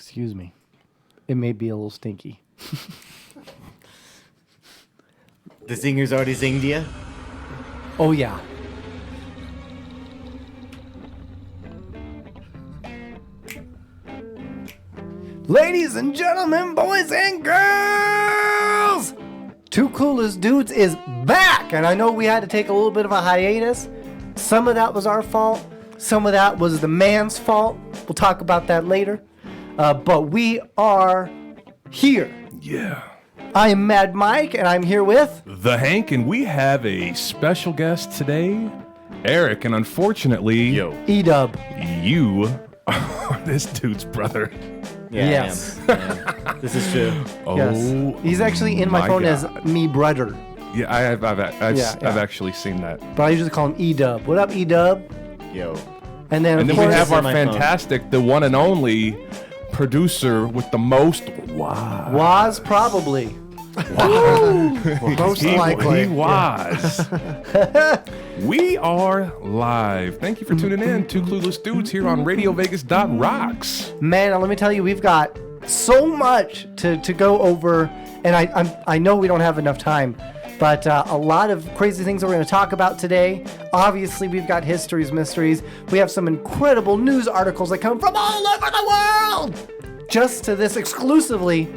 Excuse me. It may be a little stinky. The singer's already singed you? Oh, yeah. Ladies and gentlemen, boys and girls, Two Coolest Dudes is back. And I know we had to take a little bit of a hiatus. Some of that was our fault. Some of that was the man's fault. We'll talk about that later. But we are here. Yeah. I am Mad Mike, and I'm here with... The Hank, and we have a special guest today, Eric, and unfortunately... Yo. E-Dub. You are this dude's brother. Yeah, Yes. I am. This is true. Oh, Yes. He's actually in my phone God. as me brother. Yeah, I've Yeah. actually seen that. But I usually call him E-Dub. What up, E-Dub? Yo. And then, And of then we course, have our in my phone. fantastic, the one and only producer with the most... Wow. was probably. Most likely. He was. We are live. Thank you for tuning in. Two Clueless Dudes here on RadioVegas.rocks. Man, let me tell you, we've got so much to go over, and I know we don't have enough time, but a lot of crazy things that we're going to talk about today. Obviously, we've got histories, mysteries. We have some incredible news articles that come from all over the world. Just to this, exclusively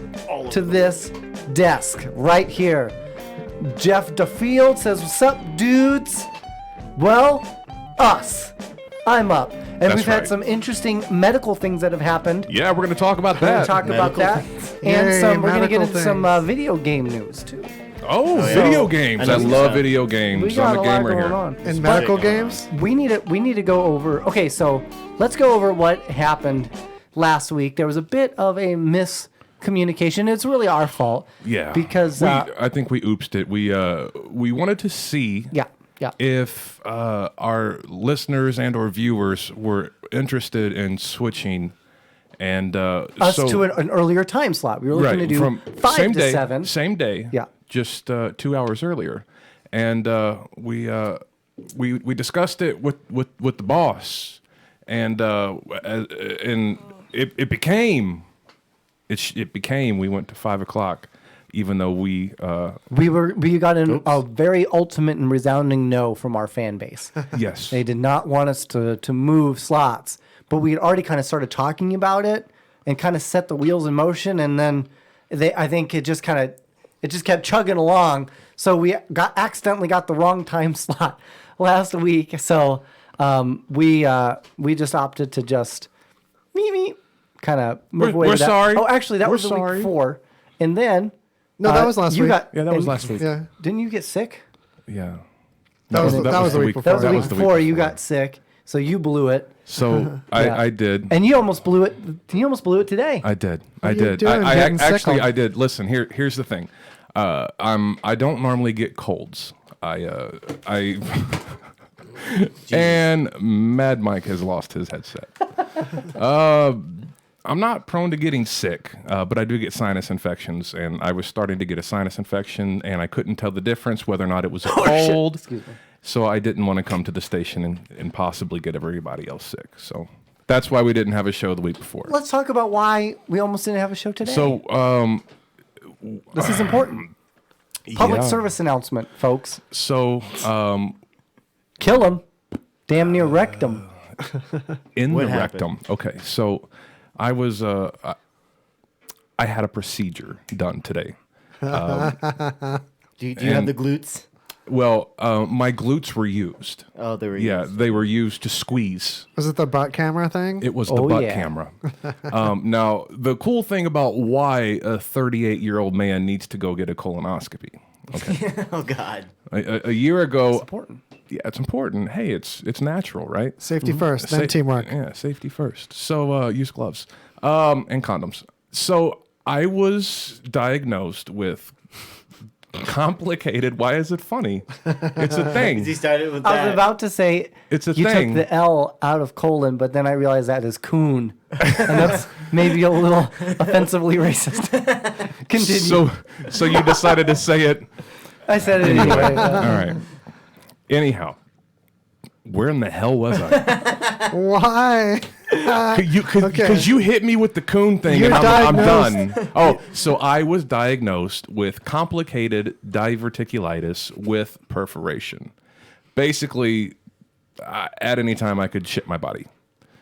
to this desk right here. Jeff DeField says, "What's up, dudes?" Well, us. I'm up. And That's we've had right. some interesting medical things that have happened. Yeah, we're going to talk about We're going that. to talk about Medical that. things. And Yay, some we're going to get medical into some things. video game news, too. Oh, yeah. video games. I know I some love stuff. video We games. got I'm a a lot gamer going here. on. In medical going on. games? We need to go over. Okay, so let's go over what happened last week. There was a bit of a miscommunication. It's really our fault. Yeah. Because I think we oopsed it. We wanted to see yeah. if our listeners and or viewers were interested in switching and Us so, to an earlier time slot. We were looking to do from 5 same to day, 7. Same day. Yeah. Just 2 hours earlier, and we discussed it with the boss, and it became we went to 5 o'clock, even though we got a very ultimate and resounding no from our fan base. yes They did not want us to move slots, but we had already kind of started talking about it and kind of set the wheels in motion, and then I think it just kept chugging along. So we accidentally got the wrong time slot last week. So we just opted to just kind of move away. we're with that. sorry. Oh, actually, that We're was the week sorry. before, and then No, that was last you week. got Yeah, that was and- last week. Yeah. Didn't you get sick? Yeah. That was the week That was the That week was before. You got sick, so you blew it. So Yeah. I did. And you almost blew it. You almost blew it today. I did. What I are you did. doing? I Getting sick actually all- I did. Listen, here's the thing. I don't normally get colds. I and Mad Mike has lost his headset. I'm not prone to getting sick, but I do get sinus infections, and I was starting to get a sinus infection, and I couldn't tell the difference whether or not it was a cold. Excuse me. So I didn't want to come to the station and possibly get everybody else sick. So that's why we didn't have a show the week before. Let's talk about why we almost didn't have a show today. So this is important. Public yeah. service announcement, folks. So Kill him. Damn near wrecked him. in What the happened? rectum. Okay, so I was I had a procedure done today. Do you have the glutes? Well, my glutes were used. Oh, they were Yeah, used. they were used to squeeze. Was it the butt camera thing? It was the Oh, butt yeah. camera. Now, the cool thing about why a 38-year-old man needs to go get a colonoscopy. Okay, Oh, God. a year ago. Important. Yeah, it's important. Hey, it's natural, right? Safety first, then Sa- teamwork. Yeah, safety first. So use gloves and condoms. So I was diagnosed with complicated. Why is it funny? It's a He thing. started with I that. was about to say It's a you thing. took the L out of colon, but then I realized that is coon. And that's maybe a little offensively racist. Continue. So you decided to say it. I said it anyway. All right. Anyhow, Where in the hell was I? Why? Because you hit me with the coon thing, You're and I'm done. diagnosed. Oh, so I was diagnosed with complicated diverticulitis with perforation. Basically, at any time I could shit my body.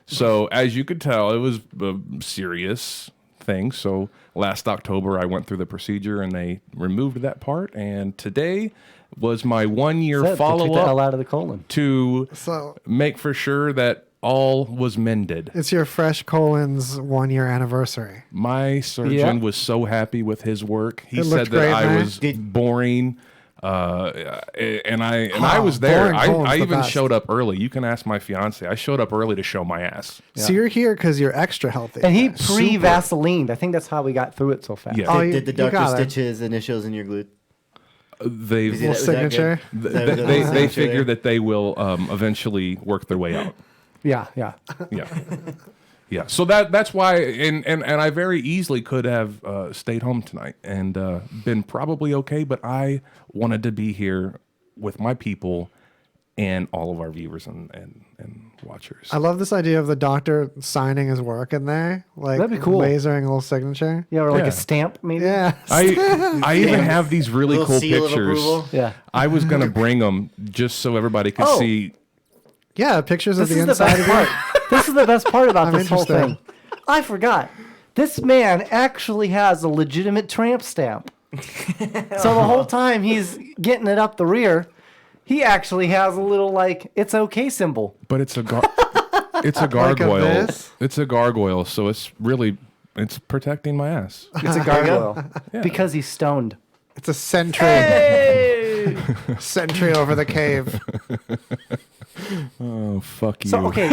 So as you could tell, it was a serious thing. So last October, I went through the procedure and they removed that part. And today was my 1 year They took the hell follow-up out of the colon. to So make for sure that all was mended. it's your fresh colon's 1 year anniversary. My surgeon Yeah. was so happy with his work. He It said looked that great, I man. was boring, and I was there. boring colon's I the even best. showed up early. You can ask my fiance. I showed up early to show my ass. So you're here because you're extra healthy. And he pre-Vaselined. I think that's how we got through it so fast. Yeah. Oh, Did the you doctor got it. stitch his initials in your glute? They Was he Little that good? signature. Was that a good they signature figure there? that they will eventually work their way out. Yeah. Yeah. Yeah, so that's why, and I very easily could have stayed home tonight and been probably okay, but I wanted to be here with my people and all of our viewers and watchers. I love this idea of the doctor signing his work in there, like That'd be cool. lasering a little signature. Yeah, or like Yeah. a stamp, maybe. Yeah. I even have these really Little cool seal of pictures. approval. Yeah. I was gonna bring them just so everybody could Oh. see. Yeah, pictures of This the is the inside best of you. part. This is the best part about I'm this whole interested. thing. I forgot. This man actually has a legitimate tramp stamp. So the whole time he's getting it up the rear, he actually has a little like it's okay symbol. But it's a gargoyle. this? It's a gargoyle, so it's protecting my ass. It's a gargoyle because he's stoned. It's a sentry. Hey! Sentry over the cave. Oh fuck you! So okay,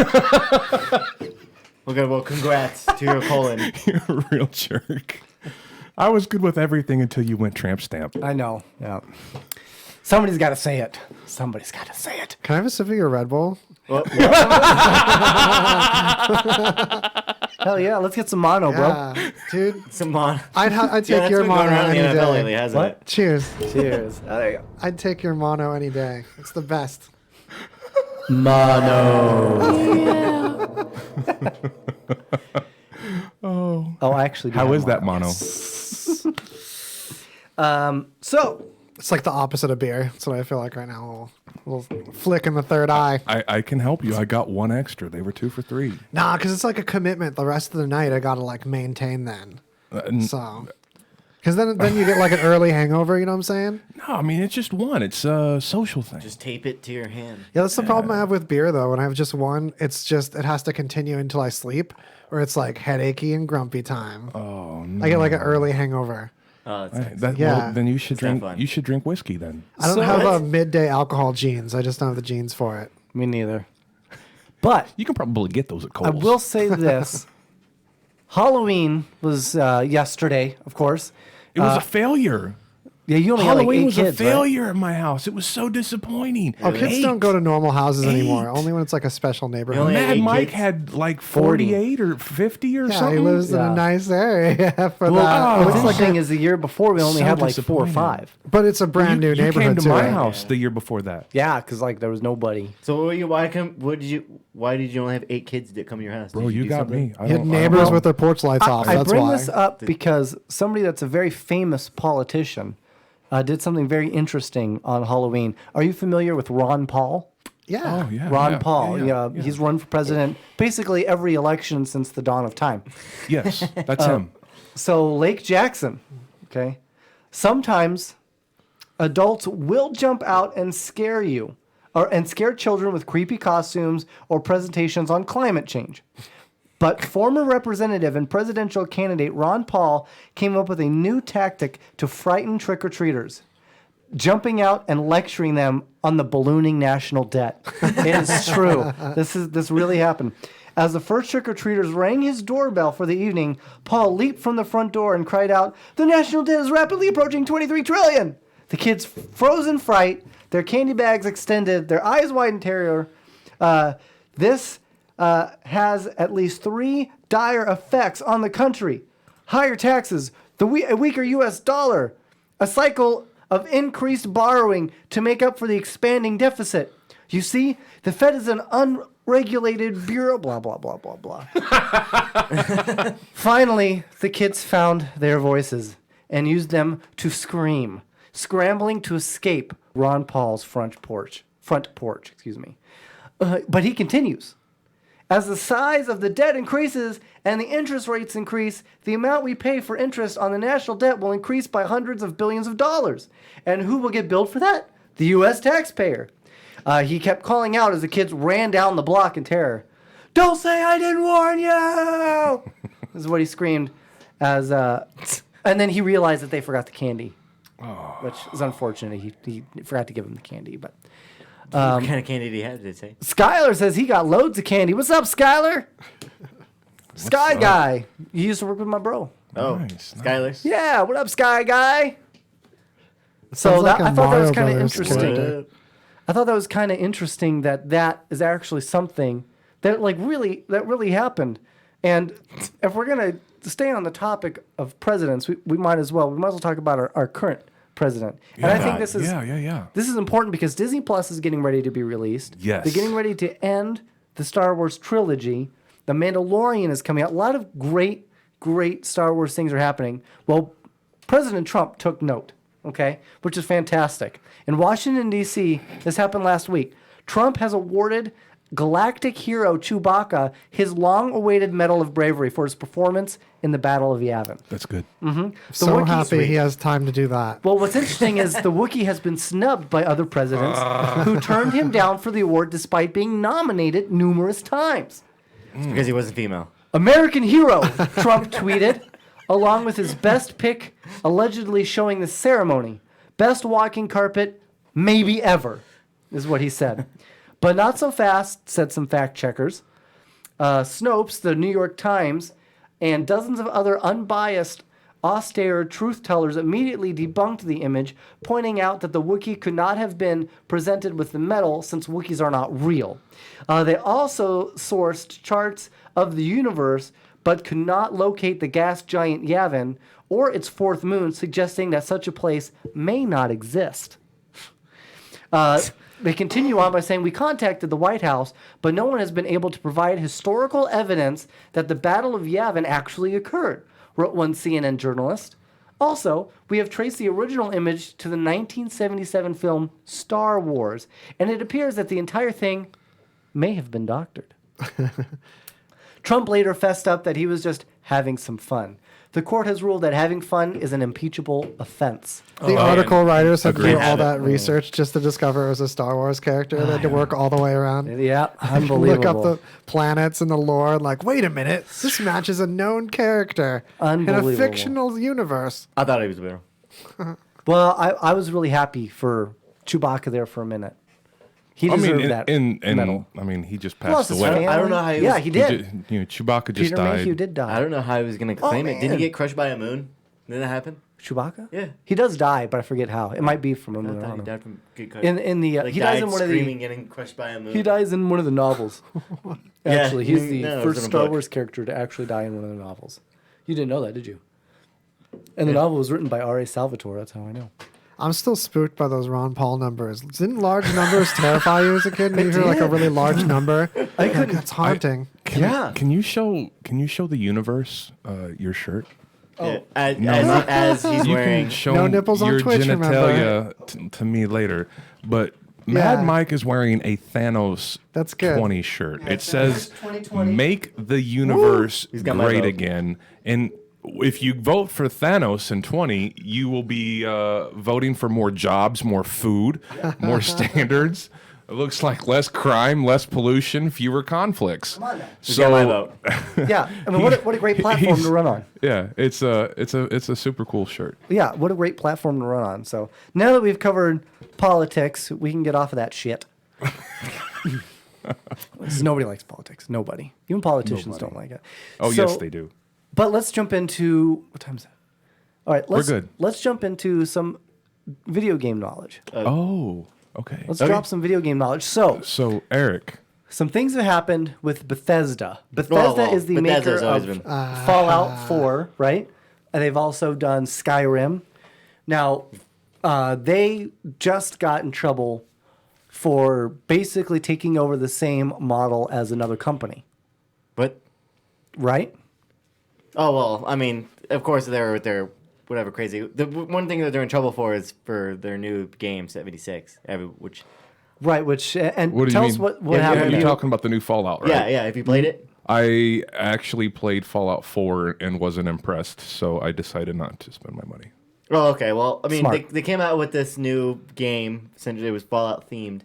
Okay, well, congrats to your colon. You're a real jerk. I was good with everything until you went tramp stamp. I know. Yeah. Somebody's got to say it. Somebody's got to say it. Can I have a sip of your Red Bull? What? Hell yeah, let's get some mono, bro. Yeah, dude. Some on. I'd take that's your been going mono around the any NFL lately, day. hasn't it? Cheers. Cheers. Oh, there you go. I'd take your mono any day. It's the best. Mono. Oh, I actually. Do How have is that mono. mono? So It's like the opposite of beer. That's what I feel like right now. A little flick in the third eye. I can help you. I got one extra. They were 2 for $3. Nah, because it's like a commitment. The rest of the night, I gotta like maintain then. So, because then you get like an early hangover. You know what I'm saying? No, I mean it's just one. It's a social thing. Just tape it to your hand. Yeah, that's the problem I have with beer though. When I have just one, it has to continue until I sleep, or it's like headachy and grumpy time. Oh no! I get like an early hangover. Oh, that's Yeah. Then you should It's not drink. fun. You should drink whiskey then. I don't So- have a midday alcohol genes. I just don't have the genes for it. me neither. But You can probably get those at Kohl's. I will say this: Halloween was yesterday, of course. It was a failure. Yeah, you only had Halloween like 8 was kids, a right? failure at my house. It was so disappointing. Oh, kids don't go to normal houses anymore. 8. Only when it's like a special neighborhood. only Mad Eight Mike kids? had like 40. 48 or 50 or Yeah, something. he lives in Yeah. a nice area for Well, that. what's It's like interesting is the year before we only So had like 4 or disappointing. 5. but it's a brand new you neighborhood came to too. my right? house the year before that. Yeah, because like there was nobody. So what were you? Why did you only have 8 kids that come to your house? Bro, Did you do got something? me. I You had don't- neighbors I with their porch lights off. I That's bring why. this up because somebody that's a very famous politician did something very interesting on Halloween. Are you familiar with Ron Paul? Yeah. Oh, yeah. Ron yeah, Paul. Yeah, he's run for president basically every election since the dawn of time. Yes, that's him. So Lake Jackson, okay. Sometimes adults will jump out and scare you, and scare children with creepy costumes or presentations on climate change. But former representative and presidential candidate Ron Paul came up with a new tactic to frighten trick-or-treaters, jumping out and lecturing them on the ballooning national debt. It is true. This really happened. As the first trick-or-treaters rang his doorbell for the evening, Paul leaped from the front door and cried out, "The national debt is rapidly approaching 23 trillion!" The kids froze in fright, their candy bags extended, their eyes wide in terror. This has at least 3 dire effects on the country: higher taxes, a weaker U.S. dollar, a cycle of increased borrowing to make up for the expanding deficit. You see, the Fed is an unregulated bureau, blah, blah, blah, blah, blah. Finally, the kids found their voices and used them to scream, scrambling to escape Ron Paul's front porch. But he continues. As the size of the debt increases and the interest rates increase, the amount we pay for interest on the national debt will increase by hundreds of billions of dollars. And who will get billed for that? The U.S. taxpayer. He kept calling out as the kids ran down the block in terror. Don't say I didn't warn you! This is what he screamed. And then he realized that they forgot the candy, which is unfortunate. He forgot to give him the candy, but... what kind of candy did he have, did it say? Skylar says he got loads of candy. What's up, Skylar? Sky up? Guy. You used to work with my bro. Oh, Nice, Skylar. Yeah, what up, Sky Guy? So Sounds like I a thought that was Mario kind of Brothers interesting. character. I thought that was kind of interesting that is actually something that really happened. And if we're gonna stay on the topic of presidents, we might as well talk about our current president. And I think this is this is important because Disney Plus is getting ready to be released. Yes. They're getting ready to end the Star Wars trilogy. The Mandalorian is coming out. A lot of great Star Wars things are happening. Well, President Trump took note, okay, which is fantastic. In Washington, D.C., this happened last week. Trump has awarded galactic hero Chewbacca his long-awaited Medal of Bravery for his performance in the Battle of Yavin. That's good. So Wookiee- happy he has time to do that. Well, what's interesting is the Wookiee has been snubbed by other presidents who turned him down for the award despite being nominated numerous times. It's because he wasn't female. American hero, Trump tweeted, along with his best pick allegedly showing the ceremony. Best walking carpet, maybe ever, is what he said. But not so fast, said some fact checkers. Snopes, the New York Times, and dozens of other unbiased, austere truth tellers immediately debunked the image, pointing out that the Wookiee could not have been presented with the medal since Wookiees are not real. They also sourced charts of the universe, but could not locate the gas giant Yavin or its fourth moon, suggesting that such a place may not exist. They continue on by saying, we contacted the White House, but no one has been able to provide historical evidence that the Battle of Yavin actually occurred, wrote one CNN journalist. Also, we have traced the original image to the 1977 film Star Wars, and it appears that the entire thing may have been doctored. Trump later fessed up that he was just having some fun. The court has ruled that having fun is an impeachable offense. The article writers had to do Agreed. all that research just to discover it was a Star Wars character. They had to work all the way around. Yeah, unbelievable. Look up the planets and the lore. Like, wait a minute, this matches a known character in a Unbelievable. fictional universe. I thought he was a girl. Well, I was really happy for Chewbacca there for a minute. He deserved that medal. I mean, he just Plus passed his away. family. I don't know how he Yeah, was- he He did. Chewbacca just Peter died. Mayhew did die. I don't know how he was going to claim it. Didn't he man. get crushed by a moon? Didn't that happen? Chewbacca? Yeah. He does die, but I forget how. It might be from a I moon. I thought don't he know. died from get cut. In the like he dies died in one of screaming, the getting crushed by a moon. he dies in one of the novels. Actually, he's the no, it was first in a Star book. Wars character to actually die in one of the novels. You didn't know that, did you? And the novel was written by R.A. Salvatore. That's how I know. I'm still spooked by those Ron Paul numbers. Didn't large numbers terrify you as a kid? You hear like a really large number. I couldn't. That's haunting. Can you show the universe your shirt? Yeah, as he's You wearing. can show No nipples on your Twitch, genitalia to me later. But Mad Yeah. Mike is wearing a Thanos That's good. 20 shirt. It Thanos says 2020. "Make the universe He's got my great vote. again." And if you vote for Thanos in 20, you will be voting for more jobs, more food, more standards. It looks like less crime, less pollution, fewer conflicts. Come on now. He's got my vote. Yeah, I mean, what a great platform he's- to run on. Yeah, it's a super cool shirt. Yeah, what a great platform to run on. So now that we've covered politics, we can get off of that shit. Nobody likes politics. Nobody. Even politicians don't like it. Oh So- yes, they do. But let's jump into what time is it? All right, let's good. Let's jump into some video game knowledge. Oh, okay. Let's drop some video game knowledge. So, So Eric, some things have happened with Bethesda. Bethesda Well, is the Bethesda's maker always of been- Fallout 4, right? And they've also done Skyrim. Now, they just got in trouble for basically taking over the same model as another company, But right? oh well, I mean, of course they're whatever crazy. The one thing that they're in trouble for is for their new game 76, which Right, which and What do you tell mean? us what Yeah, happened. You're You- talking about the new Fallout, right? yeah. If you played it, I actually played Fallout 4 and wasn't impressed, so I decided not to spend my money. oh okay. Well, I mean, Smart. they came out with this new game. Essentially, it was Fallout themed.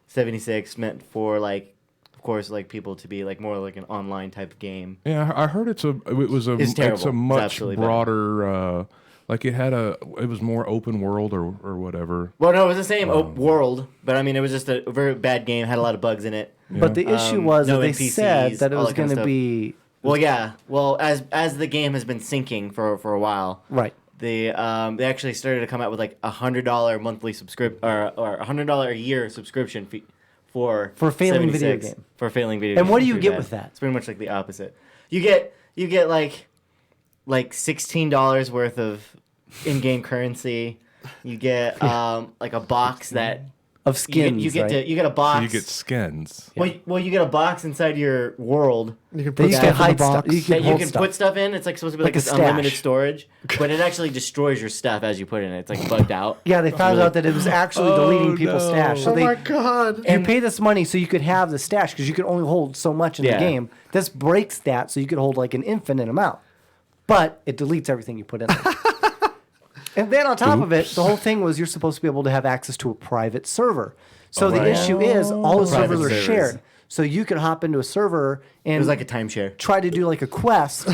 76 meant for like, of course, like people to be like more like an online type of game. Yeah, I heard it's terrible. it's It's a much absolutely bad. broader. Like it was more open world or whatever. Well, no, it was the same world, but I mean, it was just a very bad game. Had a lot of bugs in it. But the issue was no that they NPCs, said that it all was that kind going of to stuff. be Well, yeah. Well, as the game has been sinking for a while, right. they actually started to come out with like $100 monthly or $100 a year subscription fee for For a failing video 76 game. for a failing video. And game. what do you Pretty get bad. with that? It's pretty much like the opposite. You get like $16 worth of in-game currency. You get like a box that Of skins, you get right? you get a box. You get skins. Well, you get a box inside your world You can They put used stuff to in the hide stuff. box. You could that you hold can stuff. put stuff in. It's like supposed to be Like like, a this unlimited stash. storage, but it actually destroys your stuff as you put it in it. It's like bugged out. Yeah, they found out that it was actually deleting people's no. stash. So Oh they my god! you pay this money so you could have the stash because you could only hold so much in Yeah. the game. This breaks that so you could hold like an infinite amount, but it deletes everything you put in there. And then on top of it, the whole thing was you're supposed to be able to have access to a private server. So the right. issue is all the Private servers are servers. shared. So you could hop into a server and It was like a timeshare. try to do like a quest,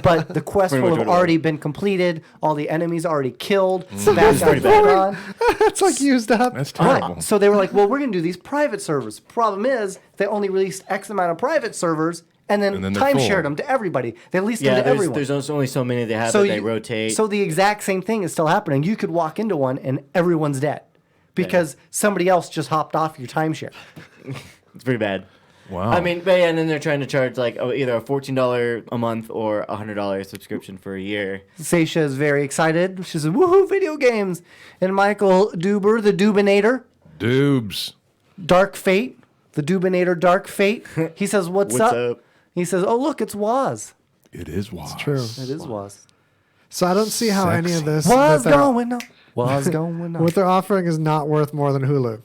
but the quest Pretty will much have what it already been completed. All the enemies already killed. Mm. The bad guys are gone. It's like used up. That's terrible. Right. So they were like, well, we're going to do these private servers. Problem is, they only released X amount of private servers and then And then they're time full. shared them to everybody. They released them Yeah, to everyone. there's only so many they have that they rotate. So the exact same thing is still happening. You could walk into one and everyone's dead because somebody else just hopped off your timeshare. it's pretty bad. Wow. I mean, but yeah, and then they're trying to charge like either a $14 a month or a $100 subscription for a year. Seisha is very excited. She says, woohoo, video games. And Michael Duber, the Dubinator, Dubes. Dark Fate, the Dubinator Dark Fate. He says, what's up? He says, oh, look, it's Waz. It is wild. True. It is Waz. So I don't see how any of this Waz that they're- going on. Waz going on. what they're offering is not worth more than Hulu.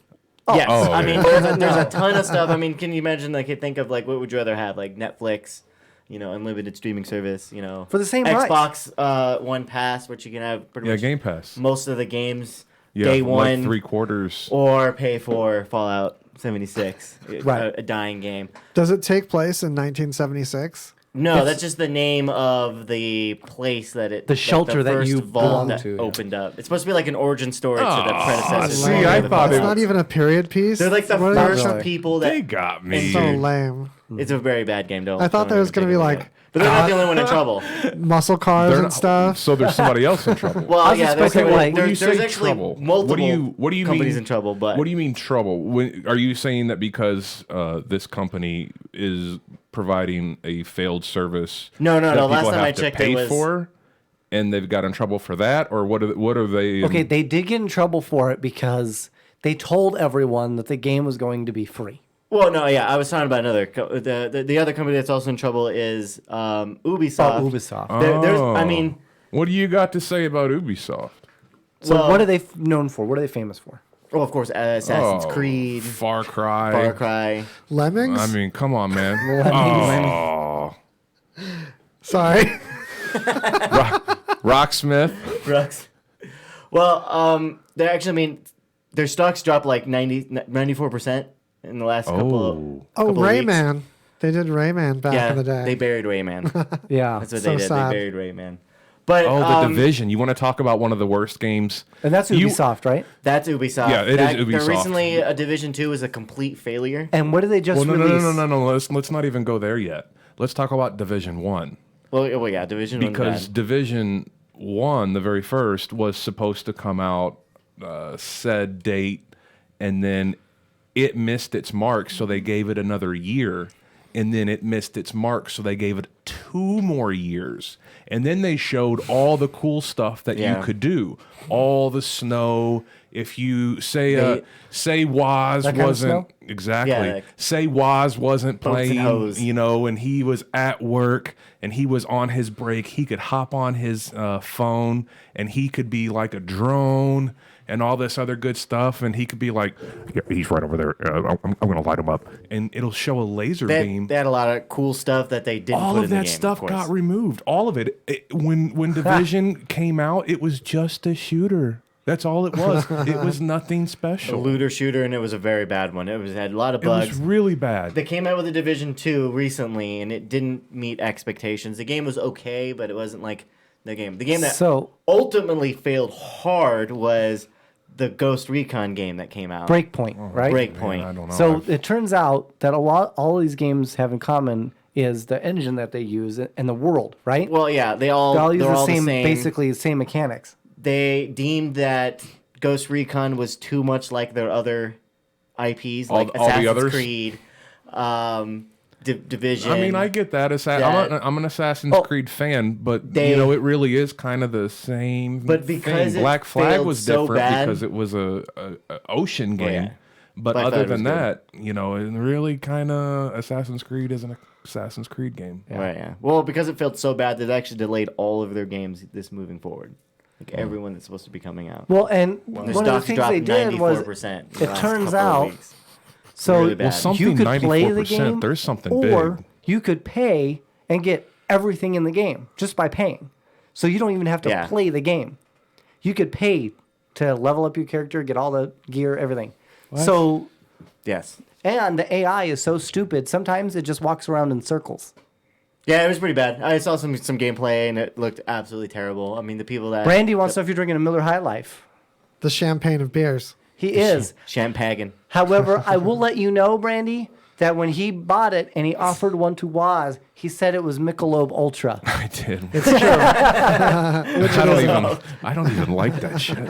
Yes, Oh, I yeah. mean, there's a ton of stuff. I mean, can you imagine? Like, you think of like, what would you rather have? Like Netflix, unlimited streaming service, For the same price. Xbox One Pass, which you can have pretty Yeah, much Game Pass. most of the games Yeah, day like one, 3/4. or pay for Fallout 76, Right. a dying game. Does it take place in 1976? No, that's just the name of the place that it. The shelter that first you vault belong that to, yeah. opened up. It's supposed to be like an origin story to the predecessor. see, I thought It's it- not even a period piece. They're like the What first really. people that. They got me. so lame. It's a very bad game. Don't. I thought don't there was even gonna take be it like away. But they're not the only one in trouble. muscle cars They're and stuff. So there's somebody else in trouble. Well, I was yeah, there's, expecting, like- When you there's say actually trouble, multiple what do you companies mean, in trouble. But what do you mean trouble? Are you saying that because this company is providing a failed service? No. that Last people time I have to checked, pay it was for, and they've got in trouble for that, or what are they? Okay, they did get in trouble for it because they told everyone that the game was going to be free. Well, no, yeah, I was talking about another. The other company that's also in trouble is Ubisoft. Oh, Ubisoft. There's, I mean, what do you got to say about Ubisoft? So well- what are they known for? What are they famous for? well, of course, Assassin's Oh, Creed, Far Cry. Far Cry. Lemmings? I mean, come on, man. Oh, Sorry. Rocksmith. Drugs. Well, they're actually. I mean, their stocks dropped like 94% in the last couple Oh. Oh, of weeks. Rayman. They did Rayman back Yeah, in the day. they buried Rayman. Yeah. That's what So they did. sad. They buried Rayman. But Oh, the Division. You want to talk about one of the worst games? And that's You- Ubisoft, right? That's Ubisoft. Yeah, it is Ubisoft. There recently, a Division 2 was a complete failure. And what did they just Well, no, release? no. Let's not even go there yet. Let's talk about Division 1. Well, yeah, Division 1 Because bad. Division 1, the very first, was supposed to come out said date, and then it missed its mark, so they gave it another year, and then it missed its mark, so they gave it 2 more years. And then they showed all the cool stuff that you could do. All the snow. If you say Woz That kind of wasn't snow? exactly Yeah, say Woz wasn't Boats and playing, hose. you know, and he was at work and he was on his break, he could hop on his phone and he could be like a drone and all this other good stuff, and he could be like, yeah, he's right over there. I'm going to light him up, and it'll show a laser beam. They had a lot of cool stuff that they didn't. All put of in the that game, stuff of got course. removed. All of it. When Division came out, it was just a shooter. That's all it was. It was nothing A special. looter shooter, and it was a very bad one. It had a lot of It was bugs. really bad. They came out with a Division 2 recently, and it didn't meet expectations. The game was okay, but it wasn't like the game. The game that So- ultimately failed hard was the Ghost Recon game that came out. Breakpoint, right? Breakpoint. I don't know. So it turns out that all these games have in common is the engine that they use and the world, right? Well, yeah, they all use they're the all same, the same. basically the same mechanics. They deemed that Ghost Recon was too much like their other IPs, like all the Assassin's others? Creed, Division. I mean, I get that. I'm an Assassin's Creed fan, but They- you know, it really is kind of the same. But because thing. it Black Flag failed was so different bad- because it was a ocean game. yeah. But Black other Flag than was good. that, you know, it really kind of Assassin's Creed is an Assassin's Creed game. Right, yeah. Well, because it failed so bad, they've actually delayed all of their games this moving forward. Like everyone that's supposed to be coming out. Well, and Their one of the stocks things dropped they did was 94% in the it last turns couple of out weeks. so Really bad. Well, something you could play the 94%, game, there's something or big. you could pay and get everything in the game just by paying. So you don't even have to Yeah. play the game. You could pay to level up your character, get all the gear, everything. So Yes. and the AI is so stupid. Sometimes it just walks around in circles. Yeah, it was pretty bad. I saw some gameplay and it looked absolutely terrible. I mean, the people that Brandy wants to know if you're drinking a Miller High Life. The champagne of beers. He is. Champagne. However, I will let you know, Brandy, that when he bought it and he offered one to Waz, he said it was Michelob Ultra. I did. It's true. I don't even like that shit.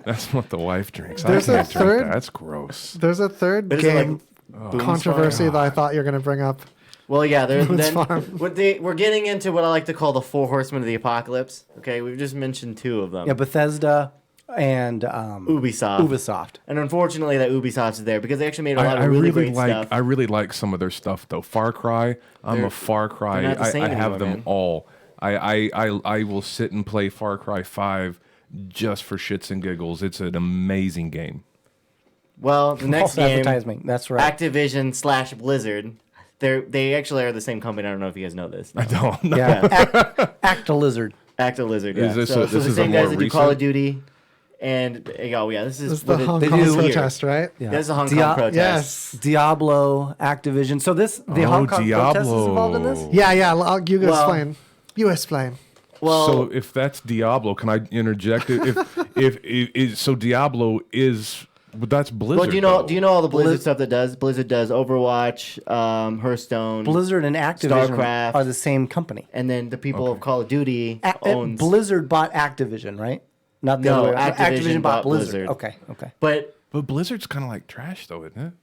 That's what the wife drinks. There's I a can't drink third- that. That's gross. There's a third But is it like game Boone's controversy Farm? that I thought you were going to bring up. Well, yeah, Boone's then Farm. we're getting into what I like to call the four horsemen of the apocalypse. Okay, we've just mentioned two of them. Yeah, Bethesda and Ubisoft. And unfortunately, that Ubisoft is there because they actually made a lot I of really really great like. stuff. I really like some of their stuff though. Far Cry. I'm a Far Cry. they're not the same I have anymore, them man. all. I will sit and play Far Cry 5 just for shits and giggles. It's an amazing game. Well, the next false game, advertising. That's right. Activision / Blizzard. They actually are the same company. I don't know if you guys know this. I don't know. Yeah, Act a Lizard. Activision, yeah. Is this so, a- so this the is a same guys more that do Call of recent? Duty, and oh yeah, this This is is the what Hong they Kong do here. protest, right? Yeah. This is a Hong Kong Dia- protest. Yes. Diablo, Activision. So the Hong Kong protest is involved in this? Yeah, yeah. You Well- explain. You explain. Well, So if that's Diablo, can I interject? If so, Diablo is. But that's Blizzard. well, do you know all the Blizzard Blizz- stuff that does? Blizzard does Overwatch, Hearthstone, Blizzard and Activision StarCraft. are the same company. and then the people of Call of Duty owns. Blizzard bought Activision, right? Not the No, other way. around. Activision bought Blizzard. Blizzard. Okay. But But Blizzard's kind of like trash, though, isn't it?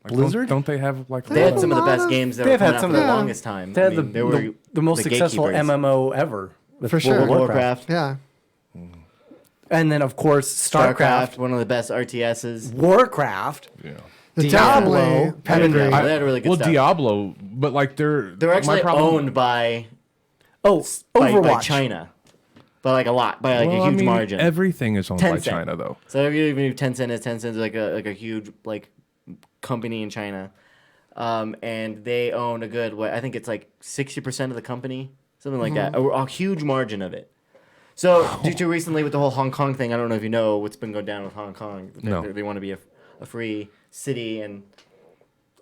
Like, Blizzard? Don't they have like? they had a some of the lot best of- games that They've were coming had out some for of the the- longest time. They I had mean, they were the most the successful gatekeepers. MMO ever. With For sure. World of World of Warcraft. Warcraft, Yeah. And then, of course, StarCraft. one of the best RTSs. Warcraft. Yeah. Diablo. Definitely pedigree. Yeah, they had really good Well, stuff. Diablo, but like They're my actually problem- owned by Overwatch. by China, by like a lot, by like Well, a I huge mean, margin. Everything is owned by Tencent. China, though. So if you even if Tencent is like a huge like company in China, and they own a good I think it's like 60% of the company, something like that, a huge margin of it. So due to recently with the whole Hong Kong thing, I don't know if you know what's been going down with Hong Kong. No. They want to be a free city and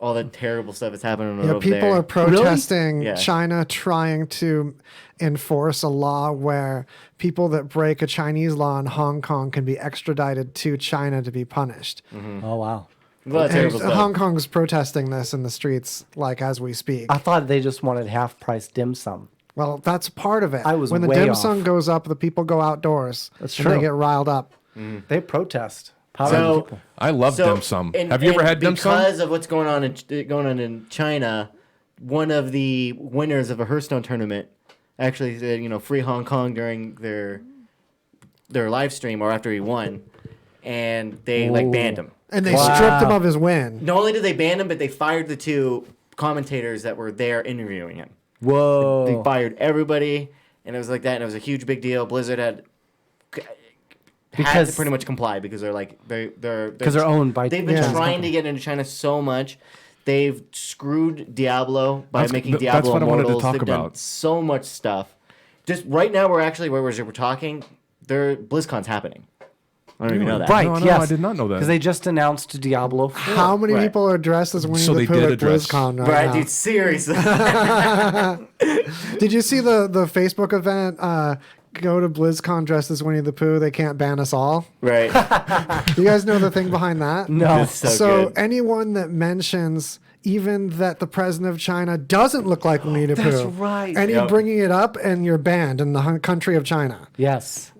all the terrible stuff that's happening Yeah, over people there. are protesting Yeah. China trying to enforce a law where people that break a Chinese law in Hong Kong can be extradited to China to be punished. Oh, wow. A lot of And terrible stuff. Hong Kong's protesting this in the streets, like as we speak. I thought they just wanted half-price dim sum. Well, that's part of it. I was when the way dim off. sum goes up, the people go outdoors. That's and they true. get riled up. They protest. Power So- of the people. I love So, dim sum. and- Have you ever and had dim sum? Because of what's going on in China, one of the winners of a Hearthstone tournament actually said, free Hong Kong during their live stream or after he won, and they banned him. And they stripped him of his win. Not only did they ban him, but they fired the 2 commentators that were there interviewing him. Whoa. They fired everybody, and it was like that, and it was a huge big deal. Blizzard had to pretty much comply because they're owned by. They've been trying to get into China so much. They've screwed Diablo by making Diablo that's what Immortals. I wanted to talk They've about. done so much stuff. Just right now, we're talking. BlizzCon's happening. I don't even know that. Right, No, yes. I did not know that. Because they just announced Diablo 4. How many Right. people are dressed as Winnie So the they Pooh did at address- BlizzCon Right, now? dude, seriously. Did you see the Facebook event? Go to BlizzCon dressed as Winnie the Pooh. They can't ban us all. Right. You guys know the thing behind that? No. It's so good. anyone that mentions even that the president of China doesn't look like Winnie the Pooh, That's right. and you're Yep. bringing it up, and you're banned in the country of China. Yes.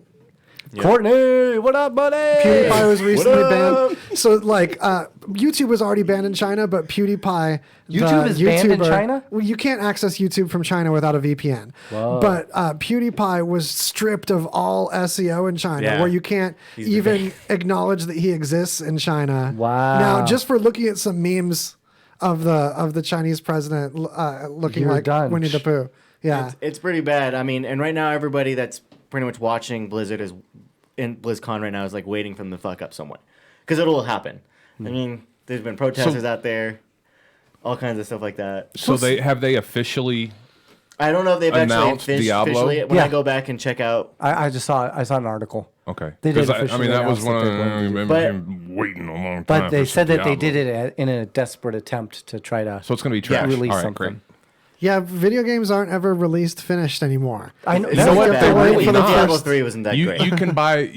Courtney, what up, buddy? PewDiePie was recently up? banned. So, YouTube was already banned in China, but PewDiePie, YouTube is banned in China? Well, you can't access YouTube from China without a VPN. Whoa. But PewDiePie was stripped of all SEO in China, Yeah. where you can't He's even banned. acknowledge that he exists in China. Wow. Now, just for looking at some memes of the Chinese president looking You're like done. Winnie the Pooh. Yeah. It's pretty bad. I mean, and right now everybody that's pretty much watching Blizzard is in BlizzCon right now is waiting for them to fuck up somewhat, because it'll happen. I mean, there's been protesters out there, all kinds of stuff like that. So they officially? I don't know if they've actually Announced finished Diablo? officially. When Yeah. I go back and check out, I saw an article. Okay. They did 'Cause I officially mean, that was announce one that of they're going to I do- remember But- him waiting a long time. But they for said some that they Diablo. did it in a desperate attempt to try to So it's going to be trash. release All right, something. great. Yeah, video games aren't ever released finished anymore. I know. it's You know so what? bad. They're I really mean, not. Diablo 3 wasn't that You great. can buy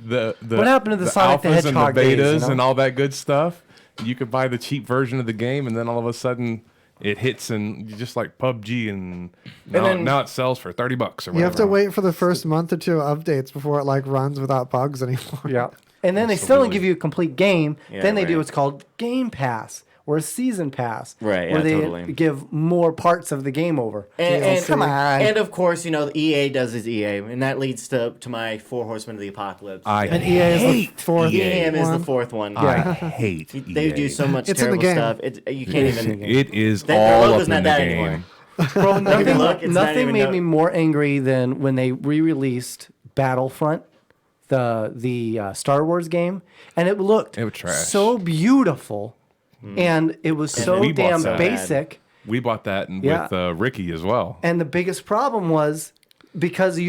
the What happened to the Sonic the alphas Hedgehog and the days, betas you know? and all that good stuff. You could buy the cheap version of the game, and then all of a sudden it hits, and you just like PUBG, and now it sells for $30 or whatever. You have to wait for the first month or two of updates before it runs without bugs anymore. Yeah. And then they still don't give you a complete game. Yeah, Then they do right. what's called Game Pass or a Season Pass. Right, Where yeah, they totally. give more parts of the game over. And Come on. And of course, EA does his EA, and that leads to my 4 Horsemen of the Apocalypse. And EA is the fourth EA is the one. 4th one. I hate They do so much It's in the terrible game. stuff. You can't even. It is Their all up logo's in not the that game. anymore. Bro, nothing, look, it's not nothing even made no- me more angry than when they re-released Battlefront, the Star Wars game, and it looked It was trash. so beautiful, and it was so we bought damn that. basic. We bought that Yeah. with Ricky as well. And the biggest problem was because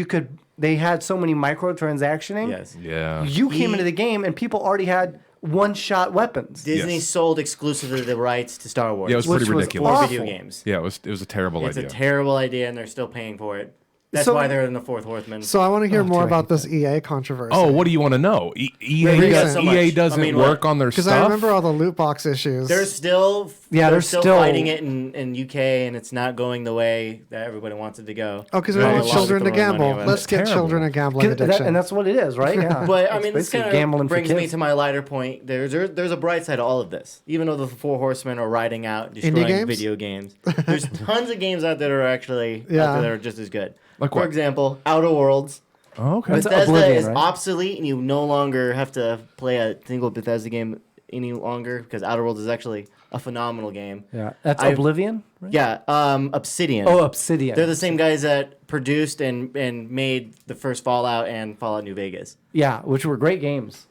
they had so many microtransactioning. Yes. Yeah. You came into the game and people already had one-shot weapons. Disney Yes. sold exclusively the rights to Star Wars. Yeah, it was Which pretty was ridiculous. for awful. video games. Yeah, it was a terrible It's idea. a terrible idea, and they're still paying for it. That's So- why they're in the 4th Horseman. So I want to hear more I about this EA controversy. Oh, what do you want to know? EA, we got so much. EA doesn't I mean, work look, on their Because stuff. I remember all the loot box issues. they're still they're still still- fighting it in UK, and it's not going the way that everybody wants it to go. Oh, because There's we a want lot of children to throwing money gamble. away. Let's get terrible. children a gambling addiction. And that's what it is, right? Yeah. But I It's mean, this basically kind gambling of for brings me kids. to my lighter point. There's a bright side to all of this. Even though the 4 Horsemen are riding out, destroying games? video games, there's tons of games out there that are actually out Yeah. there that are just as good. Like For what? example, Outer Worlds. Oh, okay. That's Bethesda Oblivion, is right? obsolete, and you no longer have to play a single Bethesda game any longer because Outer Worlds is actually a phenomenal game. Yeah. That's I've- Oblivion, right? Yeah, Obsidian. Oh, Obsidian. They're the same guys that produced and made the first Fallout and Fallout New Vegas. Yeah, which were great games.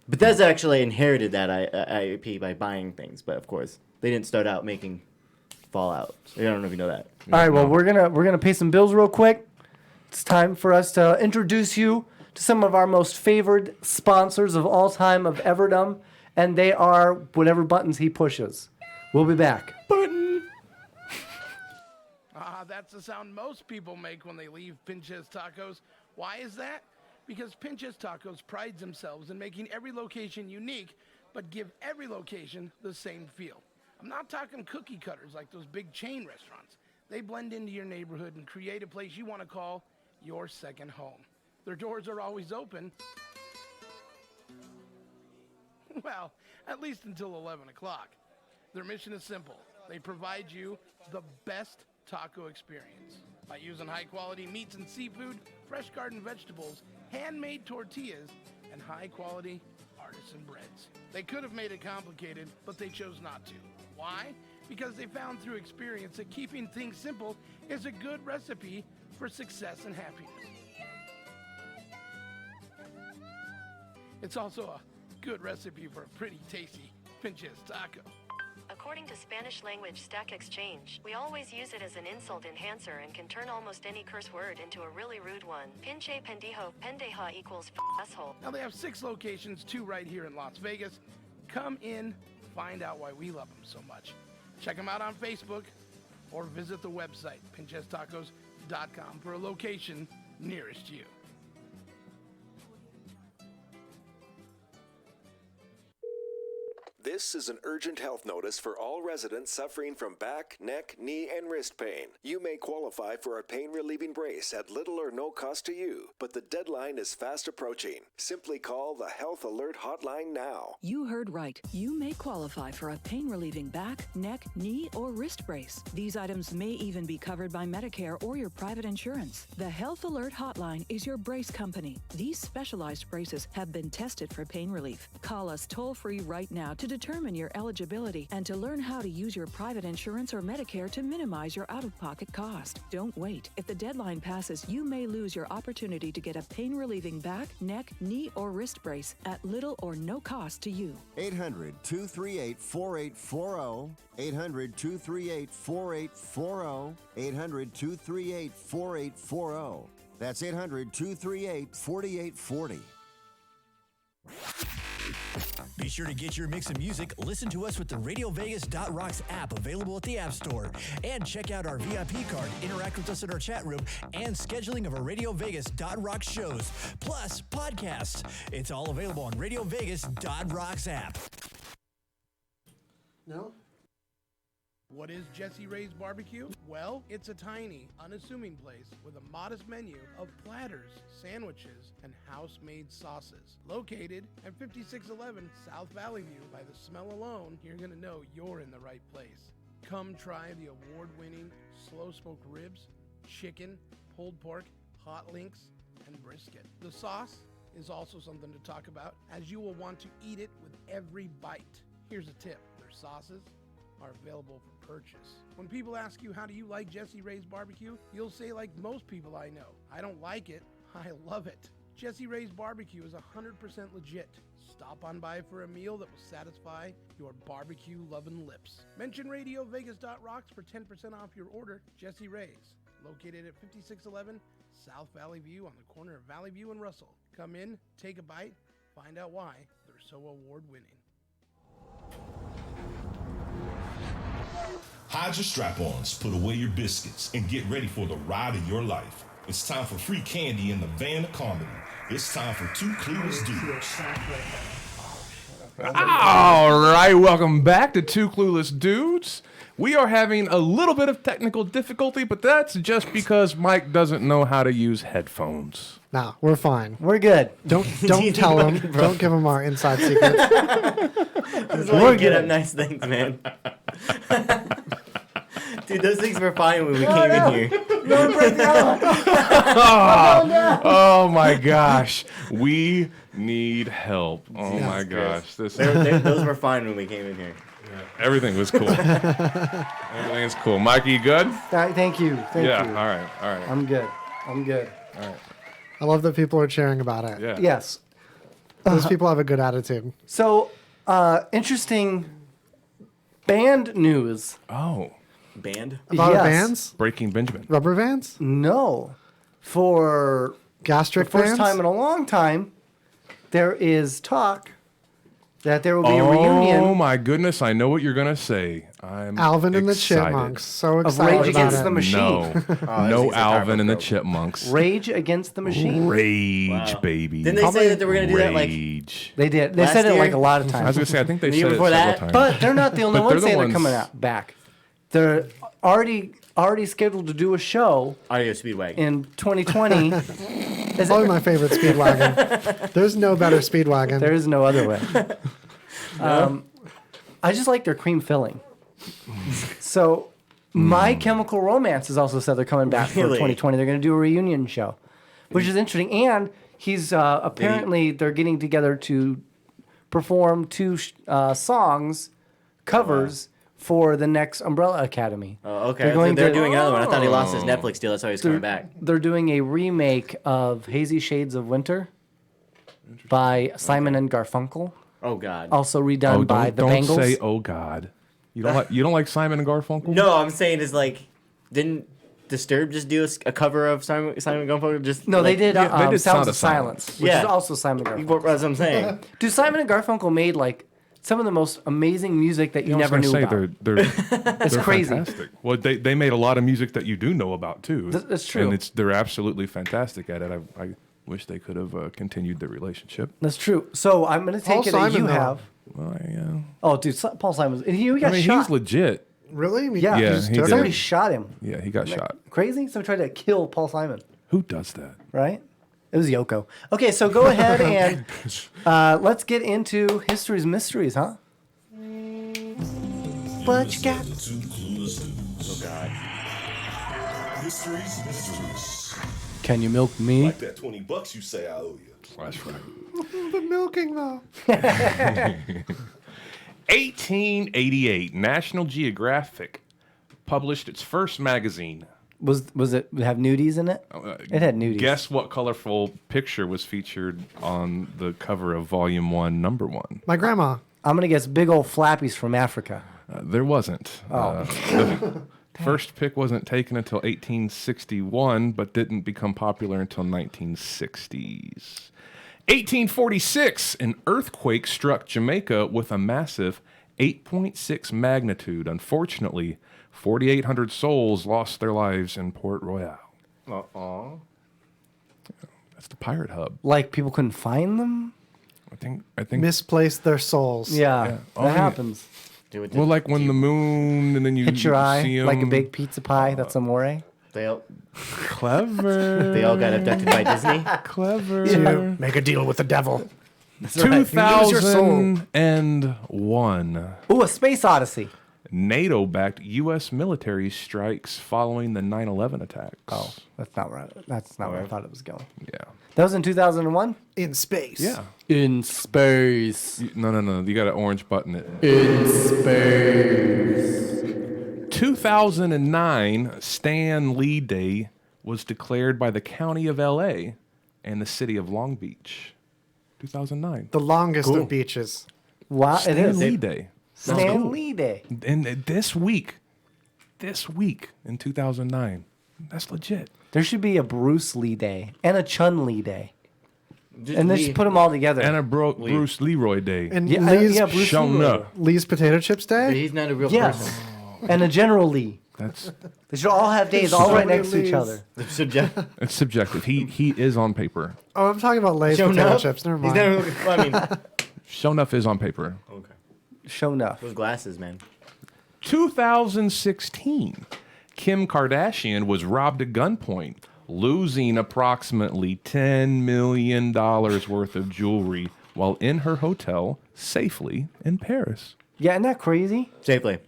Bethesda actually inherited that IP by buying things, but of course they didn't start out making Fallout. I don't know if you know that. All right, well, we're gonna pay some bills real quick. It's time for us to introduce you to some of our most favored sponsors of all time of Everdom, and they are whatever buttons he pushes. We'll be back. That's the sound most people make when they leave Pinches Tacos. Why is that? Because Pinches Tacos prides themselves in making every location unique, but give every location the same feel. I'm not talking cookie cutters like those big chain restaurants. They blend into your neighborhood and create a place you want to call your second home. Their doors are always open. Well, at least until 11 o'clock. Their mission is simple. They provide you the best taco experience by using high-quality meats and seafood, fresh garden vegetables, handmade tortillas, and high-quality artisan breads. They could have made it complicated, but they chose not to. Why? Because they found through experience that keeping things simple is a good recipe for success and happiness. It's also a good recipe for a pretty tasty pinches taco. According to Spanish language Stack Exchange, we always use it as an insult enhancer and can turn almost any curse word into a really rude one. Pinche pendejo, pendeja equals asshole. Now they have 6 locations, 2 right here in Las Vegas. Come in, find out why we love them so much. Check them out on Facebook or visit the website, pinchestacos.com, for a location nearest you. This is an urgent health notice for all residents suffering from back, neck, knee, and wrist pain. You may qualify for a pain-relieving brace at little or no cost to you, but the deadline is fast approaching. Simply call the Health Alert Hotline now. You heard right. You may qualify for a pain-relieving back, neck, knee, or wrist brace. These items may even be covered by Medicare or your private insurance. The Health Alert Hotline is your brace company. These specialized braces have been tested for pain relief. Call us toll-free right now to determine your eligibility and to learn how to use your private insurance or Medicare to minimize your out-of-pocket cost. Don't wait. If the deadline passes, you may lose your opportunity to get a pain-relieving back, neck, knee, or wrist brace at little or no cost to you. 800-238-4840. 800-238-4840. 800-238-4840. That's 800-238-4840. Be sure to get your mix of music. Listen to us with the RadioVegas.rocks app available at the App Store. And check out our VIP card, interact with us in our chat room, and scheduling of our RadioVegas.rocks shows, plus podcasts. It's all available on RadioVegas.rocks app. No? What is Jesse Ray's Barbecue? Well, it's a tiny, unassuming place with a modest menu of platters, sandwiches, and house-made sauces. Located at 5611 South Valley View. By the smell alone, you're going to know you're in the right place. Come try the award-winning slow-smoked ribs, chicken, pulled pork, hot links, and brisket. The sauce is also something to talk about, as you will want to eat it with every bite. Here's a tip. Their sauces are available for purchase. When people ask you, how do you like Jesse Ray's Barbecue? You'll say, like most people I know, I don't like it, I love it. Jesse Ray's Barbecue is 100% legit. Stop on by for a meal that will satisfy your barbecue-loving lips. Mention RadioVegas.rocks for 10% off your order. Jesse Ray's, located at 5611 South Valley View on the corner of Valley View and Russell. Come in, take a bite, find out why they're so award-winning. Hide your strap-ons, put away your biscuits, and get ready for the ride of your life. It's time for free candy in the van of comedy. It's time for Two Clueless Dudes. All right, welcome back to Two Clueless Dudes. We are having a little bit of technical difficulty, but that's just because Mike doesn't know how to use headphones. Nah, we're fine. We're good. Don't tell him. Don't give him our inside secrets. This is why you get up nice things, man. Dude, those things were fine when we came in here. Oh my gosh, we need help. Oh my gosh, Those were fine when we came in here. Yeah, everything was cool. Everything is cool. Mike, you good? Thank you. Thank you. All right. I'm good. All right. I love that people are cheering about it. Yeah. Yes. Those people have a good attitude. So, interesting band news. Oh. Band? About our vans? Breaking Benjamin. Rubber vans? No. For gastric the first vans? time in a long time, there is talk that there will be a reunion. Oh my goodness, I know what you're going to say. I'm Alvin and the excited. Chipmunks. So Of excited Rage about Against it. the Machine. No Alvin and the Chipmunks. Rage Against the Machine. Rage, baby. Didn't they say that they were going to do that like Rage. They did. They last said it year? like a lot of times. I was going to say, I think they The year said it before several that? times. But they're not the only But ones they're the saying they're ones- coming back. They're already scheduled to do a show Audio Speedwagon. in 2020. Probably my favorite Speedwagon. There's no better Speedwagon. There is no other way. I just like their cream filling. So, My Chemical Romance has also said they're coming back for Really? 2020. They're going to do a reunion show, which is interesting. And he's apparently they're getting together to perform 2 songs, covers for the next Umbrella Academy. Oh, okay. They're doing another one. I thought he lost his Netflix deal. That's why he's coming back. They're doing a remake of Hazy Shades of Winter by Simon and Garfunkel. Oh God. Also redone by the Bangles. Don't say "Oh God." You don't like Simon and Garfunkel? No, I'm saying is like, didn't Disturbed just do a cover of Simon Garfunkel? Just No, they did. they did Sounds of Silence, which is also Simon and Garfunkel. That's what I'm saying. Dude, Simon and Garfunkel made like some of the most amazing music that you never knew about. They're crazy. Fantastic. Well, they made a lot of music that you do know about too. That's true. And they're absolutely fantastic at it. I wish they could have continued their relationship. That's true. So I'm going to take Paul it that Simon, you though. have. Well, yeah. Oh, dude, Paul Simon's. He got shot. He's legit. Really? I mean, Yeah, Yeah, just he took did. somebody it? shot him. Yeah, he got shot. Crazy? Someone tried to kill Paul Simon, Who does that? right? It was Yoko. Okay, so go ahead and let's get into history's mysteries, huh? What you got? Oh God. History's mysteries. Can you milk me? Like that $20 you say I owe you. That's right. The milking, though. 1888, National Geographic published its first magazine. Was it have nudies in it? It had nudies. Guess what colorful picture was featured on the cover of Volume 1, Number 1? My grandma. I'm gonna guess big old flappies from Africa. There wasn't. The first pick wasn't taken until 1861, but didn't become popular until 1960s. 1846, an earthquake struck Jamaica with a massive 8.6 magnitude. Unfortunately, 4,800 souls lost their lives in Port Royal. Uh-oh. That's the pirate hub. Like people couldn't find them. I think. Misplaced their souls. Yeah, Oh, that yeah. happens. Well, like when the moon, and then you Hit your eye see like a 'em. big pizza pie. That's amore. They all Clever. they all got abducted by Disney. Clever. To make a deal with the devil. 2001. Ooh, a space odyssey. NATO-backed U.S. military strikes following the 9/11 attacks. Oh, that's not right. That's not where I thought it was going. Yeah. That was in 2001. In space. Yeah. In space. No. You got to orange button it. In space. 2009, Stan Lee Day was declared by the county of L.A. and the city of Long Beach. 2009. The longest of beaches. Wow, Stan it is. Lee Day. Stan Lee Day. And this week in 2009, that's legit. There should be a Bruce Lee Day and a Chun Lee Day. Just And then Lee. just put them all together. And a Bruce Leroy Day. And yeah, Lee's, Bruce shown Lee. up. Lee's Potato Chips But Day. he's not a real Yes. person. And a General Lee. That's They should all have days all So right many next to each Lees. other. it's subjective. He is on paper. Oh, I'm talking about Lay's Shown Potato up? Chips. Never He's mind. never looking. I mean, Shown up is on paper. okay. Show enough. Those glasses, man. 2016, Kim Kardashian was robbed at gunpoint, losing approximately $10 million worth of jewelry while in her hotel safely in Paris. Yeah, isn't that crazy? Safely.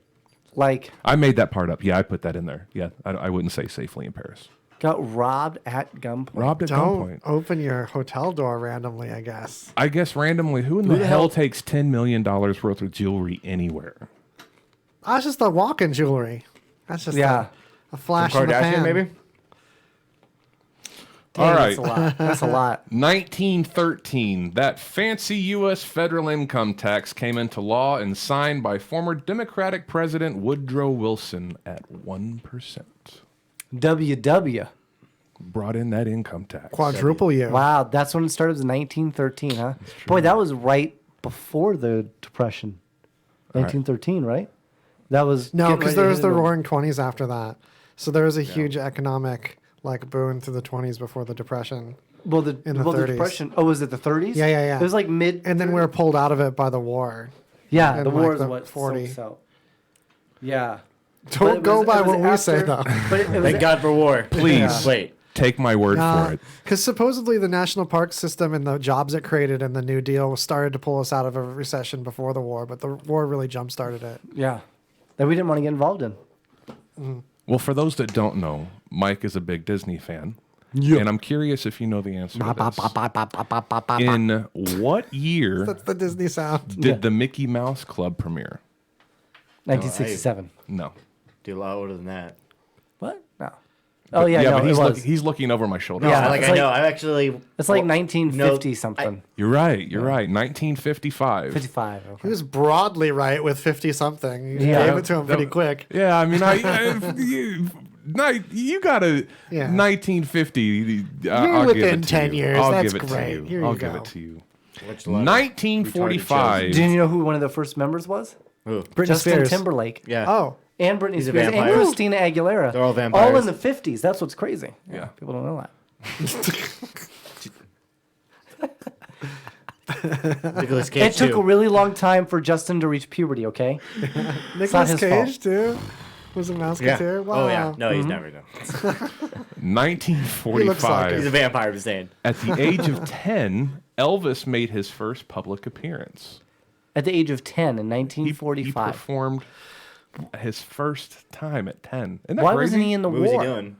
Like, I made that part up. Yeah, I put that in there. Yeah, I wouldn't say safely in Paris. got robbed at gunpoint. Robbed at Don't gunpoint. open your hotel door randomly, I guess. I guess randomly, who in the hell takes $10 million worth of jewelry anywhere? That's just the walk-in jewelry. That's just Yeah. a flash in the Kardashian, pan. maybe? Dang, All That's right. a lot. That's a lot. 1913, that fancy U.S. federal income tax came into law and signed by former Democratic President Woodrow Wilson at 1%. WW. Brought in that income tax. Quadruple you. Wow, that's when it started. It was 1913, huh? Boy, that was right before the Depression. 1913, right? That was No, getting because ready there to was hit the it. Roaring '20s after that. So there was a huge economic boon through the '20s before the Depression. Well, the in the 30s. Depression. Oh, was it the 30s? Yeah. It was like mid. And then we were pulled out of it by the war. Yeah, in the war like is the what 40. sorts out. Yeah. Don't go by what we say, though. But it was Thank God for war. Please. Wait. Take my word for it. Because supposedly the national park system and the jobs it created and the New Deal started to pull us out of a recession before the war, but the war really jump-started it. Yeah. That we didn't want to get involved in. Well, for those that don't know, Mike is a big Disney fan. Yeah. And I'm curious if you know the answer to this. In what year That's the Disney sound. did the Mickey Mouse Club premiere? 1967. No. Do a lot older than that. What? No. Oh yeah, no, but it was. he's looking over my shoulder. Yeah, Like it's I like- know. I actually. It's like 1950 something. You're right. 1955. 55. He Okay. was broadly right with 50 something. You Yeah. gave it to him pretty quick. Yeah, I mean, you got a Yeah. 1950. You're I'll give within it to 10 you. years. I'll That's give it great. to you. Here you I'll go. give it to you. Which letter? 1945. Do you know who one of the first members was? Who? Britney Justin Spears. Timberlake. Yeah. Oh. And Britney He's a Spears and vampire. Christina Aguilera. They're all All vampires. in the 50s. That's what's crazy. Yeah. People don't know that. Nicolas Cage It took too. a really long time for Justin to reach puberty, okay? Nicolas his Cage, fault. too? Was a Musketeer? Yeah. Wow. Oh yeah. No, he's never done. 1945. He's a vampire. I'm saying. At the age of 10, Elvis made his first public appearance. At the age of 10 in He 1945. performed his first time at 10. Isn't that Why crazy? wasn't he in the What was he war? doing?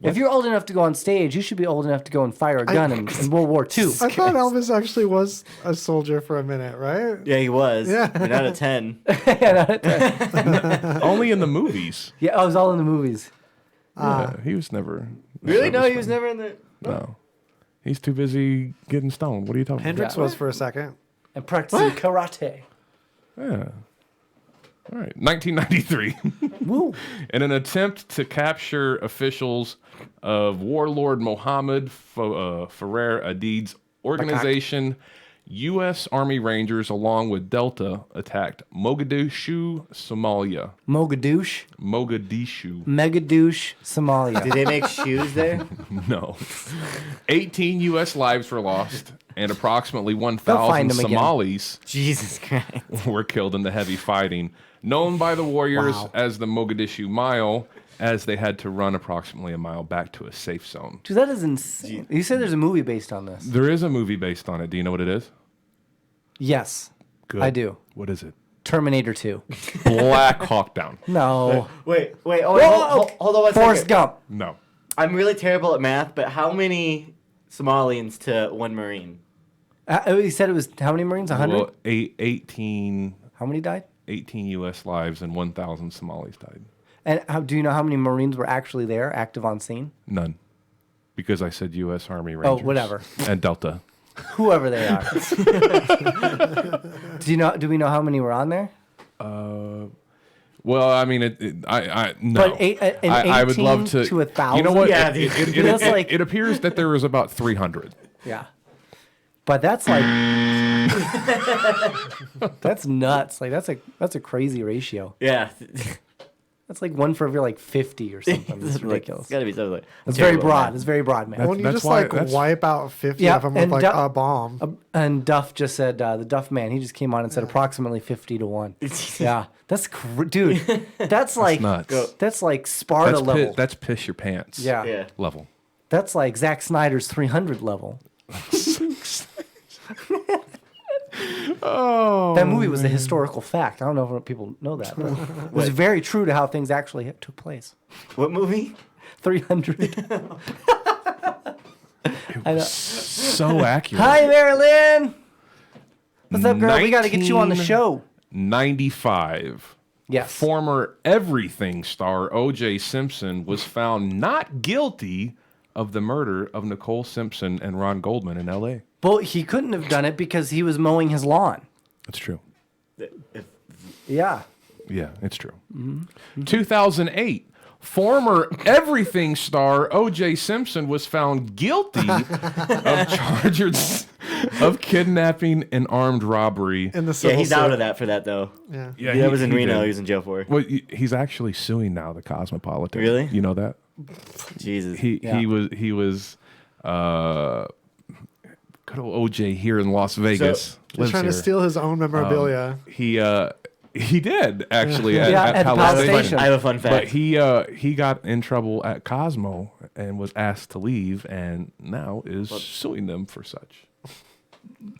If you're old enough to go on stage, you should be old enough to go and fire a gun in World War II. I thought Elvis actually was a soldier for a minute, right? Yeah, he was. Yeah. But not at 10. Only in the movies. Yeah, I was all in the movies. Yeah, he was never. Really? No, he was never in the. No. He's too busy getting stoned. What are you talking Hendrix about? was for a second. And practicing karate. Yeah. All right. 1993. Woo. In an attempt to capture officials of warlord Mohammed Ferrer Adid's organization, U.S. Army Rangers, along with Delta, attacked Mogadishu, Somalia. Mogadoosh. Mogadishu. Somalia. Did they make shoes there? No. 18 U.S. lives were lost, and approximately They'll 1,000 find 'em again. Somalis Jesus Christ. were killed in the heavy fighting, known by the warriors Wow. as the Mogadishu Mile, as they had to run approximately a mile back to a safe zone. Dude, that is insane. You said there's a movie based on this. There is a movie based on it. Do you know what it is? Yes. Good. I do. What is it? Terminator 2. Black Hawk Down. No. Wait. Oh, wait, Whoa! hold on one Forrest second. Gump. No. I'm really terrible at math, but how many Somalians to one Marine? You said it was how many Marines? 100? Well, 18 How many died? 18 U.S. lives and 1,000 Somalis died. And do you know how many Marines were actually there, active on scene? None. Because I said U.S. Army Rangers. Oh, whatever. And Delta. Whoever they are. Do we know how many were on there? Well, I mean, no. But I would love 18 to 1,000? You know what? Yeah, It appears that there was about 300. Yeah. But that's like that's nuts. Like that's a crazy ratio. Yeah. That's like one for every like 50 or something. It's ridiculous. It's gotta be something like It's very broad. It's very broad, man. When you that's just why- like that's- wipe out 50 Yeah, of them with and like Du- a bomb. And Duff just said the Duff man. He just came on and said approximately 50 to 1. Yeah, that's dude. That's like nuts. that's like Sparta level. That's piss your pants. Yeah. Yeah. Level. That's like Zack Snyder's 300 level. Oh. That movie was a historical fact. I don't know if people know that. But it was very true to how things actually took place. What movie? 300. I know. So accurate. Hi, Marilyn. What's up, girl? We got to get you on the show. 95. Yes. Former Everything star O.J. Simpson was found not guilty of the murder of Nicole Simpson and Ron Goldman in L.A. Well, he couldn't have done it because he was mowing his lawn. That's true. Yeah. Yeah, it's true. 2008. Former Everything star O.J. Simpson was found guilty of charges of kidnapping and armed robbery. In the Yeah, civil he's suit. out of that for that though. Yeah. Yeah, that was in Reno. did. He was in jail for. Well, he's actually suing now the Cosmopolitan. Really? You know that? Jesus. He was good old OJ here in Las Vegas. He's lives trying to here. steal his own memorabilia. He did actually at the Palace Palace Station. Station. I have a fun fact. But he got in trouble at Cosmo and was asked to leave, and now is suing them for such.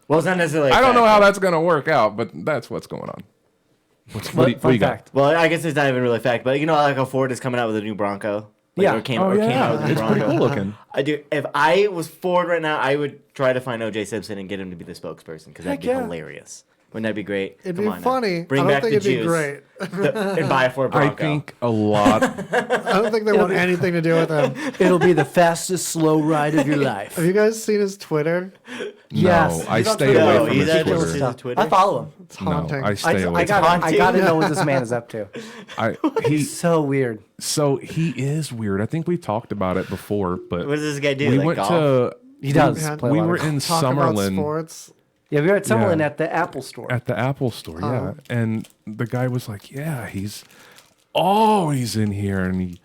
Well, it's not necessarily. I don't know how that's going to work out, but that's what's going on. What do you got? fact. Well, I guess it's not even really a fact, but like how Ford is coming out with a new Bronco. Like, Yeah. Or came out with a new It's pretty Bronco. cool looking. I do. If I was Ford right now, I would try to find O.J. Simpson and get him to be the spokesperson because that'd be Heck yeah. hilarious. Wouldn't that be great? It'd Come be on now. funny. Bring I don't back think the it'd be Jews. great. And buy a Ford I Bronco. think a lot. I don't think they want anything to do with him. It'll be the fastest slow ride of your life. Have you guys seen his Twitter? Yes. No, I He's on stay Twitter. away No, from he's his at Twitter. his Twitter. I follow him. It's No, haunting. I stay away. I gotta know what this man is up to. He's so weird. So he is weird. I think we talked about it before, but What does this guy do? we Like went golf? to. He does. had- play a We lot were of- in Talk about Summerlin. sports. Yeah, we were at Summerlin Yeah. at the Apple store. At the Apple store, yeah. And the guy was like, yeah, he's always in here and he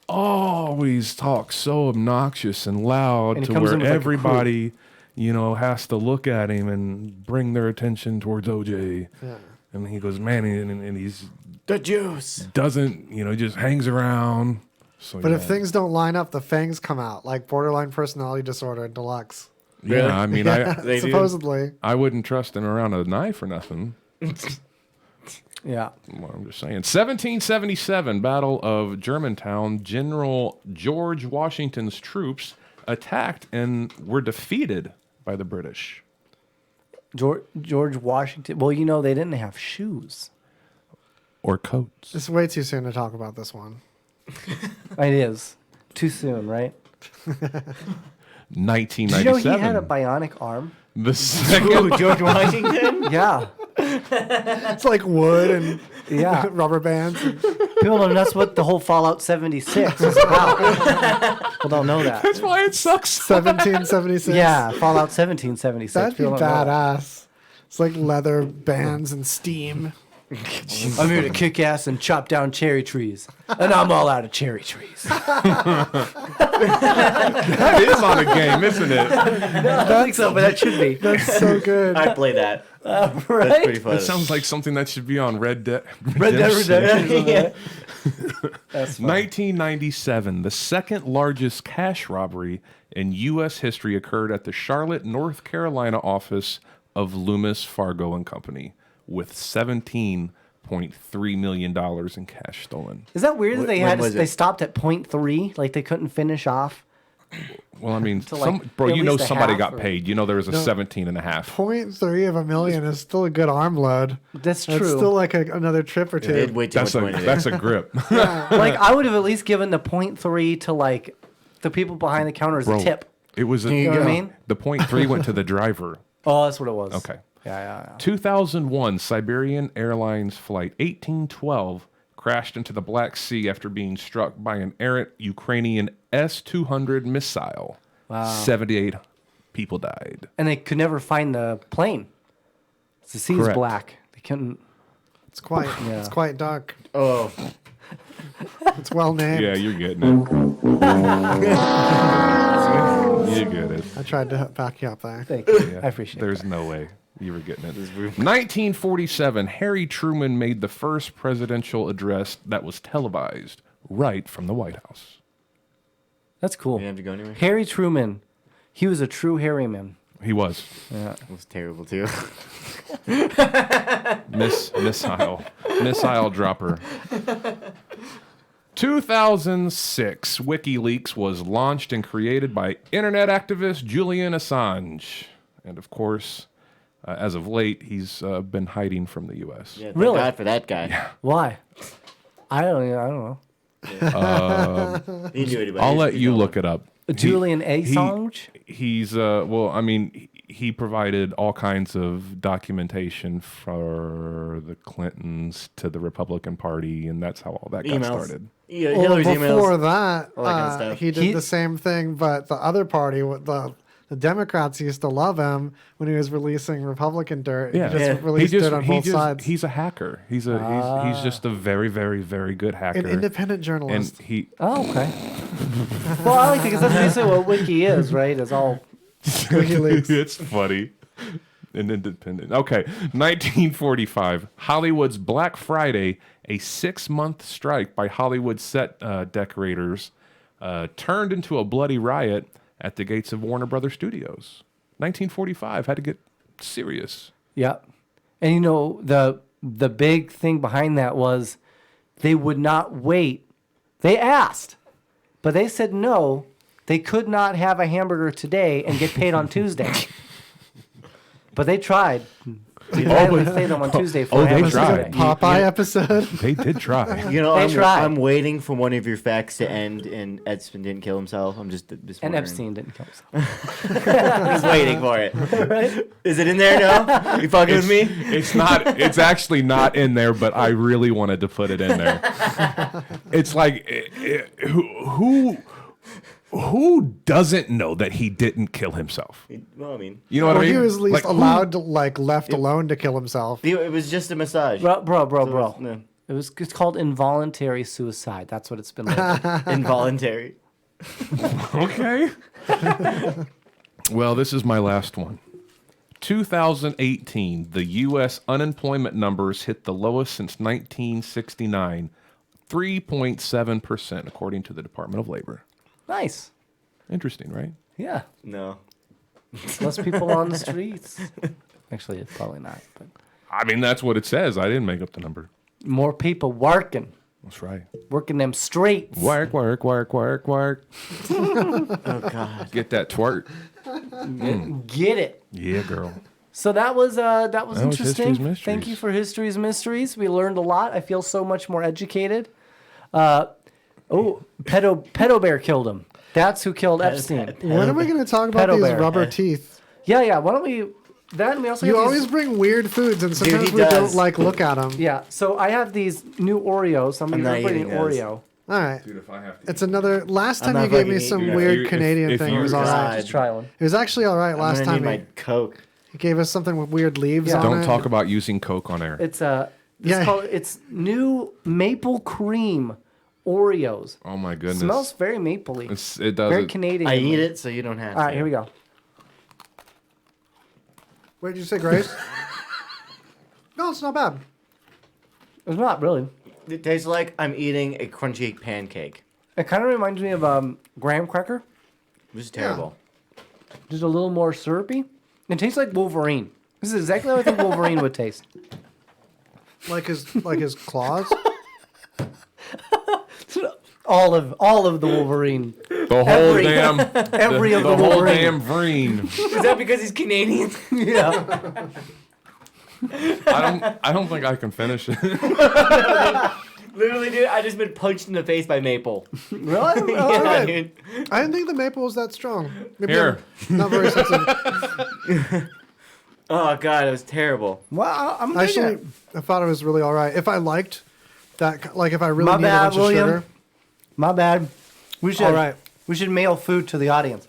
always talks so obnoxious and loud And he to comes where in with, like, a everybody, has to look at him and bring their attention towards OJ. Yeah. And he goes, man, and he's The juice. doesn't, he just hangs around. So, But yeah. if things don't line up, the fangs come out, like borderline personality disorder deluxe. Yeah, I mean, They do. Supposedly. I wouldn't trust him around a knife or nothing. Yeah. Well, I'm just saying. 1777, Battle of Germantown. General George Washington's troops attacked and were defeated by the British. George Washington. Well, they didn't have shoes. Or coats. It's way too soon to talk about this one. It is. Too soon, right? 1997. Did you know he had a bionic arm? The second George Washington? Yeah. It's like wood and Yeah. rubber bands. People don't know that's what the whole Fallout 76 is about. People don't know that. That's why it sucks. 1776. Yeah, Fallout 1776. That'd be People don't know that. badass. It's like leather bands and steam. I'm here to kick ass and chop down cherry trees. And I'm all out of cherry trees. That is on a game, isn't it? I don't think so, but that should be. That's so good. I'd play that. Right? That's pretty funny. That sounds like something that should be on Red Dead. Red Dead Redemption. Yeah. That's fun. 1997, the second largest cash robbery in U.S. history occurred at the Charlotte, North Carolina office of Loomis, Fargo and Company, with $17.3 million in cash stolen. Is that weird that When was they it? stopped at 0.3? Like they couldn't finish off? Well, I mean, like, at you know least a somebody half, got or- paid. There was a 17 and a half. 0.3 of a million is still a good arm load. That's That's true. still like another trip or two. Did way too much money there. That's a grip. Like I would have at least given the 0.3 to like the people behind the counter as Bro, a tip. It was a, You know what I mean? The .3 went to the driver. Oh, that's what it was. Okay. Yeah. 2001 Siberian Airlines Flight 1812 crashed into the Black Sea after being struck by an errant Ukrainian S-200 missile. Wow. 78 people died. And they could never find the plane. The sea's Correct. black. They couldn't. It's quite Yeah. it's quite dark. Oh, It's well named. Yeah, you're getting it. You get it. I tried to back you up there. Thank you. Yeah, I appreciate There's that. no way you were getting it. 1947, Harry Truman made the first presidential address that was televised right from the White House. That's cool. you didn't have to go anywhere? Harry Truman. He was a true Harryman. He was. Yeah. It was terrible too. Missile dropper. 2006, WikiLeaks was launched and created by internet activist Julian Assange. And of course, as of late, he's been hiding from the U.S. Yeah, thank Really? God for that guy. Why? I don't know. He knew anybody. I'll let you look it up. Julian Assange? He's well, I mean, he provided all kinds of documentation for the Clintons to the Republican Party, and that's how all that got Emails. started. Yeah, Well, Hillary's before emails. that, all that kind of stuff. he did the same thing, but the other party, the Democrats used to love him when he was releasing Republican dirt. Yeah, He just released it on both sides. He's a hacker. He's just a very, very, very good hacker. An independent and journalist. he Oh, okay. Well, I like it because that's basically what Wiki is, right? It's all. WikiLeaks. It's funny. And independent. Okay, 1945. Hollywood's Black Friday, a 6-month strike by Hollywood set decorators, turned into a bloody riot at the gates of Warner Brothers Studios. 1945 had to get serious. Yeah. And the the big thing behind that was they would not wait. They asked, but they said no. They could not have a hamburger today and get paid on Tuesday. But they tried. We finally paid them on Tuesday for a hamburger tried. today. Popeye episode. They did try. You know, They tried. I'm waiting for one of your facts to end and Edson didn't kill himself. I'm just And wondering. Epstein didn't kill himself. I'm just waiting for it. Right? Is it in there now? You fucking with me? It's not. It's actually not in there, but I really wanted to put it in there. It's like who doesn't know that he didn't kill himself? Well, I mean, You know what I mean? He was at least Like, allowed to, left alone to kill himself. it was just a massage. Bro. No. It's called involuntary suicide. That's what it's been labeled. Involuntary. Okay. Well, this is my last one. 2018, the U.S. unemployment numbers hit the lowest since 1969, 3.7%, according to the Department of Labor. Nice. Interesting, right? Yeah. No. Less people on the streets. Actually, it's probably not. But I mean, that's what it says. I didn't make up the number. more people working. That's right. Working them streets. Work. Oh, God. Get that twerk. Get it. Yeah, girl. So that was interesting. History's Mysteries. Thank you for History's Mysteries. We learned a lot. I feel so much more educated. Pedo Bear killed him. That's who killed Epstein. When are we going to talk about Pedo these bear. rubber teeth? Yeah. Why don't we? That and we also You have always these, bring weird foods, and sometimes he we does. don't look at them. Yeah. So I have these new Oreos. I'm I'm not gonna put an eating those. Oreo. All right. Dude, if I have to It's another. Last time I'm you not gave me fucking some eating it. weird If you- Canadian if thing. you- It was all God. right. Just try one. It was actually all right I'm last gonna time. need my Coke. He gave us something with weird leaves Yeah. on Don't it. talk about using Coke on air. It's Yeah. it's new maple cream Oreos. Oh my goodness. Smells very mapley. It does. Very Canadian. I eat it so you don't have to. All right, here we go. What did you say, Grace? No, it's not bad. It's not really. It tastes like I'm eating a crunchy pancake. It kind of reminds me of graham cracker, This is terrible. just a little more syrupy. It tastes like Wolverine. This is exactly how I think Wolverine would taste. Like his claws. All of the Wolverine. The whole Every- damn. Every of the the whole Wolverine. damn vreen. Is that because he's Canadian? Yeah. I don't think I can finish it. Literally, dude, I just been punched in the face by Maple. Really? Yeah, right. dude. I didn't think the maple was that strong. Maybe Here. I'm not very sensitive. Oh god, it was terrible. Well, I'm Actually, I thought it was really all right. If I liked that, like if I really My need bad, a bunch William. of sugar. My bad. We should. All right. We should mail food to the audience.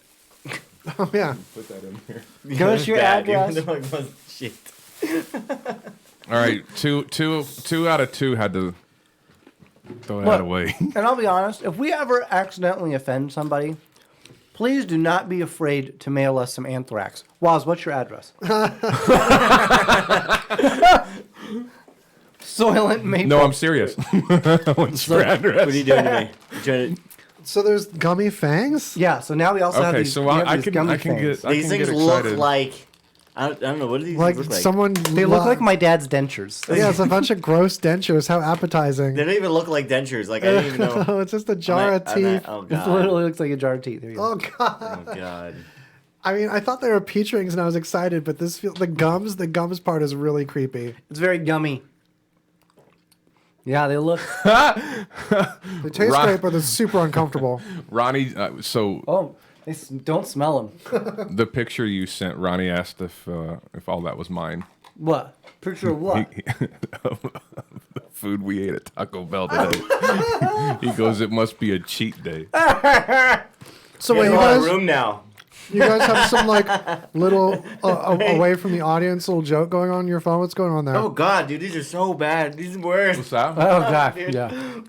Oh yeah. Put that in here. Give us your Bad, address. even though it wasn't shit. All right, two out of two had to throw that Look, away. And I'll be honest, if we ever accidentally offend somebody, please do not be afraid to mail us some anthrax. Waz, what's your address? Soylent Maple. No, I'm serious. What's your address? What are you doing to me? You trying to- So there's gummy fangs. Yeah, so now we also have Okay, these, so we have I these can gummy I can things. get I These can things get look excited. like I don't know what do these Like look like. someone. They look like my dad's dentures. Yeah, it's a bunch of gross dentures. How appetizing. They don't even look like dentures. Like I didn't even know. Oh, it's just a jar of teeth. Oh It god. literally looks like a jar of teeth. There you go. Oh god. Oh god. I mean, I thought they were peach rings and I was excited, but this the gums part is really creepy. It's very gummy. Yeah, they look. They taste Right. great, but they're super uncomfortable. Ronnie, so Oh, don't smell them. the picture you sent, Ronnie asked if all that was mine. What? Picture of what? The food we ate at Taco Bell today. He goes, it must be a cheat day. So We wait, have you a lot of guys, room now. you guys have some like little away from the audience little joke going on your phone. What's going on there? Oh god, dude, these are so bad. These are worse. What's that? Oh god, Dude. yeah.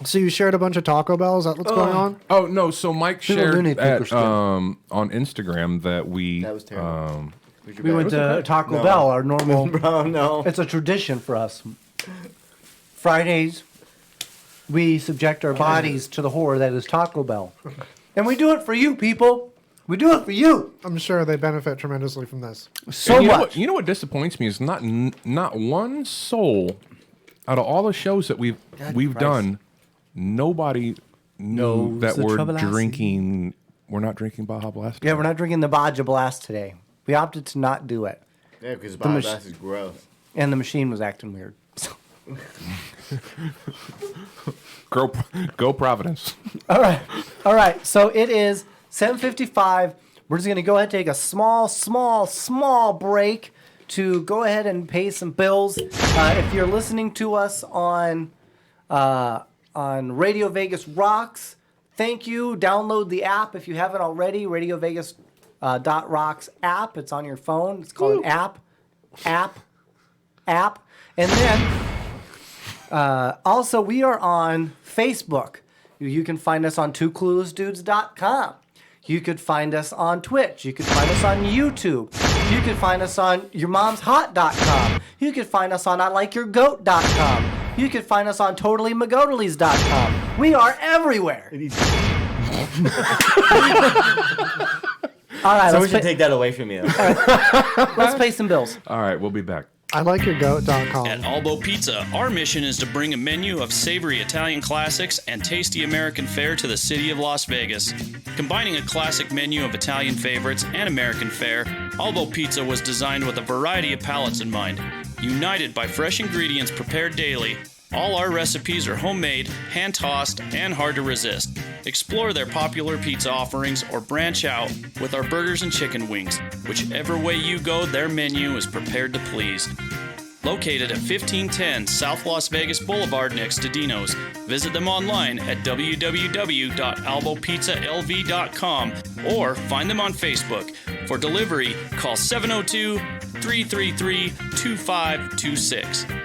So you shared a bunch of Taco Bells. Is that what's going on? Oh no! So Mike People do shared need paper at, skin. on Instagram that we That was terrible. We went to Taco Bell, our normal. Bro, no. It's a tradition for us. Fridays, we subject our bodies to the horror that is Taco Bell, and we do it for you people. We do it for you. I'm sure they benefit tremendously from this. So much. You know what disappoints me is not one soul out of all the shows that we've done, nobody knew that we're drinking. We're not drinking Baja Blast. Yeah, we're not drinking the Baja Blast today. We opted to not do it. Yeah, because Baja Blast is gross. And the machine was acting weird. Go Providence. All right. So it is 7:55. We're just going to go ahead and take a small break to go ahead and pay some bills. If you're listening to us on Radio Vegas Rocks, thank you. Download the app if you haven't already. Radio Vegas .rocks app. It's on your phone. It's called an app. And then also we are on Facebook. You can find us on twocluelessdudes.com. You could find us on Twitch. You could find us on YouTube. You could find us on yourmomshot.com. You could find us on ILikeYourGoat.com. You could find us on TotallyMagodalies.com. We are everywhere. All right, someone should take that away from you. Let's pay some bills. All right, we'll be back. ILikeYourGoat.com. At Albo Pizza, our mission is to bring a menu of savory Italian classics and tasty American fare to the city of Las Vegas. Combining a classic menu of Italian favorites and American fare, Albo Pizza was designed with a variety of palates in mind. United by fresh ingredients prepared daily, all our recipes are homemade, hand-tossed, and hard to resist. Explore their popular pizza offerings or branch out with our burgers and chicken wings. Whichever way you go, their menu is prepared to please. Located at 1510 South Las Vegas Boulevard next to Dino's. Visit them online at www.albopizzalv.com or find them on Facebook. For delivery, call 702-333-2526.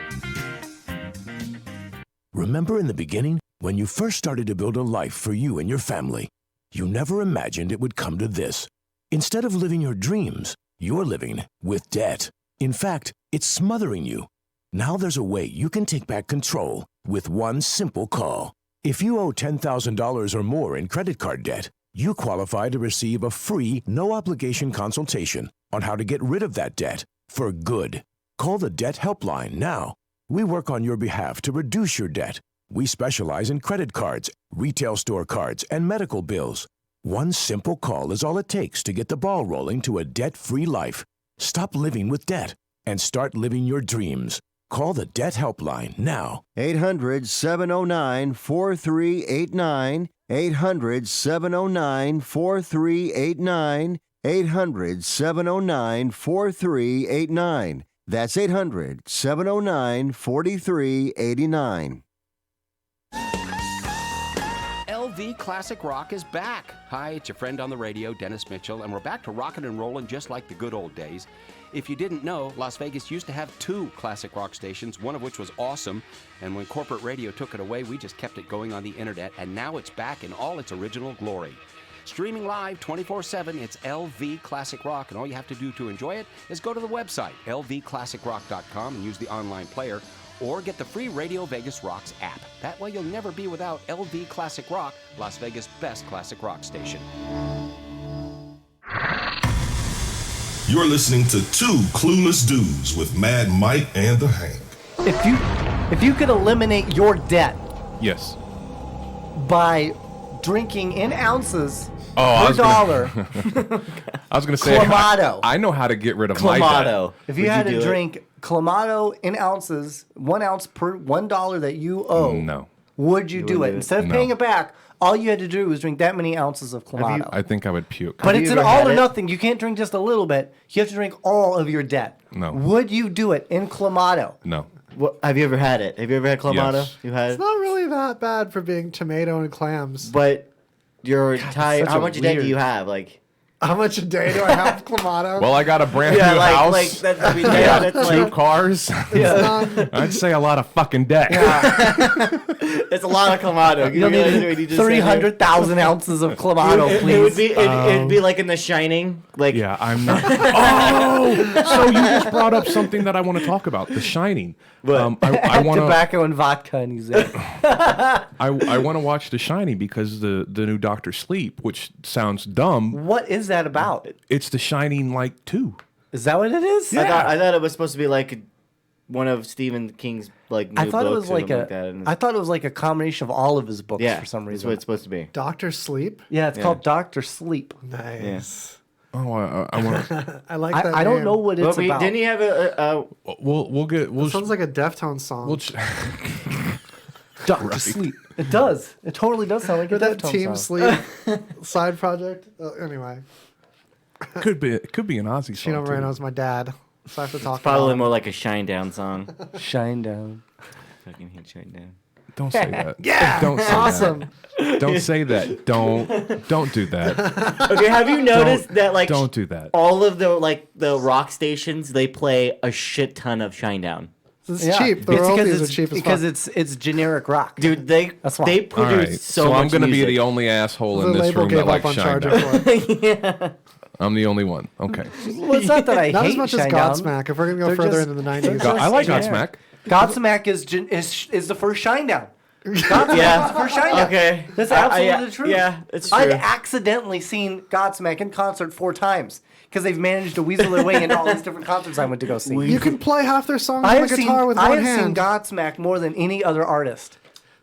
Remember in the beginning, when you first started to build a life for you and your family, you never imagined it would come to this. Instead of living your dreams, you're living with debt. In fact, it's smothering you. Now there's a way you can take back control with one simple call. If you owe $10,000 or more in credit card debt, you qualify to receive a free, no-obligation consultation on how to get rid of that debt for good. Call the Debt Helpline now. We work on your behalf to reduce your debt. We specialize in credit cards, retail store cards, and medical bills. One simple call is all it takes to get the ball rolling to a debt-free life. Stop living with debt and start living your dreams. Call the Debt Helpline now. 800-709-4389. 800-709-4389. 800-709-4389. That's 800-709-4389. LV Classic Rock is back. Hi, it's your friend on the radio, Dennis Mitchell, and we're back to rockin' and rollin' just like the good old days. If you didn't know, Las Vegas used to have 2 classic rock stations, one of which was awesome, and when corporate radio took it away, we just kept it going on the internet, and now it's back in all its original glory. Streaming live 24/7, it's LV Classic Rock, and all you have to do to enjoy it is go to the website, lvclassicrock.com, and use the online player, or get the free Radio Vegas Rocks app. That way you'll never be without LV Classic Rock, Las Vegas' best classic rock station. You're listening to Two Clueless Dudes with Mad Mike and the Hank. If you could eliminate your debt, yes, by drinking in ounces per dollar. I was going to say, Clamato. I know how to get rid of my debt. If you had to drink Clamato in ounces, 1 ounce per $1 that you owe, no, would you do it? Instead of paying it back, all you had to do was drink that many ounces of Clamato. I think I would puke. But it's an all or nothing. You can't drink just a little bit. You have to drink all of your debt. No. Would you do it in Clamato? No. Have you ever had it? Have you ever had Clamato? Yes. You had It's not really that bad for being tomato and clams. But you're tired. How much debt do you have? Like, how much a day do I have Clamato? Well, I got a brand new house. Like that's, I mean, that's 2 like, cars. I'd say a lot of fucking debt. It's a lot of Clamato. You don't need 300,000 ounces of Clamato, please. It'd be like in The Shining. Like, yeah, I'm not. Oh, so you just brought up something that I want to talk about, The Shining. I want tobacco and vodka, and he's in. I want to watch The Shining because the new Doctor Sleep, which sounds dumb. What is that about? It's The Shining like 2. Is that what it is? Yeah. I thought it was supposed to be like one of Stephen King's like new I thought it books was or like something like that. And I thought it was like a combination of all of his books yeah, for some that's reason. what it's supposed to be. Dr. Sleep? Yeah, it's called Dr. Sleep. Nice. Oh, I want. I like that. I don't name. know what it's about. Didn't he have a We'll sounds like a Deftones song. Dr. Sleep. It does. It totally does sound like a that Deftones Team song. Sleep side project. Anyway, could be an Aussie song. Chino too. Moreno's my dad, so I have to talk. probably about more like a Shine Down song. Shine Down. Fucking hate Shine Down. Don't say that. Yeah, Don't say awesome. That. Don't say that. Don't do that. Okay, have you noticed that like don't do that. all of the rock stations they play a shit ton of Shine Down. It's cheap. The royalties are cheap as because fuck. it's generic rock. Dude, they That's why. they produce All right, so I'm much gonna be music. the only asshole in The this label room gave that up likes on Shine charging Down. for it. I'm the only one. Okay. Well, it's not that I Not hate as much as Shine Down. Godsmack. If we're gonna go They're further just- into the they're 90s, just I like generic. Godsmack. Godsmack is the first Shine Down. Godsmack Yeah. is the first Shine Down. Okay. That's absolutely yeah, the truth. yeah, it's true. I've accidentally seen Godsmack in concert 4 times because they've managed to weasel their way into all these different concerts I went to go see. you can play half their songs I on have the seen, guitar with I one have seen hand. Godsmack more than any other artist.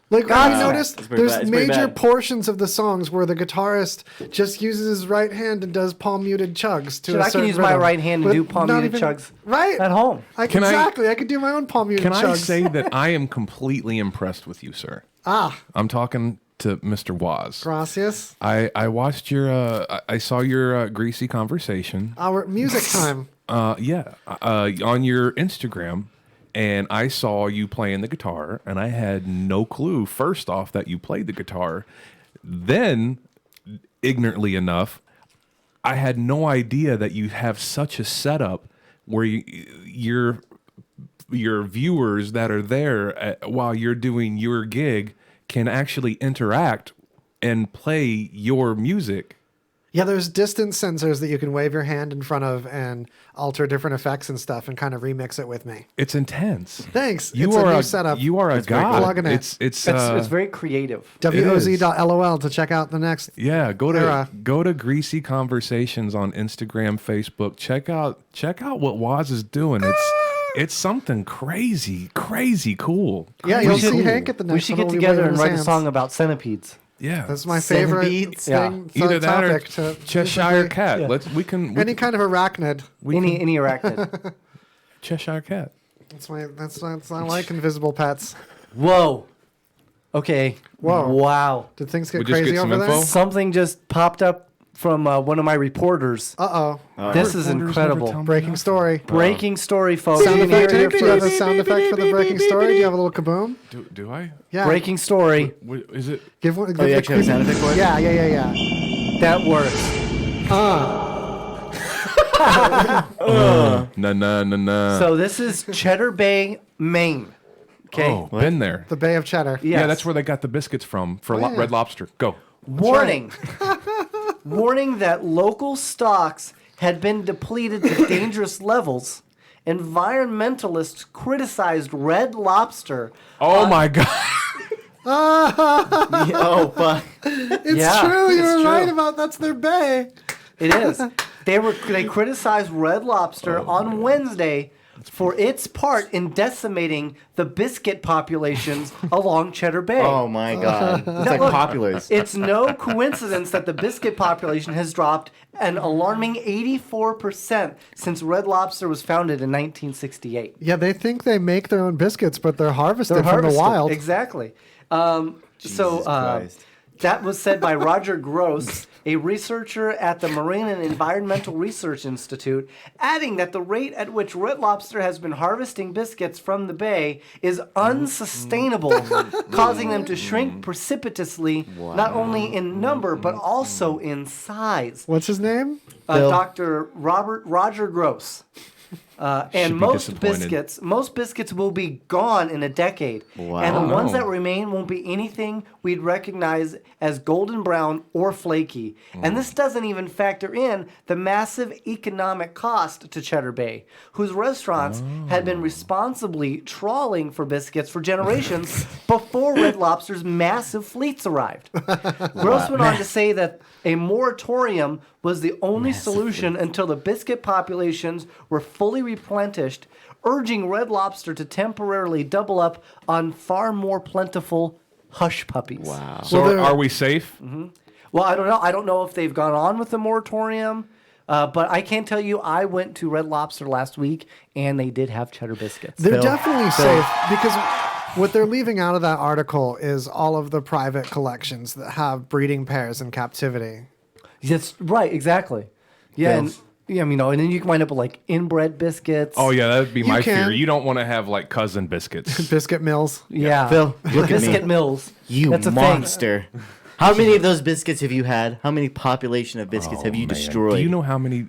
Like, have you noticed It's pretty there's bad. It's pretty major bad. portions of the songs where the guitarist just uses his right hand and does palm muted chugs to Shit, a I can certain use my rhythm. right hand and But do palm not muted chugs right at home. Can I- Exactly. I could do my own palm muted Can chugs. I say that I am completely impressed with you, sir? I'm talking to Mr. Waz. Gracias. I watched your I saw your greasy conversation. Our music time. On your Instagram, and I saw you playing the guitar, and I had no clue, first off, that you played the guitar. Then, ignorantly enough, I had no idea that you have such a setup where your viewers that are there while you're doing your gig can actually interact and play your music. Yeah, there's distance sensors that you can wave your hand in front of and alter different effects and stuff and kind of remix it with me. It's intense. Thanks. You it's are a new setup. You are a It's very cool. god. Plugging it. It's very creative. WOZ.lol to check out the next. Yeah, go era. to Greasy Conversations on Instagram, Facebook. Check out what Waz is doing. It's something crazy cool. Yeah, you'll see Hank at the next We should one. get He'll be together waving and his write a hands. song about centipedes. Yeah, That's my favorite Centipedes? thing. Yeah. Either that or topic to Cheshire Cat. Yeah. We can any kind of arachnid. Any arachnid. Cheshire Cat. That's I like invisible pets. Whoa. Okay. Whoa. Wow. Did things We get just crazy get some over there? info? Something just popped up from one of my reporters. Uh-oh. This is incredible. Breaking story. Breaking story, folks. Sound You can hear effect. it here Do you have a first. sound effect for the breaking story? Do you have a little kaboom? Do I? Yeah. Breaking story. Is it? Give one. Give you the actually have a sound effect for it? Yeah. That works. Nah. So this is Cheddar Bay, Maine. Okay. Oh, been there. The Bay of Cheddar. Yes. Yeah, that's where they got the biscuits from for yeah. Red Lobster. Go. Warning. Warning that local stocks had been depleted to dangerous levels. Environmentalists criticized Red Lobster. Oh my God. Oh fuck! It's Yeah, true. You it's were true. right about that's their bay. It is. They criticized Red Lobster on Wednesday for its part in decimating the biscuit populations along Cheddar Bay. Oh my god! It's like look, Populars. It's no coincidence that the biscuit population has dropped an alarming 84% since Red Lobster was founded in 1968. Yeah, they think they make their own biscuits, but they're harvested They're from the harvested. wild. Exactly. Jesus Christ. That was said by Roger Gross, a researcher at the Marine and Environmental Research Institute, adding that the rate at which Red Lobster has been harvesting biscuits from the bay is unsustainable, causing them to shrink precipitously, not only in number, but also in size. What's his name? Dr. Roger Gross. And be most disappointed. biscuits will be gone in a decade. Wow. And the ones Wow. that remain won't be anything we'd recognize as golden brown or flaky. And this doesn't even factor in the massive economic cost to Cheddar Bay, whose restaurants had been responsibly trawling for biscuits for generations before Red Lobster's massive fleets arrived. Gross went on to say that a moratorium was the only solution until the biscuit populations were fully replenished, urging Red Lobster to temporarily double up on far more plentiful hush puppies. Wow. So are we safe? Well, I don't know. I don't know if they've gone on with the moratorium, but I can tell you I went to Red Lobster last week, and they did have cheddar biscuits. They're definitely safe because what they're leaving out of that article is all of the private collections that have breeding pairs in captivity. That's right, exactly. Yeah, and, and then you can wind up with like inbred biscuits. Oh yeah, that would be my can. fear. You don't want to have like cousin biscuits. Biscuit mills. Yeah, Phil, look at me. Biscuit mills. You That's a monster. How many of those biscuits have you had? How many population of biscuits have you destroyed? Do you know how many?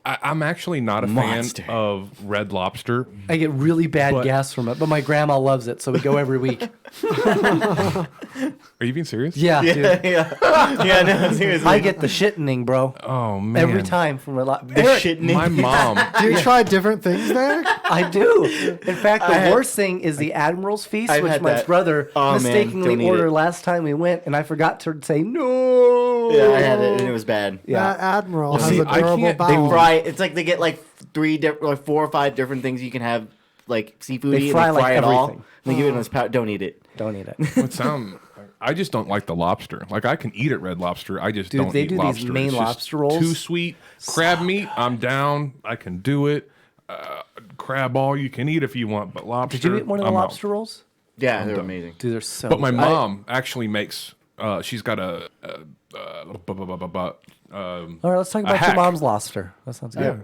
I'm actually not a Monster. fan of Red Lobster. I get really bad gas from it, but my grandma loves it, so we go every week. Are you being serious? Yeah, dude. Yeah, no, seriously. I get the shittening, bro. Oh man. Every time from Red Lobster. The shittening. My mom. Do you try different things there? I do. In fact, the worst thing is the Admiral's Feast, I've which had my that. brother Oh, man, don't mistakenly eat ordered it. last time we went, and I forgot to say no. Yeah, I had it and it was bad. Yeah. That Admiral Well, has see, a I durable can't- They bowel. fry. It's like they get like 4 or 5 different things you can have, like seafood. They fry, like, it all. everything. And they give it in this powder. Don't eat it. Don't eat it. It sound. I just don't like the lobster. Like I can eat at Red Lobster. I just Dude, don't they eat do these lobster. Maine It's just lobster rolls. Too sweet. Crab meat. I'm down. I can do it. Crab all you can eat if you want, but lobster. Did you eat one of the I'm out. lobster rolls? Yeah, they're amazing. Dude, they're so But my good. mom actually makes. She's got a. All right, let's talk about your hack. mom's lobster. That sounds good.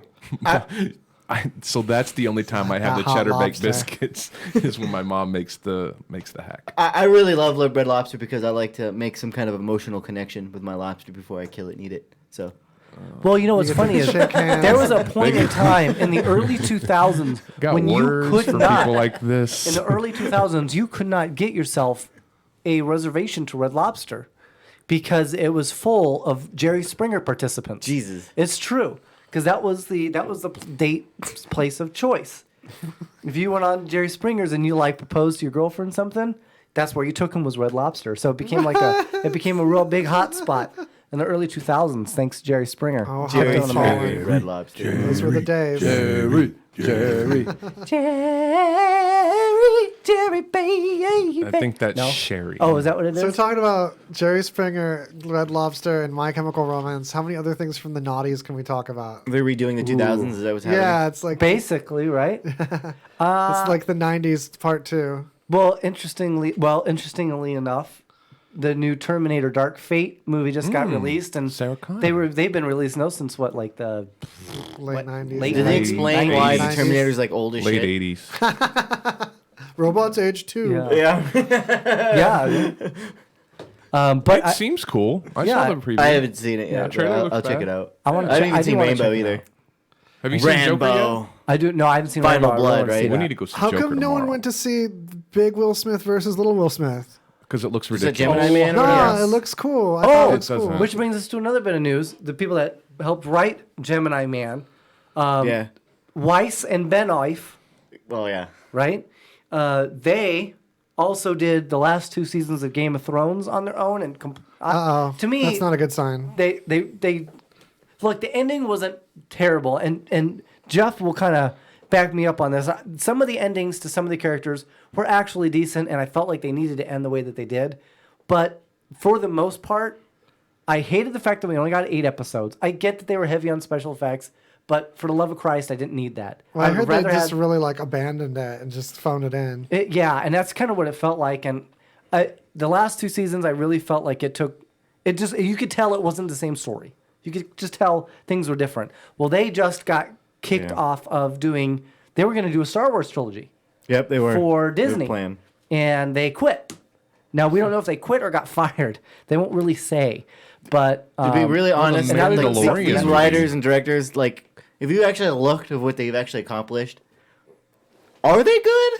So that's the only time I have the Hot cheddar baked lobster. biscuits is when my mom makes the hack. I really love Red Lobster because I like to make some kind of emotional connection with my lobster before I kill it and eat it. So Well, you know what's funny is shake hands. there was a point in time in the early 2000s Got when you words could for not, people like this. in the early 2000s, you could not get yourself a reservation to Red Lobster because it was full of Jerry Springer participants. Jesus. It's true because that was the date place of choice. If you went on Jerry Springer's and you like proposed to your girlfriend something, that's where you took him was Red Lobster. So it became like it became a real big hot spot in the early 2000s thanks to Jerry Springer. Oh, Jerry how Springer, fun. Red Lobster. Those were the days. Jerry. Jerry, baby. I think that's No? sherry. Oh, is that what it is? So we're talking about Jerry Springer, Red Lobster, and My Chemical Romance. How many other things from the noughties can we talk about? They're redoing the 2000s. Is that what's happening? Yeah, it's like Basically, right? it's like the 90s part 2. Well, interestingly enough, the new Terminator Dark Fate movie just got released, and Sarah Connor. they've been releasing those since what, like the Late 90s. late Did they explain why the 90s. Terminator's like old as Late shit? 80s. Robots Age 2. Yeah. Yeah. But It seems cool. I Yeah, saw the preview. I haven't seen it Yeah, yet. trailer But looks I'll check bad. it out. I wanna I haven't check- even I seen do wanna Rainbow check it either. out. Have you seen Joker Rambo. I do. No, I haven't seen Final Rambo. I Blood, wanna right? see yet? We that. need to go see How Joker come no one tomorrow. went to see Big Will Smith versus Little Will Smith? Because it looks Is it ridiculous. Gemini Man? No, Yes. it looks cool. I Oh, thought it was it doesn't. cool. Which brings us to another bit of news: the people that helped write Gemini Man, Yeah. Weiss and Benoif, Well, yeah. right? They also did the last 2 seasons of Game of Thrones on their own, and Uh-oh. to me, That's not a good sign. they look. The ending wasn't terrible, and Jeff will kind of back me up on this. Some of the endings to some of the characters were actually decent, and I felt like they needed to end the way that they did. But for the most part, I hated the fact that we only got 8 episodes. I get that they were heavy on special effects, but for the love of Christ, I didn't need that. Well, I would heard they rather just have- really like abandoned it and just phoned it in. yeah, and that's kind of what it felt like. And the last 2 seasons, I really felt like you could tell it wasn't the same story. You could just tell things were different. Well, they just got kicked off of they were going to do a Star Wars trilogy. Yep, they were. For Good Disney. plan. And they quit. Now, we don't know if they quit or got fired. They won't really say. But To be really honest, and now like, they- Mandalorian these movie. writers and directors, like, if you actually looked at what they've actually accomplished, are they good?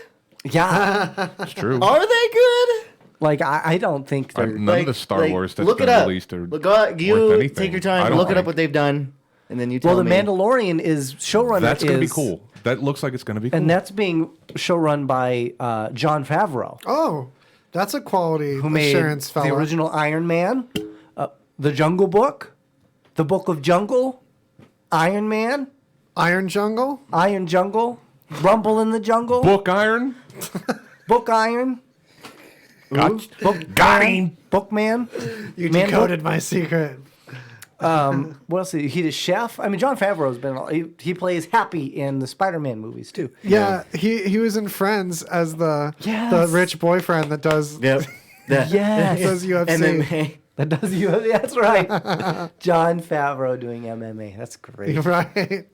Yeah. It's true. Are they good? Like, I don't think they're... None of the Star Wars that's look it been up. released are Look up. worth You anything. take your I time, don't look it up think. what they've done, and then you tell Well, The me. Mandalorian is showrunner That's going to be is- cool. That looks like it's going to be cool. And that's being showrun by Jon Favreau, Oh, that's a quality who made assurance fella. the original Iron Man, The Jungle Book, The Book of Jungle, Iron Man, Iron Jungle, Iron Jungle, Rumble in the Jungle, Book Iron. Book Iron. Got him. Bookman. You Man decoded my secret. What else? He did Chef. I mean, Jon Favreau's been. He plays Happy in the Spider-Man movies too. Yeah, he was in Friends as the rich boyfriend that does Yep. Yes. does UFC. MMA. That does UFC. That's right. Jon Favreau doing MMA. That's great. Right,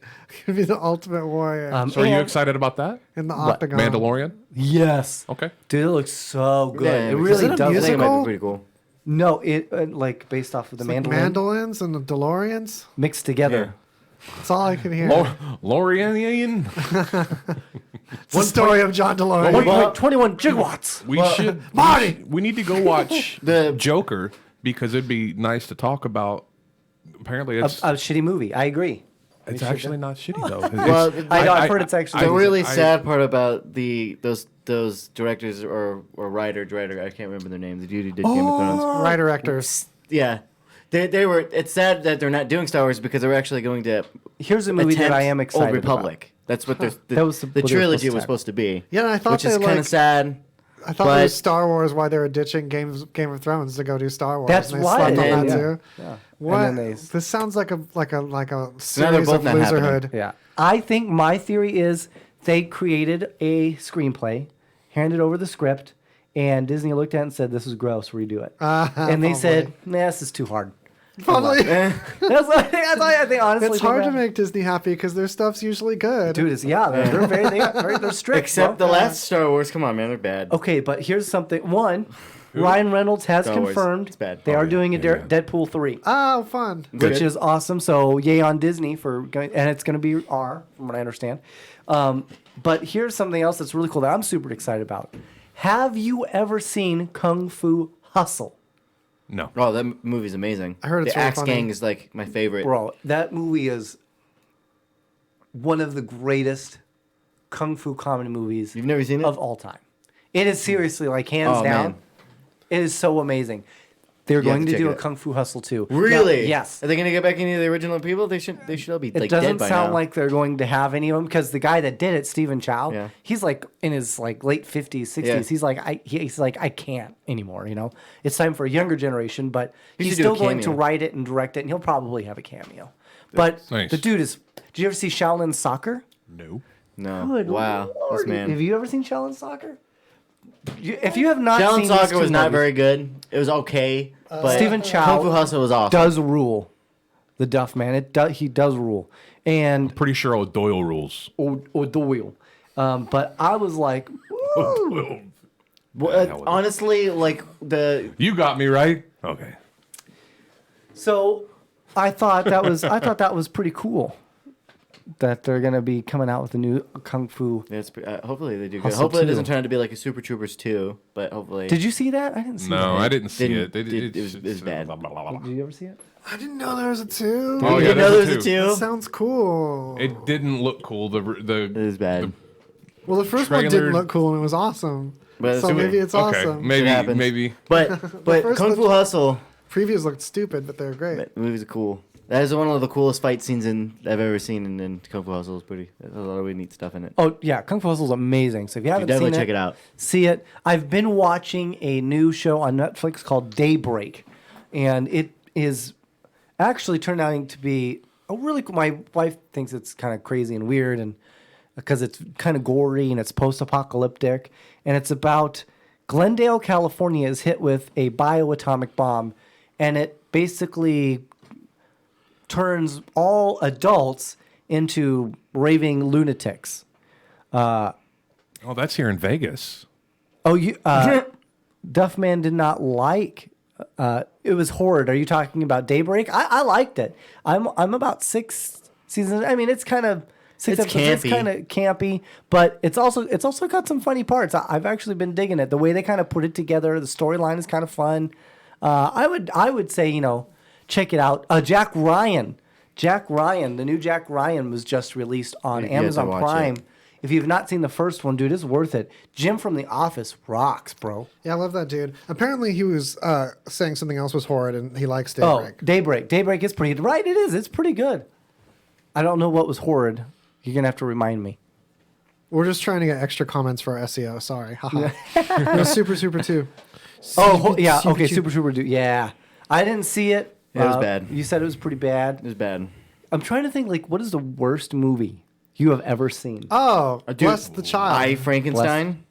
could be the ultimate warrior So are you excited about that? in the octagon. Mandalorian? Yes. Okay. Dude, it looks so good. Yeah, it really it a does. I think it might musical? be pretty cool. No, it like based off of the It's like mandolin mandolins and the DeLoreans. mixed together. That's all I can hear. Lorian. It's the story of John DeLorean. 1.21 gigawatts. We should. Marty! We need to go watch The- Joker because it'd be nice to talk about. Apparently, A it's shitty movie. I agree. it's actually not shitty though. Well, It's- I know. I've heard it's actually. The really sad part about those directors or writer, I can't remember their names. The dude who did Game of Thrones. Writer actors. Yeah. They were. It's sad that they're not doing Star Wars because they're actually going to. Here's a movie that attempt I am excited Old Republic. That's what the That was what they were trilogy supposed to was supposed to be. Yeah, and I thought which is they, kind like- of sad. I thought it was Star Wars why they were ditching Game of Thrones to go do Star Wars. That's and they why slept they on did, that yeah. too. Yeah. What? And then they- This sounds like a they're series both of not happening. loserhood. Yeah. I think my theory is they created a screenplay, handed over the script, and Disney looked at it and said, "This is gross. Redo it." And they said, "Nah, this is too hard." Probably. That's what I think. Honestly, It's hard to make Disney happy because their stuff's usually good. Dude, they're they're strict. Except bro. the last Star Wars. Come on, man, they're bad. Okay, but here's something. One, Ryan Reynolds has Star Wars. confirmed It's bad. they are yeah, doing a yeah. Deadpool 3, Oh, fun. which is awesome. So yay on Disney for going, and it's going to be R, from what I understand. But here's something else that's really cool that I'm super excited about. Have you ever seen Kung Fu Hustle? no. Oh, that movie's amazing. I heard it's the really Axe funny. Gang is like my favorite. Bro, that movie is one of the greatest Kung Fu comedy movies You've never seen it? of all time. It is seriously, like, hands Oh, down. man. It is so amazing. They're You have going to to check do it a out. Kung Fu Hustle too. Really? Now, yes. Are they gonna get back any of the original people? They should all be It like dead doesn't by sound now. like they're going to have any of them because the guy that did it, Stephen Chow, Yeah. he's like in his like late 50s, 60s. Yeah. He's like I can't anymore. You know, it's time for a younger generation, but He he's should do a still going to cameo. write it and direct it, and he'll probably have a cameo. But Nice. the dude is. Did you ever see Shaolin Soccer? No. No. Good Wow. This lordy. man. Have you ever seen Shaolin Soccer? If you have not Shaolin seen Soccer these two was not movies, very good. It was okay. But Stephen Chow Kung Fu Hustle was awesome. does rule the Duff man. He does rule, and Pretty sure O'Doyle rules. O'Doyle. But I was like, woo. Well, honestly, like You got me right. Okay. So I thought that was pretty cool that they're gonna be coming out with a new Kung Fu. Yeah, hopefully they do good. Hustle Hopefully it 2. doesn't turn out to be like a Super Troopers 2, but hopefully. Did you see that? I didn't see that. No, I didn't see Didn't- it. it was bad. Did you ever see it? I didn't know there was a 2. Oh, You yeah, didn't know there's there a was a two. That 2? sounds cool. It didn't look cool. It was bad. Well, the first one trailer- didn't look cool and it was awesome. But So maybe it's Okay, awesome. maybe, It happens. maybe. But first Kung Fu one- Hustle, Previews looked stupid, but they're great. the movies are cool. That is one of the coolest fight scenes I've ever seen in Kung Fu Hustle. There's a lot of really neat stuff in it. Oh yeah, Kung Fu Hustle is amazing. So if you haven't definitely seen check it out. see it. I've been watching a new show on Netflix called Daybreak, and it is actually turned out to be a really cool. My wife thinks it's kind of crazy and weird, and because it's kind of gory and it's post-apocalyptic, and it's about Glendale, California, is hit with a bioatomic bomb, and it basically turns all adults into raving lunatics. Oh, that's here in Vegas. Oh, you Duffman did not like. It was horrid. Are you talking about Daybreak? I liked it. I'm about 6 seasons. I mean, it's kind of six It's episodes. It's campy. kind of campy, but it's also got some funny parts. I've actually been digging it. The way they kind of put it together, the storyline is kind of fun. I would say check it out. Jack Ryan, the new Jack Ryan was just released on You have to Amazon watch Prime. it. If you've not seen the first one, dude, it's worth it. Jim from The Office rocks, bro. Yeah, I love that dude. Apparently, he was saying something else was horrid, and he likes Daybreak. Oh, Daybreak. Daybreak is pretty good. Right, it is. It's pretty good. I don't know what was horrid. You're going to have to remind me. We're just trying to get extra comments for our SEO. Sorry. Haha. No, Super 2. Yeah. Okay, Super 2. Yeah. I didn't see it. It was bad. You said it was pretty bad. It was bad. I'm trying to think, like, what is the worst movie you have ever seen? Oh, Dude, Bless the Child. I, Frankenstein.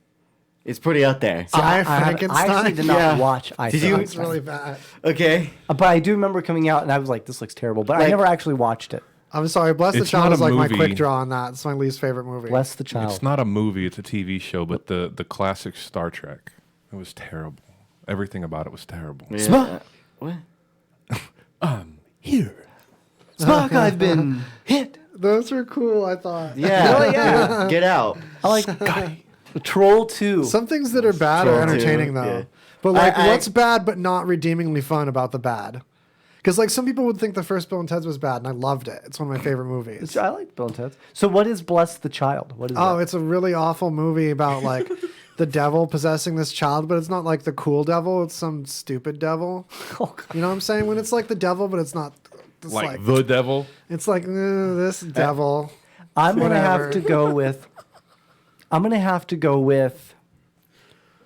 It's pretty out there. I Frankenstein. I actually did not watch I Did you? It's really bad. Okay. But I do remember coming out, and I was like, this looks terrible. But I never actually watched it. I'm sorry. Bless the It's Child not is a like my movie. quick draw on that. It's my least favorite movie. Bless the Child. It's not a movie, it's a TV show, but the classic Star Trek. It was terrible. Everything about it was terrible. Yeah. Spock. What? Here. Spock, I've been hit. Those were cool, I thought. Yeah. Oh, yeah. Get out. I like Troll 2. Some things that are bad Troll are entertaining, 2, though. yeah. But, like, I- what's bad but not redeemingly fun about the bad? Because, like, some people would think the first Bill and Ted's was bad, and I loved it. It's one of my favorite movies. I like Bill and Ted's. So what is Bless the Child? What is Oh, that? it's a really awful movie about, like, the devil possessing this child, but it's not, like, the cool devil. It's some stupid devil. Oh, You know what I'm saying? When it's, like, the devil, but it's not... It's Like the devil? It's like, this devil. I'm going to have Whatever. to go with... I'm going to have to go with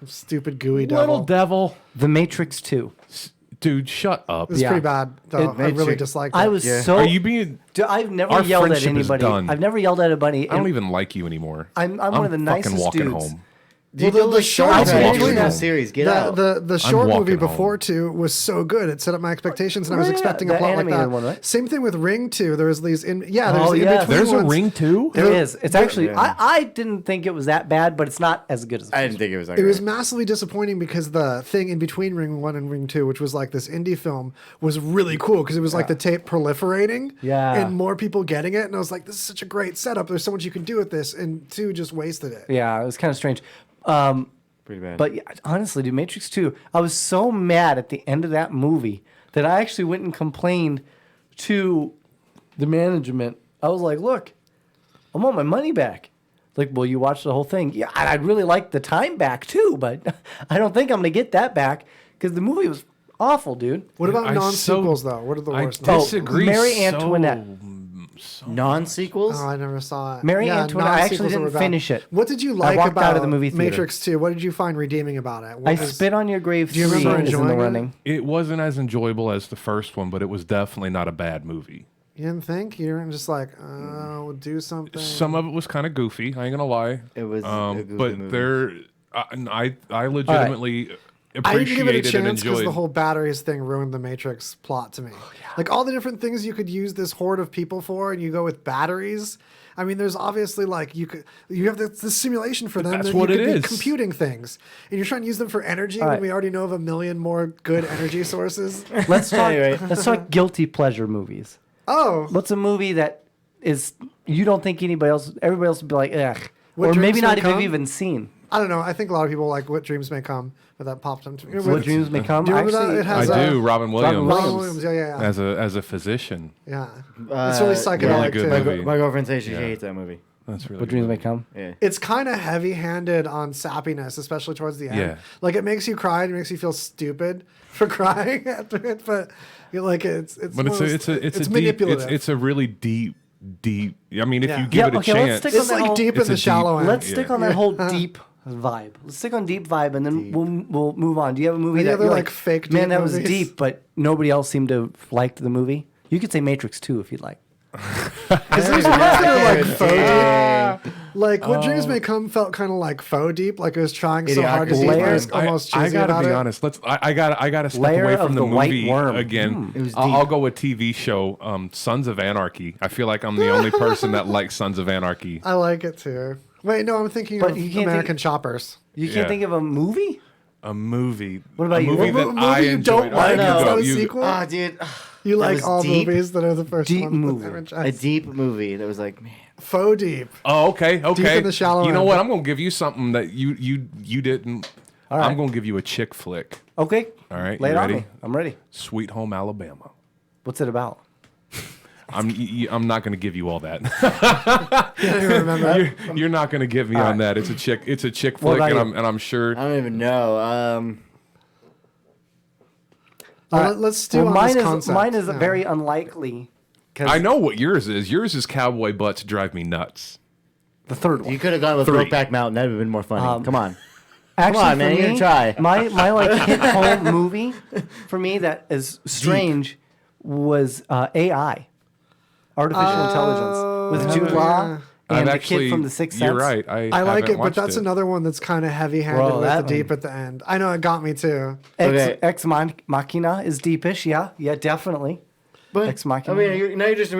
Stupid gooey Little devil. devil. The Matrix 2. Dude, shut up. It's Yeah. pretty bad, though. I really disliked it. I was so... Are you being... Dude, I've never Our yelled at friendship is anybody. done. I've never yelled at anybody. I don't even like you anymore. I'm one of the fucking nicest walking dudes. home. You Well, do like short Star I've Trek been in doing that that. series. Get the, out. the short walking movie home. before 2 was so good. It set up my expectations, and I was Right, expecting the a plot like animated that. one, right? Same thing with Ring 2. There was these there's Oh, in yes. between There's a ones. Ring too? There is. It's actually... Yeah. I didn't think it was that bad, but it's not as good as the I first didn't think it was like It was massively disappointing because the thing in between Ring 1 and Ring 2, which was like this indie film, was really cool because it was like the tape proliferating Yeah. and more people getting it. And I was like, this is such a great setup. There's so much you can do with this. And 2 just wasted it. Yeah, it was kind of strange. pretty bad. But yeah, honestly, dude, Matrix 2, I was so mad at the end of that movie that I actually went and complained to the management. I was like, look, I want my money back. Like, well, you watched the whole thing. Yeah, I'd really like the time back too, but I don't think I'm going to get that back because the movie was awful, dude. What about I non-sequels, though? What are the worst? I disagree. Mary so- Antoinette. Non-sequels? Oh, I never saw it. Mary Antoinette, I actually non-sequels that didn't were bad. finish it. What did you like walked about out of the movie theater. Matrix 2? What did you find redeeming about it? What I was- Spit on Your Grave Do you 3 remember is in the enjoying it? running. It wasn't as enjoyable as the first one, but it was definitely not a bad movie. You didn't think? You were just like, we'll do something. Some of it was kind of goofy. I ain't gonna lie. It was a goofy but movie. I legitimately I didn't give it a appreciated and chance because enjoyed. the whole batteries thing ruined the Matrix plot to me. Like all the different things you could use this horde of people for, and you go with batteries. I mean, there's obviously like you have this simulation for them. That's that what you it could is. Be computing things, and you're trying to use them for energy All when right. we already know of a million more good energy sources. Let's talk. Right. Let's talk guilty pleasure movies. Oh, What's a movie that is you don't think everybody else would be like, ugh, What or maybe Dreams not May even Come? even seen. I don't know. I think a lot of people like What Dreams May Come, but that popped into me. What Dreams May Come. Do you remember Actually, that? It has, I do. Robin Williams. Robin Williams. Yeah. As a physician. Yeah. It's really psychedelic really good too. movie. My girlfriend says she hates that movie. That's really What Dreams May Come. Yeah. It's kind of heavy-handed on sappiness, especially towards the end. Yeah. Like it makes you cry and it makes you feel stupid for crying after it, but you're like it's But one of those- it's a deep manipulative. it's a really deep. I mean, if Yeah. you give it a okay, chance, let's stick It's on that like whole, deep in It's the a shallow end. Let's stick on that whole deep vibe. Let's stick on deep vibe, and then we'll move on. Do you have a movie Any that other, you're like, fake man, deep that was movies? deep, but nobody else seemed to have liked the movie? You could say Matrix 2 if you'd like. Because there's ones that are like faux Dang. deep. Like What Dreams May Come felt kind of like faux deep, like it was trying so hard to Idiocracy. be Layer- it was almost I cheesy gotta about be it. honest. I gotta step Layer away of from the the White movie Worm. again. It was I'll deep. go with TV show, Sons of Anarchy. I feel like I'm the only person that likes Sons of Anarchy. I like it too. Wait, no, I'm thinking But of you can't American Choppers. You can't Yeah. think of a movie? A movie. What about a you? movie What that movie I you enjoyed. don't like? You It's go, not a you- sequel? Ah, dude. You That like was all deep. movies that are the first Deep one. movie. A deep movie that was like, man. Faux deep. Oh, okay. in the shallow You know end. what? I'm gonna give you something that you didn't. All right. I'm gonna give you a chick flick. Okay. All right, Lay you it on ready? me. I'm ready. Sweet Home Alabama. What's it about? I'm not going to give you all that. Can't even remember. You're not going to get me on that. It's a chick What flick, about and you? I'm sure. I don't even know. Let's do on mine this concept. Mine is Yeah. very unlikely. 'Cause I know what yours is. Yours is cowboy butts drive me nuts. the third one. You could have gone with 3. Brokeback Mountain. That'd have been more funny. Come on. Actually, on, for man, me, you're gonna try. My like hit home movie for me that is strange was AI, artificial intelligence with Jude Law and the kid from The Sixth Sense. You're right. I like haven't it, but watched that's another one that's kind of heavy-handed Bro, with that the deep one- at the end. I know it got me too. Okay. Ex Machina is deepish. Yeah, definitely. But Ex Machina. I mean, now you're just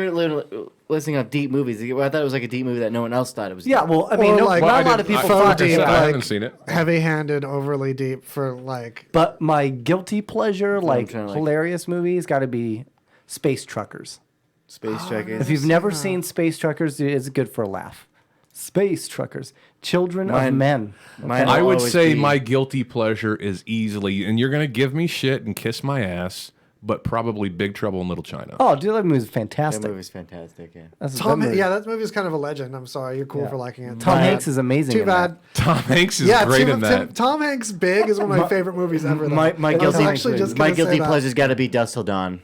listing off deep movies. I thought it was like a deep movie that no one else thought it was. Yeah, deep. well, I mean, Or no, like- not Well, a lot of people faux thought deep, that. I like- haven't seen it. Heavy-handed, overly deep for like. But my guilty pleasure, like trying to, like- hilarious movies, got to be Space Truckers. Space Truckers. If you've never seen Space Truckers, it's good for a laugh. Space Truckers, Children of Mine- Men. mine- I would always say be- my guilty pleasure is easily, and you're going to give me shit and kiss my ass, but probably Big Trouble in Little China. Oh, dude, that movie's that fantastic. movie's fantastic. Yeah. That's a Tom, good movie. yeah, that movie is kind of a legend. I'm sorry, you're cool Yeah. for liking it. Tom Too Hanks bad. is amazing. Too in bad. that. Tom Hanks is Yeah, great in that. Tom Hanks Big is one of my favorite movies ever. Though. My I was guilty actually just gonna say that. pleasure's got to be Dust Till Dawn.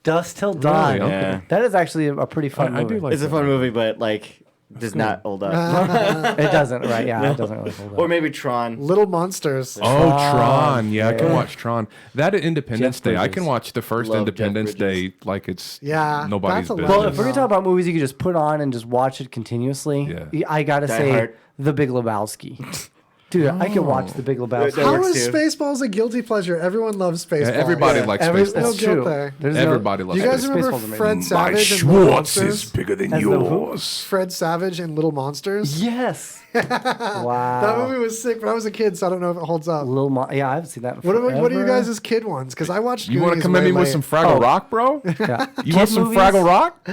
Dust Till Dawn. Really? Yeah. That is actually a pretty fun I movie. do like It's a that. fun movie, but like does not hold up. It doesn't, right? Yeah, it doesn't really hold up. Or maybe Tron. Little Monsters. Oh, Tron. Yeah, I can yeah. watch Tron. That at Independence Jeff Day, I Bridges. can watch the first Love Independence Jeff Bridges. Day like it's Yeah, nobody's that's a business. Well, if we're gonna talk about movies you can just put on and just watch it continuously, Yeah. I gotta Die say Hard. The Big Lebowski. Dude, I can watch The Big Lebowski. That How works is too. Spaceballs a guilty pleasure? Everyone loves Spaceballs. everybody likes There's Spaceballs. no That's true. guilt there. There's Everybody Do loves you guys Spaceballs. remember Spaceballs are Fred amazing. Savage and Little Monsters? bigger than As the who? Fred Savage and Little Monsters. Yes. Wow. That movie was sick, but I was a kid, so I don't know if it holds up. Yeah, I haven't seen that. What are you forever. guys' kid ones? Because I watched. You want to Goonies come at way me with late. some Fraggle Rock, bro? Yeah. You want Kid some movies? Fraggle Rock?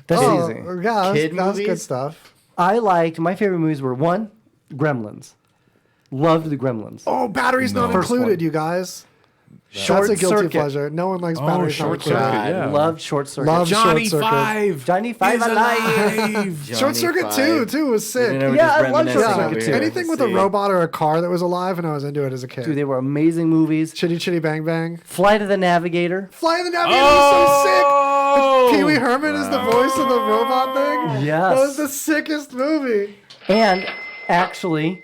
That's Oh, easy. yeah, Kid that was good movies? stuff. I liked my favorite movies were one, Gremlins. Loved the Gremlins. Oh, batteries not First included, one. you guys. Short That's a guilty Circuit. pleasure. No one likes batteries not Short included. Circuit, yeah. Loved Short Circuit. Love Johnny Short Circuit. 5. Johnny Five is alive. Short Circuit 2 too was sick. Never Yeah, just I love reminiscing Short over Circuit here. too. Anything with a See. robot or a car that was alive, and I was into it as a kid. Dude, they were amazing movies. Chitty Chitty Bang Bang. Flight of the Navigator. Fly of the Navigator was so sick. Pee Wee Herman is the voice of the robot thing. Yes. That was the sickest movie. And actually,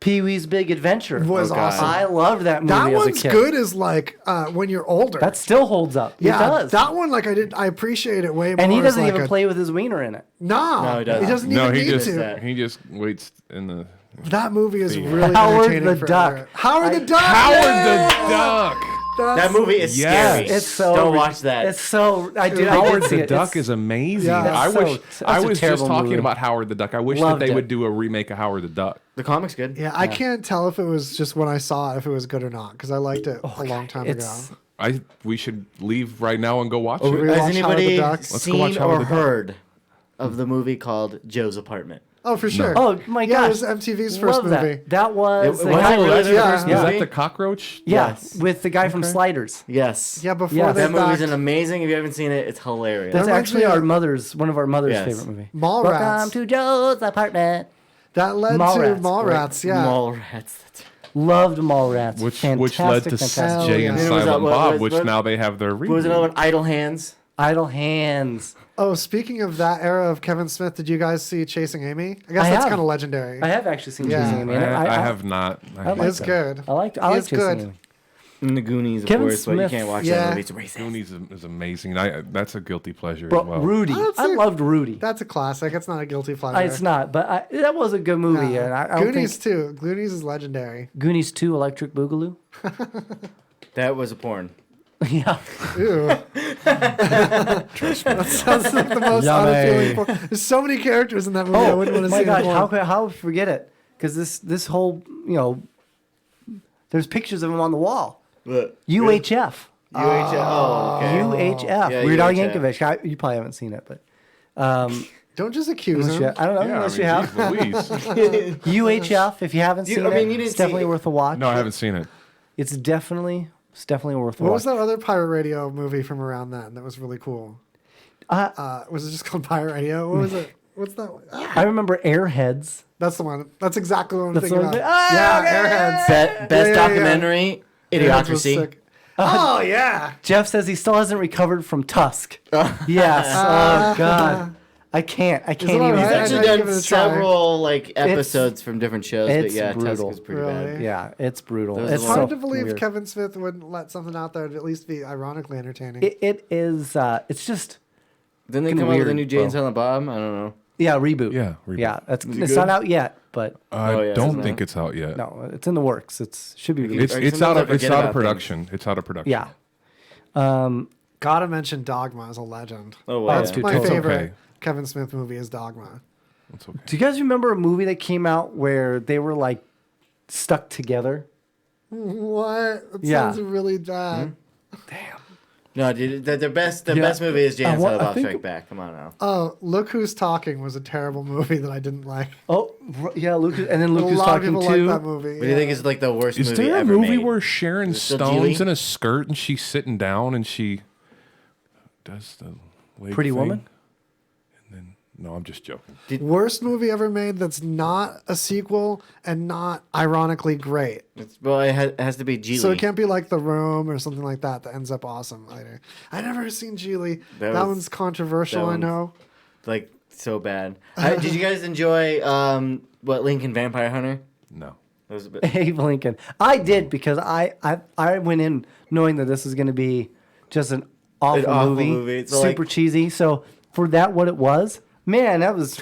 Pee-wee's Big Adventure Was awesome. I loved that movie That as a one's kid. good as like when you're older. That still holds up. yeah, it does. that one like I appreciate it way more. And he as, doesn't like even play with his wiener in it. No, he doesn't. He doesn't No, even he need just to. he just waits in the That movie is really Howard entertaining the forever. Duck. Howard the Duck. Howard yeah! the Duck. That movie is Yes. scary. It's so Don't watch that. It's so I did Howard I did see the it. Duck It's- is amazing. Yeah. I That's wish so- I that's a was just terrible talking movie. about Howard the Duck. I wish Loved that they it. would do a remake of Howard the Duck. The comic's good. Yeah, I can't tell if it was just when I saw it if it was good or not because I liked it a long time ago. It's We should leave right now and go watch Oh, it. we has watch Howard the anybody Duck? Let's go watch seen Howard or the Duck. heard of the movie called Joe's Apartment? Oh, for sure. Oh my Yeah, it gosh. was MTV's first Love movie. that. That was It the was guy really with- their yeah. first Is movie? that the cockroach? yeah, Yes. with the guy from Sliders. Yes. Yeah, before Yeah. they That movie's backed an amazing. If you haven't seen it, it's hilarious. That's reminds actually me our of- mother's one of our mother's Yes. favorite movie. Mallrats. Welcome to Joe's apartment. That led to Mallrats, Mallrats, yeah. Mallrats. Loved Mallrats. Which Fantastic, led to fantastic. Jay and yeah. It was, Silent what Bob, was- which what- now they have their What was another reboot. one? Idle Hands. Idle Hands. Oh, speaking of that era of Kevin Smith, did you guys see Chasing Amy? I guess I that's have. kind of legendary. I have actually seen Yeah. Chasing Amy. and I have not. I like It's that. good. I like He Chasing is good. Amy. And the Goonies, of Kevin course, but you Smith. can't watch Yeah. that movie. It's racist. Goonies is amazing. That's a guilty pleasure Bro, as well. Rudy. That's I a- loved Rudy. That's a classic. It's not a guilty pleasure. It's not, but that was a good movie. Yeah. And I don't Goonies think too. Goonies is legendary. Goonies 2 Electric Boogaloo. That was a porn. Yeah. Ew. That sounds like the most unappealing. There's so many characters in that movie. I wouldn't want to my see gosh, them all. how would we forget it? Because this whole, there's pictures of him on the wall. What? UHF. UHF. Oh, okay. UHF. Yeah, Weird Al UHF. Yankovic. You probably haven't seen it, but Don't just accuse unless him. you, I don't know. Yeah, Unless I you mean, have. geez, Louise. UHF. If you haven't You- seen I mean, it, you didn't it's definitely see- worth a watch. No, I haven't seen it. It's definitely worth a What watch. was that other pirate radio movie from around then that was really cool? Was it just called Pirate Radio? What was it? What's that one? I remember Airheads. That's the one. That's exactly what I'm That's thinking what about. I'm Yeah, Airheads. Best Yeah. documentary, Airheads was Idiocracy. sick. Oh, yeah. Jeff says he still hasn't recovered from Tusk. Yes. Oh God. I can't it even. all right? He's actually I'd give done it a try. several like episodes from different shows, but it's yeah, brutal. Tusk is pretty Really? bad. Yeah, it's brutal. There's It's a It's hard so to believe weird. Kevin Smith wouldn't let something out there to at least be ironically entertaining. It is. It's just. Didn't they Fucking come out with a weird, new Jay and bro. Silent Bob? I don't know. Yeah, reboot. Yeah, reboot. Yeah, it's it not good? out yet, but I Oh, yeah, don't isn't think it? it's out yet. no, it's in the works. Should be released. It's Sometimes out I of forget about production. It's out of production. Yeah. Gotta mention Dogma as a legend. Oh, wow. That's dude, my totally. favorite Okay. Kevin Smith movie is Dogma. It's okay. Do you guys remember a movie that came out where they were like stuck together? What? That Yeah. sounds really bad. No, dude, the best Yeah. movie is Jay and I wa- Silent I Bob think- Strike Back. Come on now. Oh, Look Who's Talking was a terrible movie that I didn't like. Oh, yeah, Lucas, and then A Lucas lot of talking people too. like that movie. What do you think is like the worst Is movie there a ever movie made? where Sharon Is it still Stone's Geely? in a skirt and she's sitting down and she does the leg Pretty thing? Woman? And then no, I'm just joking. Worst movie ever made that's not a sequel and not ironically great. Well, it has to be Geely. So it can't be like The Room or something like that that ends up awesome later. I never seen Geely. That was- one's controversial, that I one's- know. Like so bad. Did you guys enjoy Lincoln Vampire Hunter? No. That was a bit. Abe Lincoln. I did because I went in knowing that this was going to be just an awful, awful movie, movie. It's super like- cheesy. So for that, what it was, man, that was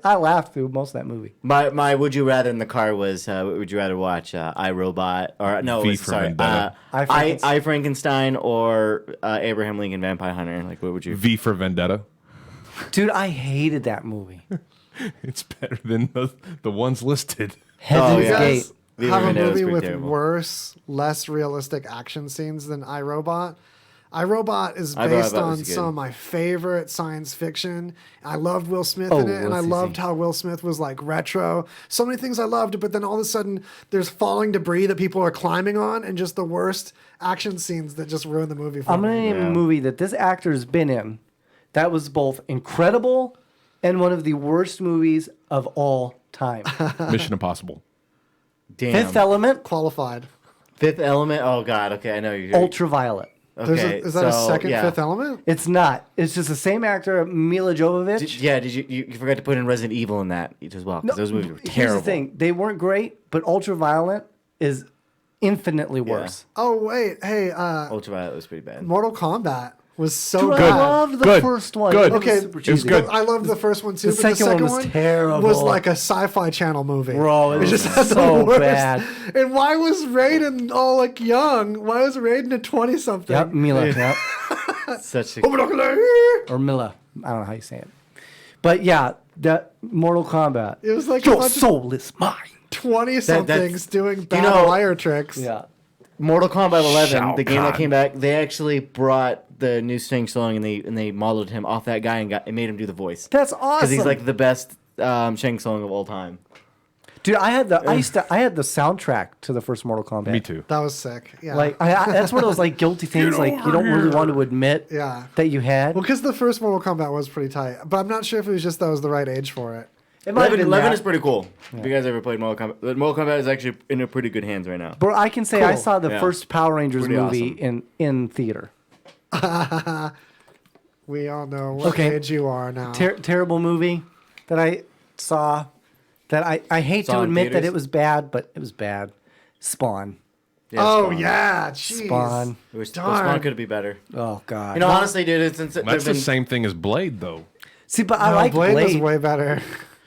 I laughed through most of that movie. My would you rather in the car was would you rather watch iRobot or no V it was, for sorry Vendetta. I Frankenstein or Abraham Lincoln Vampire Hunter, like what would you V for Vendetta. Dude, I hated that movie. It's better than the ones listed. Heaven's yeah. Gate. V for Have a Vendetta was movie pretty with terrible. worse, less realistic action scenes than iRobot. iRobot is iRobot based was on good. some of my favorite science fiction. I loved Will Smith Oh, in it, and I let's see. loved how Will Smith was like retro. So many things I loved, but then all of a sudden there's falling debris that people are climbing on, and just the worst action scenes that just ruin the movie for I'm going to me. name a movie that this actor's been in that was both incredible and one of the worst movies of all time. Mission Impossible. Damn. Fifth Element, Qualified. Fifth Element. Oh God. Okay, I know you're. Ultraviolet. Okay, Is that a so, second yeah. Fifth Element? It's not. It's just the same actor, Mila Jovovich. Did you forgot to put in Resident Evil in that as well? Because those movies were Here's terrible. the thing. They weren't great, but Ultraviolet is infinitely worse. Oh wait, hey, Ultraviolet was pretty bad. Mortal Kombat was so Dude, bad. I loved the Good. first one. Good. It was Okay, super it was cheesy. good. I loved the first one too. The but second one was terrible. Was like a Sci-Fi Channel movie. Bro, it was just had the so worst. bad. And why was Raiden all like young? Why was Raiden a 20-something? Yep, Mila. Yep. Such a Or Mila. I don't know how you say it. But yeah, that Mortal Kombat. It was like a Your bunch of soul is mine. 20-somethings doing bad know- wire tricks. Yeah. Mortal Kombat 11, Shao the game that Kahn. came back. They actually brought the new Shang Tsung and they modeled him off that guy and made him do the voice. That's awesome. Because he's like the best Shang Tsung of all time. Dude, I had the soundtrack to the first Mortal Kombat. Me too. That was sick. Yeah. Like that's one of those like guilty things like you don't really want to admit Yeah. that you had. Well, because the first Mortal Kombat was pretty tight, but I'm not sure if it was just that I was the right age for it. It might have 11, been 11 that. is pretty cool. If you guys ever played Mortal Kombat, Mortal Kombat is actually in a pretty good hands right now. Bro, I can say I Cool. saw the Yeah. first Power Rangers Pretty movie awesome. in theater. We all know what Okay. age you are now. Terrible movie that I saw that I hate Saw to in admit that theaters? it was bad, but it was bad. Spawn. Yeah, Oh Spawn. yeah, jeez. Spawn. It was, Darn. Spawn could be better. Oh god. You know, honestly, dude, since That's the same thing as Blade, though. See, but I No, like Blade, was Blade. way better.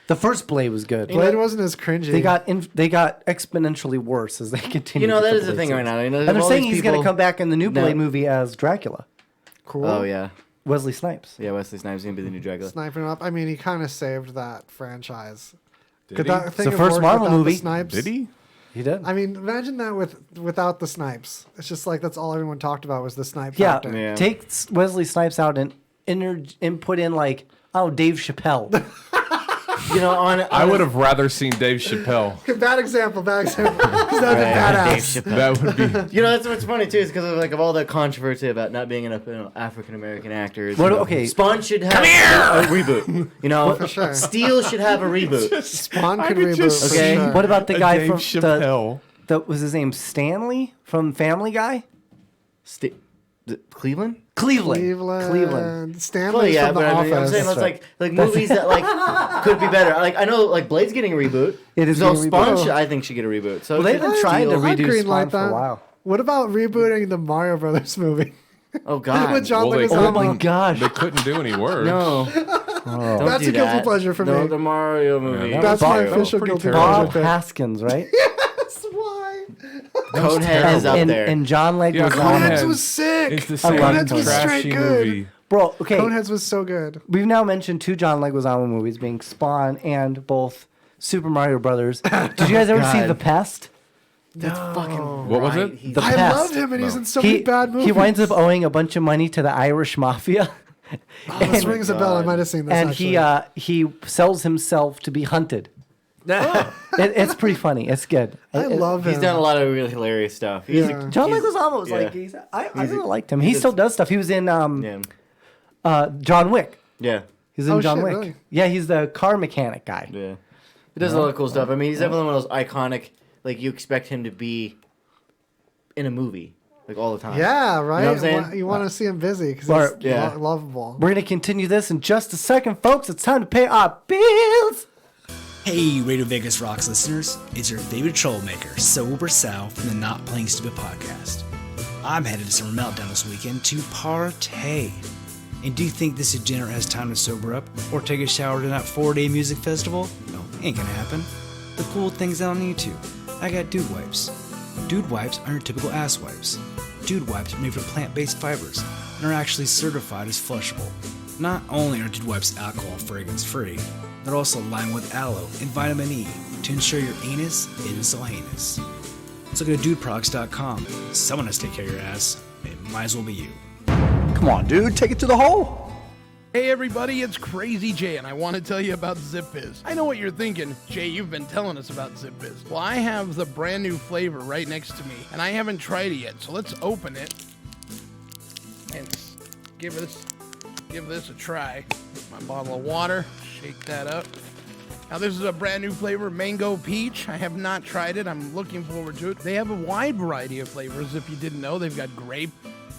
The first Blade was good. Blade wasn't as cringy. They got exponentially worse as they continued. You know, with that the is the Blade thing right series. now. You know, And they're all saying these he's going to people- come back in the new No. Blade movie as Dracula. cool. Oh yeah, Wesley Snipes. yeah. Wesley Snipes is gonna be the new Dracula. Sniping him up. I mean, he kind of saved that franchise. Did Could he? that thing the have first worked Marvel without movie. The Snipes? Did he? He did. I mean, imagine that without the Snipes. It's just like that's all everyone talked about was the Snipe Yeah, factor. Yeah. take Wesley Snipes out and put in like Dave Chappelle. I would have rather seen Dave Chappelle. Bad example. Because that would be badass. That would be. That's what's funny too, is because of all the controversy about not being enough African American actors. Okay, Spawn should have a reboot. For sure. Steel should have a reboot. Spawn could reboot. Okay. For sure. What about the guy Dave from Chappelle? was his name Stanley from Family Guy? Cleveland. Stanley's from The Office. I'm saying that's like movies that could be better. I know Blade's getting a reboot. It is. So Spawn I think should get a reboot. So they've been trying to redo Spawn for that. a while. What about rebooting the Mario Brothers movie? Oh God! With John Leguizamo. Oh my gosh! They couldn't do any worse. No. That's a guilty pleasure for me. The Mario movie. Yeah, That's my official guilty pleasure. Bob Haskins, right? Yes, why? Conehead is up there. And John Leguizamo. Yeah, Coneheads was sick. It's the same Coneheads was trashy straight good. movie. Bro, okay. Coneheads was so good. We've now mentioned 2 John Leguizamo movies, being Spawn and both Super Mario Brothers. Did you guys ever see The Pest? That's fucking. What was it? The I Pest. love him, and he's in so many bad movies. He winds up owing a bunch of money to the Irish mafia. This rings a bell. I might have seen this. And actually. he sells himself to be hunted. It's pretty funny. It's good. I love him. He's done a lot of really hilarious stuff. John Leguizamo was I really liked him. He still does stuff. He was in John Wick. Yeah. He's in John shit, Wick. really? Yeah, he's the car mechanic guy. Yeah. He does a lot of cool stuff. I mean, he's definitely one of those iconic. You expect him to be in a movie all the time. Yeah, right. You know what I'm saying? You want to see him busy because he's Yeah. lovable. We're gonna continue this in just a second, folks. It's time to pay our bills. Hey, Radio Vegas Rocks listeners. It's your favorite troublemaker, Sober Sal from the Not Playing Stupid podcast. I'm headed to Summer Meltdown this weekend to partay. And do you think this degenerate has time to sober up or take a shower to that 4-day music festival? No, ain't gonna happen. The cool things I don't need to. I got Dude Wipes. Dude Wipes aren't your typical ass wipes. Dude Wipes are made from plant-based fibers and are actually certified as flushable. Not only are Dude Wipes alcohol fragrance-free, they're also lined with aloe and vitamin E to ensure your anus isn't so heinous. So go to dudeproducts.com. Someone has to take care of your ass. It might as well be you. Come on, dude, take it to the hole. Hey everybody, it's Crazy Jay, and I want to tell you about ZipFizz. I know what you're thinking. Jay, you've been telling us about ZipFizz. Well, I have the brand new flavor right next to me, and I haven't tried it yet, so let's open it and give this a try. My bottle of water, shake that up. Now this is a brand new flavor, Mango Peach. I have not tried it. I'm looking forward to it. They have a wide variety of flavors. If you didn't know, they've got grape,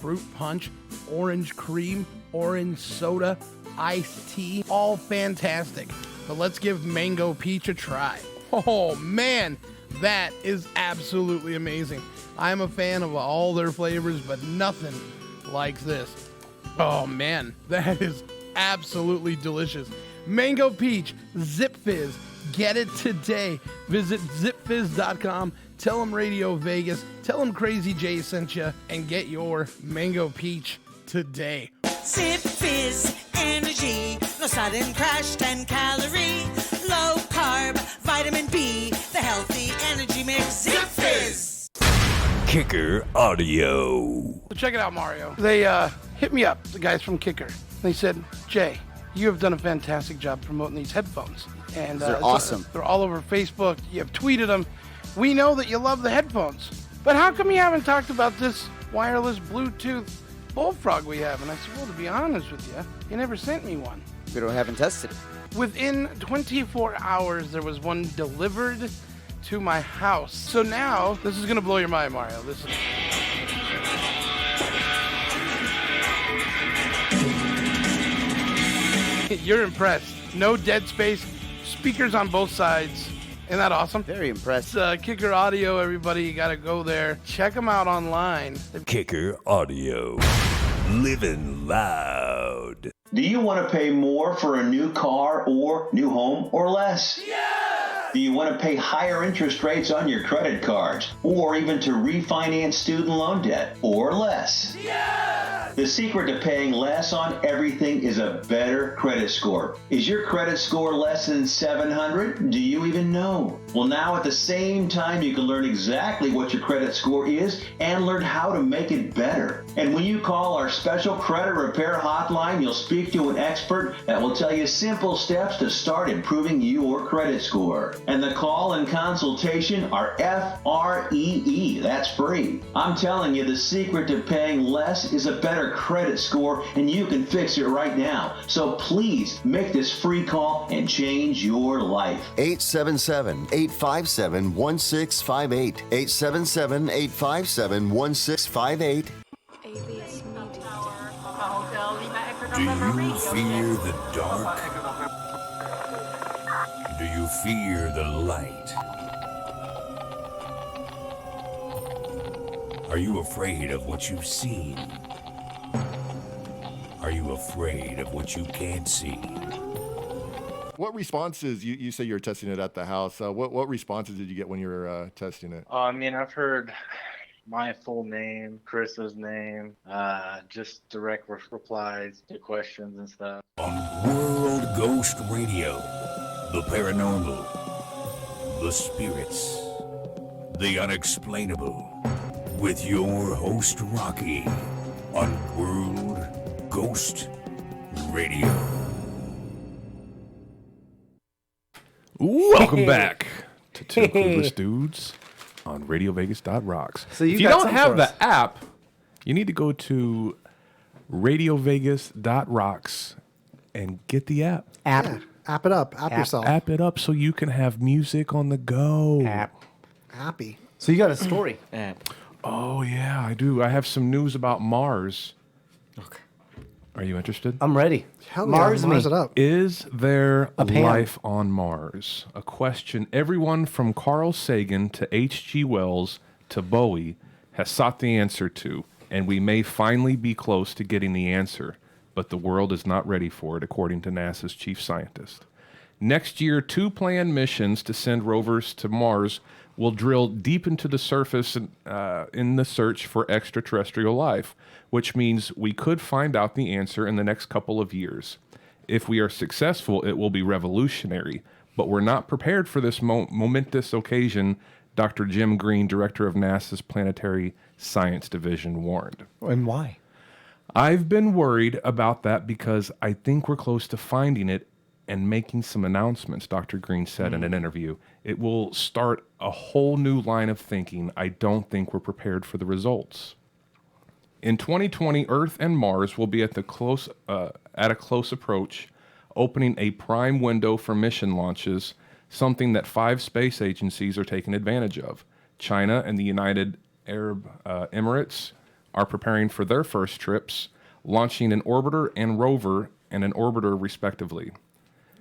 fruit punch, orange cream, orange soda, iced tea, all fantastic. But let's give Mango Peach a try. Oh man, that is absolutely amazing. I'm a fan of all their flavors, but nothing like this. Oh man, that is absolutely delicious. Mango Peach, ZipFizz. Get it today. Visit zipfizz.com. Tell them Radio Vegas. Tell them Crazy Jay sent you. And get your Mango Peach today. ZipFizz energy. No sudden crash, 10 calorie. Low carb, vitamin B. The healthy energy mix. ZipFizz. Kicker Audio. So check it out, Mario. They hit me up, the guys from Kicker. They said, Jay, you have done a fantastic job promoting these headphones. And They're awesome. They're all over Facebook. You have tweeted them. We know that you love the headphones. But how come you haven't talked about this wireless Bluetooth bullfrog we have? And I said, well, to be honest with you, you never sent me one. We haven't tested it. Within 24 hours, there was one delivered to my house. So now, this is going to blow your mind, Mario. This is... You're impressed. No dead space. Speakers on both sides. Isn't that awesome? Very impressed. It's Kicker Audio, everybody. You got to go there. Check them out online. Kicker Audio. Living loud. Do you want to pay more for a new car or new home or less? Yeah! Do you want to pay higher interest rates on your credit cards or even to refinance student loan debt or less? Yes! The secret to paying less on everything is a better credit score. Is your credit score less than 700? Do you even know? Well, now at the same time, you can learn exactly what your credit score is and learn how to make it better. And when you call our special credit repair hotline, you'll speak to an expert that will tell you simple steps to start improving your credit score. And the call and consultation are free. That's free. I'm telling you, the secret to paying less is a better credit score, and you can fix it right now. So please make this free call and change your life. 877-857-1658. 877-857-1658. Do you fear the dark? Do you fear the light? Are you afraid of what you've seen? Are you afraid of what you can't see? What responses, you say you're testing it at the house, what responses did you get when you were testing it? I mean, I've heard my full name, Chris's name, just direct replies to questions and stuff. On World Ghost Radio, the paranormal, the spirits, the unexplainable, with your host Rocky on World Ghost Radio. Welcome back to Two Clueless Dudes on RadioVegas.rocks. So if you don't have the app, you need to go to RadioVegas.rocks and get the app. App it up. App yourself. App it up so you can have music on the go. Appy. So you got a story. Oh, yeah, I do. I have some news about Mars. Okay. Are you interested? I'm ready. Hell yeah, Mars it up. Is there A pan. life on Mars? A question everyone from Carl Sagan to H.G. Wells to Bowie has sought the answer to, and we may finally be close to getting the answer, but the world is not ready for it, according to NASA's chief scientist. Next year, 2 planned missions to send rovers to Mars will drill deep into the surface in the search for extraterrestrial life, which means we could find out the answer in the next couple of years. If we are successful, it will be revolutionary, but we're not prepared for this momentous occasion, Dr. Jim Green, director of NASA's Planetary Science Division, warned. And why? I've been worried about that because I think we're close to finding it and making some announcements, Dr. Green said in an interview. It will start a whole new line of thinking. I don't think we're prepared for the results. In 2020, Earth and Mars will be at a close approach, opening a prime window for mission launches, something that 5 space agencies are taking advantage of. China and the United Arab Emirates are preparing for their first trips, launching an orbiter and rover and an orbiter respectively.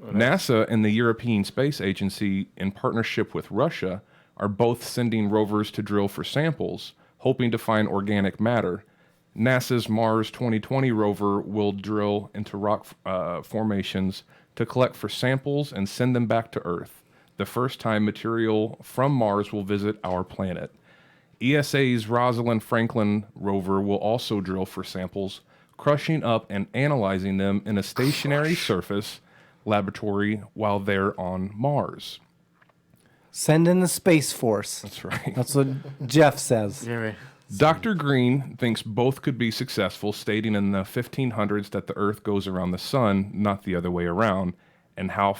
NASA and the European Space Agency, in partnership with Russia, are both sending rovers to drill for samples, hoping to find organic matter. NASA's Mars 2020 rover will drill into rock formations to collect for samples and send them back to Earth, the first time material from Mars will visit our planet. ESA's Rosalind Franklin rover will also drill for samples, crushing up and analyzing them in a stationary surface laboratory while they're on Mars. Send in the Space Force. That's right. That's what Jeff says. Yeah, right. Dr. Green thinks both could be successful, stating in the 1500s that the Earth goes around the sun, not the other way around, and how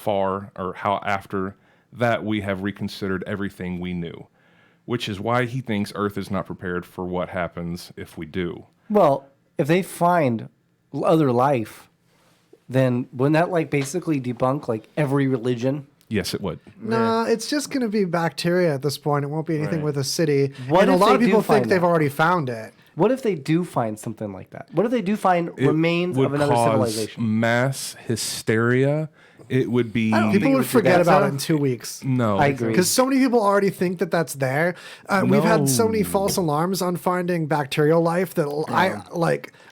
after that we have reconsidered everything we knew, which is why he thinks Earth is not prepared for what happens if we do. Well, if they find other life, then wouldn't that basically debunk every religion? Yes, it would. No, it's just going to be bacteria at this point. It won't be anything Right. with a city. What and a if lot they of people do find think they've that? already found it. What if they do find something like that? What if they do find remains would of another cause civilization? mass hysteria. It would be... People would forget about it in 2 weeks. No. I agree. Because so many people already think that that's there. We've had so many No. false alarms on finding bacterial life that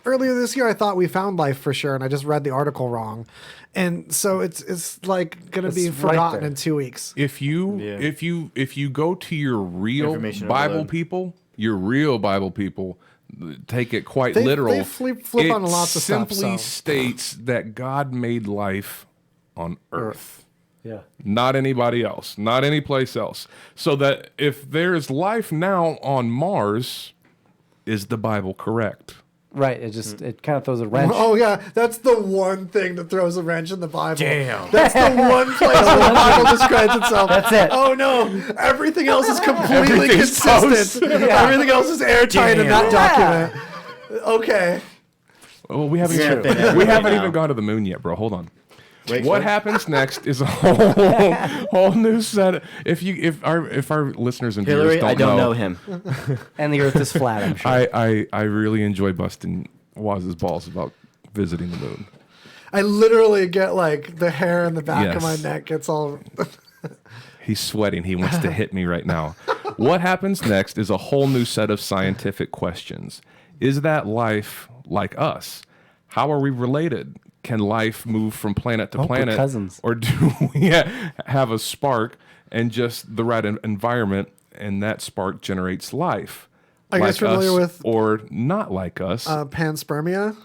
earlier this year I thought we found life for sure, and I just read the article wrong. And so it's going to be It's forgotten right in 2 weeks. If you go to your real Information Bible overload. people, your real Bible people, take it quite They literal. flip it on lots of stuff. simply So. states that God made life on Earth. Yeah. Not anybody else, not any place else. So that if there's life now on Mars, is the Bible correct? Right. It kind of throws a wrench. Oh yeah, that's the one thing that throws a wrench in the Bible. Damn. That's the one place where the Bible describes itself. That's it. Oh no, everything else is completely Everything's consistent. toast. Yeah. Everything else is airtight in that document. Okay. Well, we haven't Yeah, even, but we haven't now. even gone to the moon yet, bro. Hold on. Wait, what what? happens next is a whole new set. If our listeners and Hillary, viewers don't I don't know him. And the Earth is flat, I'm sure. I really enjoy busting Waz's balls about visiting the moon. I literally get like the hair in the back of my Yes. neck gets all. He's sweating. He wants to hit me right now. What happens next is a whole new set of scientific questions. Is that life like us? How are we related? Can life move from planet to Hope we're planet? cousins. Or do we have a spark and just the right environment, and that spark generates life? Are you guys familiar with or not like us? Panspermia?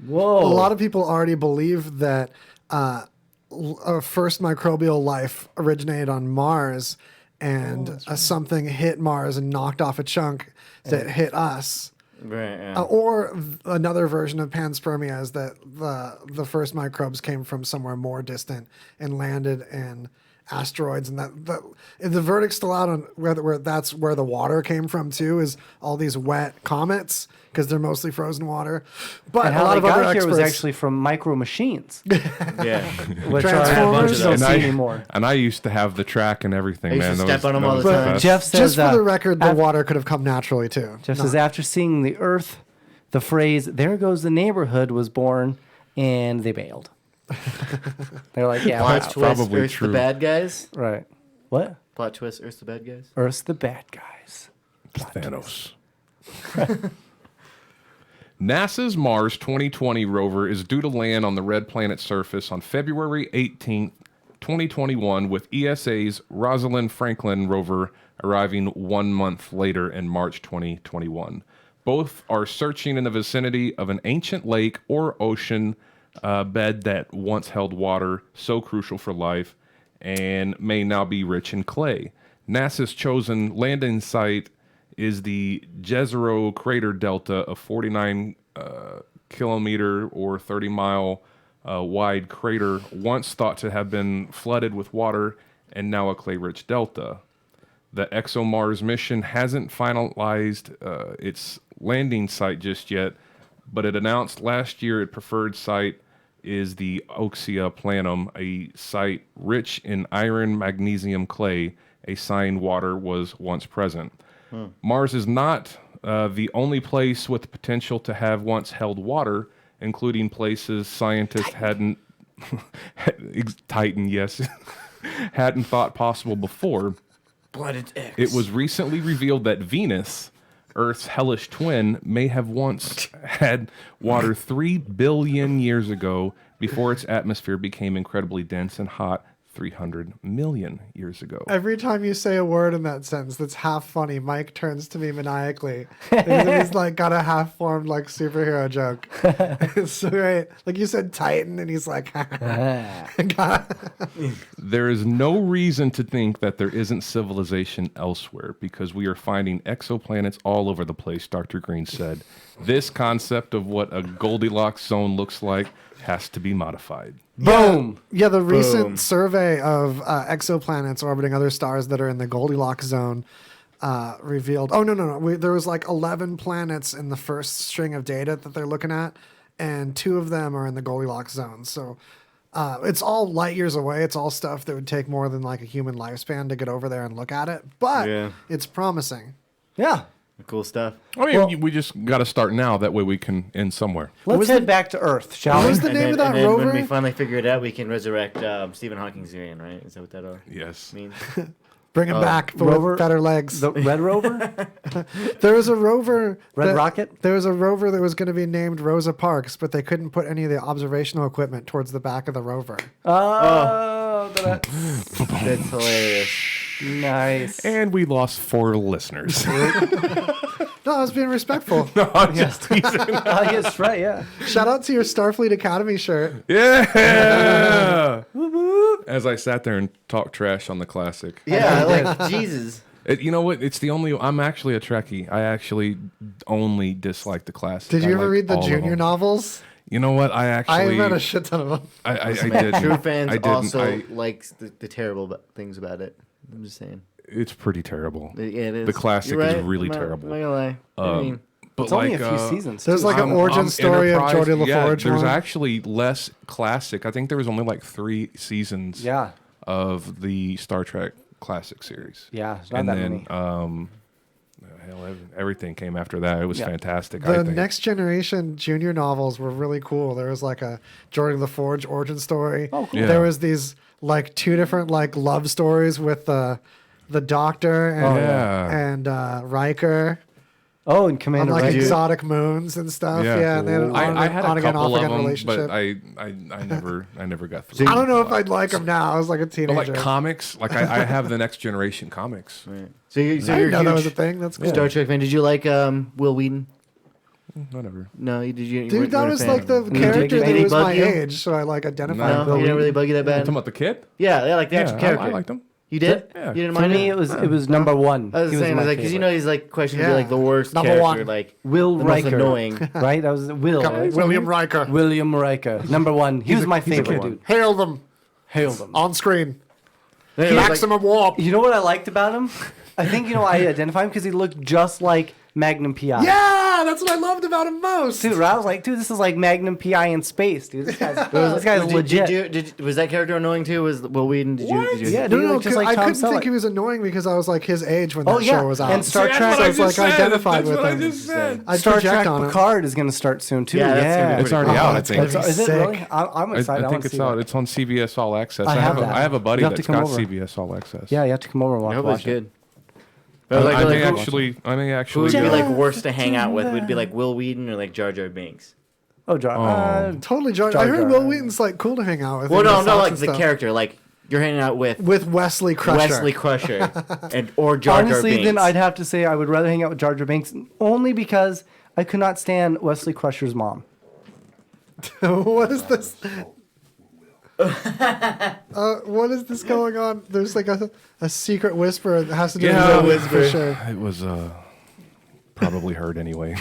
Whoa. A lot of people already believe that first microbial life originated on Mars, and something hit Mars and knocked off a chunk that hit us. Right. Yeah. Or another version of panspermia is that the first microbes came from somewhere more distant and landed in asteroids, and the verdict's still out on where that's where the water came from too. Is all these wet comets because they're mostly frozen water. But And a how lot they of other got here was experts- actually from micro machines, Yeah. which Transformers. are don't and see anymore. I used to have the track and everything, I used man. to That step was- on 'em that all was the the time. best. Jeff says, Just for the record, the water could have come naturally too. Jeff Not- says after seeing the Earth, the phrase "There goes the neighborhood" was born, and they bailed. They're like, "Yeah, Plot wow. twist, probably Earth's true. the bad guys. right." What? Plot twist, Earth's the bad guys. Earth's the bad guys. Thanos. NASA's Mars 2020 rover is due to land on the red planet's surface on February 18th, 2021, with ESA's Rosalind Franklin rover arriving 1 month later in March 2021. Both are searching in the vicinity of an ancient lake or ocean bed that once held water so crucial for life and may now be rich in clay. NASA's chosen landing site is the Jezero crater delta, a 49 kilometer or 30-mile wide crater once thought to have been flooded with water and now a clay-rich delta. The ExoMars mission hasn't finalized its landing site just yet, but it announced last year its preferred site is the Oxia Planum, a site rich in iron magnesium clay, a sign water was once present. Mars is not the only place with the potential to have once held water, including places scientists hadn't Titan, yes, hadn't thought possible before. Blooded X. It was recently revealed that Venus, Earth's hellish twin, may have once had water 3 billion years ago before its atmosphere became incredibly dense and hot 300 million years ago. Every time you say a word in that sentence that's half funny, Mike turns to me maniacally. He's like got a half-formed like superhero joke. It's so great. Like you said Titan, and he's like, There is no reason to think that there isn't civilization elsewhere because we are finding exoplanets all over the place, Dr. Green said. This concept of what a Goldilocks zone looks like has to be modified. Boom. Yeah, the recent Boom. survey of exoplanets orbiting other stars that are in the Goldilocks zone revealed. Oh, no. There was like 11 planets in the first string of data that they're looking at, and 2 of them are in the Goldilocks zone. So it's all light years away. It's all stuff that would take more than like a human lifespan to get over there and look at it. But Yeah. it's promising. Yeah. Cool stuff. I mean, we just got to start now. That way we can end somewhere. Let's head back to Earth, shall What we? was the name of that and then rover? when we finally figure it out, we can resurrect Stephen Hawking's again, right? Is that what that Yes. means? Bring him back but Rover- with better legs. The Red Rover? There was a rover. Red Rocket? There was a rover that was going to be named Rosa Parks, but they couldn't put any of the observational equipment towards the back of the rover. That's hilarious. Nice. And we lost 4 listeners. No, No, I was being respectful. No, I'm just teasing. Yes, right, yeah. Shout out to your Starfleet Academy shirt. Yeah. As I sat there and talked trash on the classic. Yeah, like Jesus. You know what? It's the only. I'm actually a Trekkie. I actually only dislike the classic. Did you I ever like read the all of junior them. novels? You know what? I read a shit ton of them. I did. True fans I didn't. also likes the terrible things about it. I'm just saying. It's pretty terrible. Yeah, it is. The classic You're right. is really I'm not terrible. gonna lie. I mean, but it's only like, a few seasons. There's like an origin story of Enterprise- Geordie yeah, LaForge. there's one. actually less classic. I think there was only like 3 seasons. Yeah. Of the Star Trek classic series. Yeah, it's not and that then, many. Hell, everything came after that. It was fantastic. The I think. Next Generation junior novels were really cool. There was like a Geordie LaForge origin story. Oh, cool. Yeah. There was these like 2 different like love stories with the Doctor and Riker. Oh, and Commander on like Riker. exotic moons and stuff. Yeah, and they had an I had on a again, couple off of again them, relationship. but I never got through. I don't know if I'd like them now. I was like a But teenager. like comics, like I have the Next Generation comics. So I you're didn't know huge that was a thing. That's cool. Star Trek fan. Did you like Will Wheaton? Whatever. No, did you? you Dude, weren't that a was fan? like the Did character he that was bug my you? age, so I like identified. No, he didn't really bug you that bad. Talking about the kid? Yeah, like the actual character. I liked him. You did? Yeah. You didn't For mind me, him? it was number one. I was He saying, my like, because you favorite. know he's like questioned to Yeah. be like the worst Number character, one. like Will the most Riker, annoying. right? That was Will. Right? William Riker. William Riker, number one. He was my favorite dude. Hail them Hail them. on screen. He was Maximum warp. You know what I liked about him? I think I identify him because he looked just like Magnum PI. Yeah, that's what I loved about him most. Dude, I was like, dude, this is like Magnum PI in space, dude. This guy's legit. Was that character annoying too? Was Will Wheaton? Did you? Yeah, No, dude, no, like, just like I Tom couldn't think Selleck. he was annoying because I was like his age when that Oh, yeah, show was out. and Star See, Trek. that's what So it's I like just said. identified That's with what I him. just said. I'd Star project Trek on him. Picard is going to start soon too. Yeah, that's gonna be Yeah, It's already out, I think. Is it sick. really? I'm excited. I think wanna it's see out. that. It's on CBS All Access. I have that. I have a buddy You have to that's come got over. CBS All Access. Yeah, you have to come over and I hope watch it's it. good. I may who- actually. Who would be like worst to hang out with? Would it be like Will Wheaton or like Jar Jar Binks? Oh, Jar. Totally, Jar. Jar I heard Jar. Will Wheaton's like cool to hang out with. Well, in no, his no, house like and the stuff. character. Like you're hanging out with Wesley Crusher. Wesley Crusher, and or Jar Jar Honestly, Binks. then I'd have to say I would rather hang out with Jar Jar Binks only because I could not stand Wesley Crusher's mom. What is this? What is this going on? There's like a secret whisper that has to do with Will for sure. It was probably heard anyway.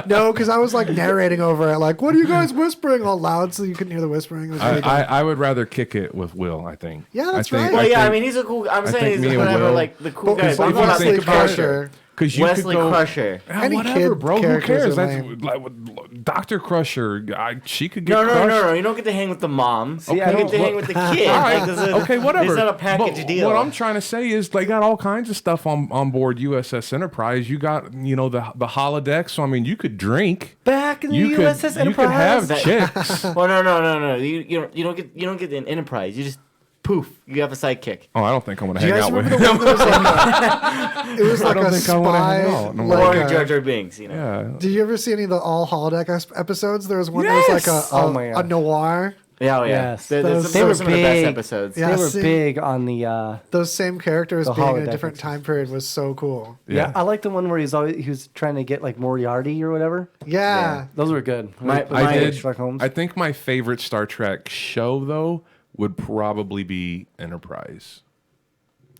No, because I was like narrating over it, like, "What are you guys whispering all loud so you couldn't hear the whispering?" It was really good. I would rather kick it with Will. I think. Yeah, that's I think, right. Well, yeah, I think- mean he's a cool. I'm I saying think he's me and whatever, Will- like the cool But guy. if But I'm you talking about Wesley the character. Crusher. Because you Wesley could go, Crusher. Yeah, Any whatever, kid bro. Who characters cares? are That's lame. like Dr. Crusher. She could get No, no, crushed. no, no. You don't get to hang with the mom. See, you I get don't- to hang with the kid. All right. Like, this is- Okay, whatever. It's not a package But deal. What I'm trying to say is they got all kinds of stuff on board USS Enterprise. You got the holodeck. So I mean, you could drink. Back in the You USS could, you could have Enterprise. chicks. Well, no. You don't get an Enterprise. You just poof. You have a sidekick. Oh, I don't think I'm gonna Do you hang guys out with remember him. the one that was like it was like don't a think I wanna hang spy? out. No, like Or a- Jar Jar Binks. You know. Yeah. Did you ever see any of the all holodeck episodes? There was one that was like Yes! Oh my a God. noir. Yeah, oh, yeah. Yes. They're Those- some They were of the best big. episodes. Yeah, They were see- big on the. Those same characters The being in a holodeck different episode. time period was so cool. Yeah, I like the one where he was trying to get like Moriarty or whatever. Yeah. Those were good. I did. Sherlock Holmes. I think my favorite Star Trek show though would probably be Enterprise.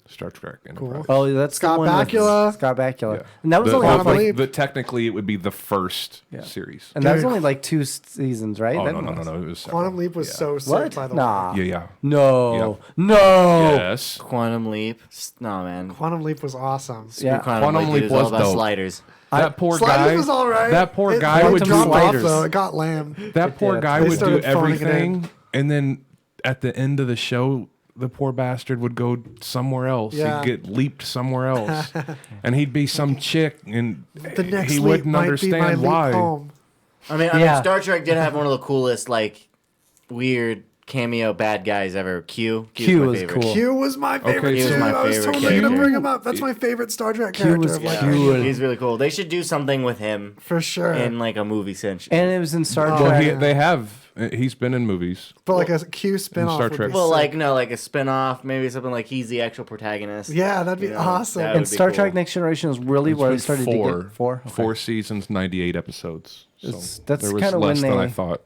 Star Trek Enterprise. Oh, that's Scott the one with Bakula. Scott Bakula, Yeah. and that was The- only Quantum like, Leap. technically, it would be the first series. and that was Dude. only like 2 seasons, right? Oh That no! was- It was Quantum several. Leap was Yeah. so sick, What? by the Nah. way. Yeah. No. Yeah. No. Yes. Quantum Leap. No, man. Quantum Leap was awesome. Yeah. Quantum Leap is all was about dope. sliders. That poor Sliders guy. was all right. That poor It- guy it would do dropped off, sliders. though. It got lame. That poor did. guy They would do started phoning it in. everything, and then at the end of the show, the poor bastard would go somewhere else. Yeah. He'd get leaped somewhere else, and he'd be some chick, and The next he leap wouldn't might be my understand leap why. home. I mean, Star Trek did have one of the coolest, like, weird cameo bad guys ever. Q. Q my was favorite. cool. Q was my favorite Q too. was my I was favorite totally gonna character. bring him up. That's my favorite Star Trek Q character. was of like, cool. He's really cool. They should do something with him for sure. in like a movie sense. And it was in Star Well, Trek. they have He's been in movies. But like a Q spinoff. Star would Trek. be Well, sick. like no, like a spin-off, maybe something like he's the actual protagonist. Yeah, that'd be awesome. that And would be Star cool. Trek Next Generation is really where I started to get four. Okay. 4 seasons, 98 episodes. So That's there was kinda less when than I they- thought.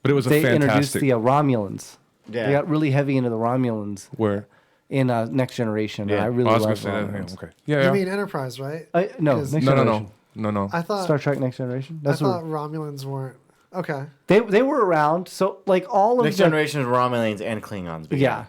But it was They a introduced fantastic. the Romulans. Yeah. They got really heavy into the Romulans Where? in Next Generation. Yeah. And I really I was love gonna say that. Romulans. Yeah, okay. Yeah. You mean Enterprise, right? No, 'Cause- Next No. Generation. No. I thought Star Trek Next Generation. I That's thought what Romulans weren't. Okay. they were around. So like all of Next the Generation is Romulans and Klingons. But yeah.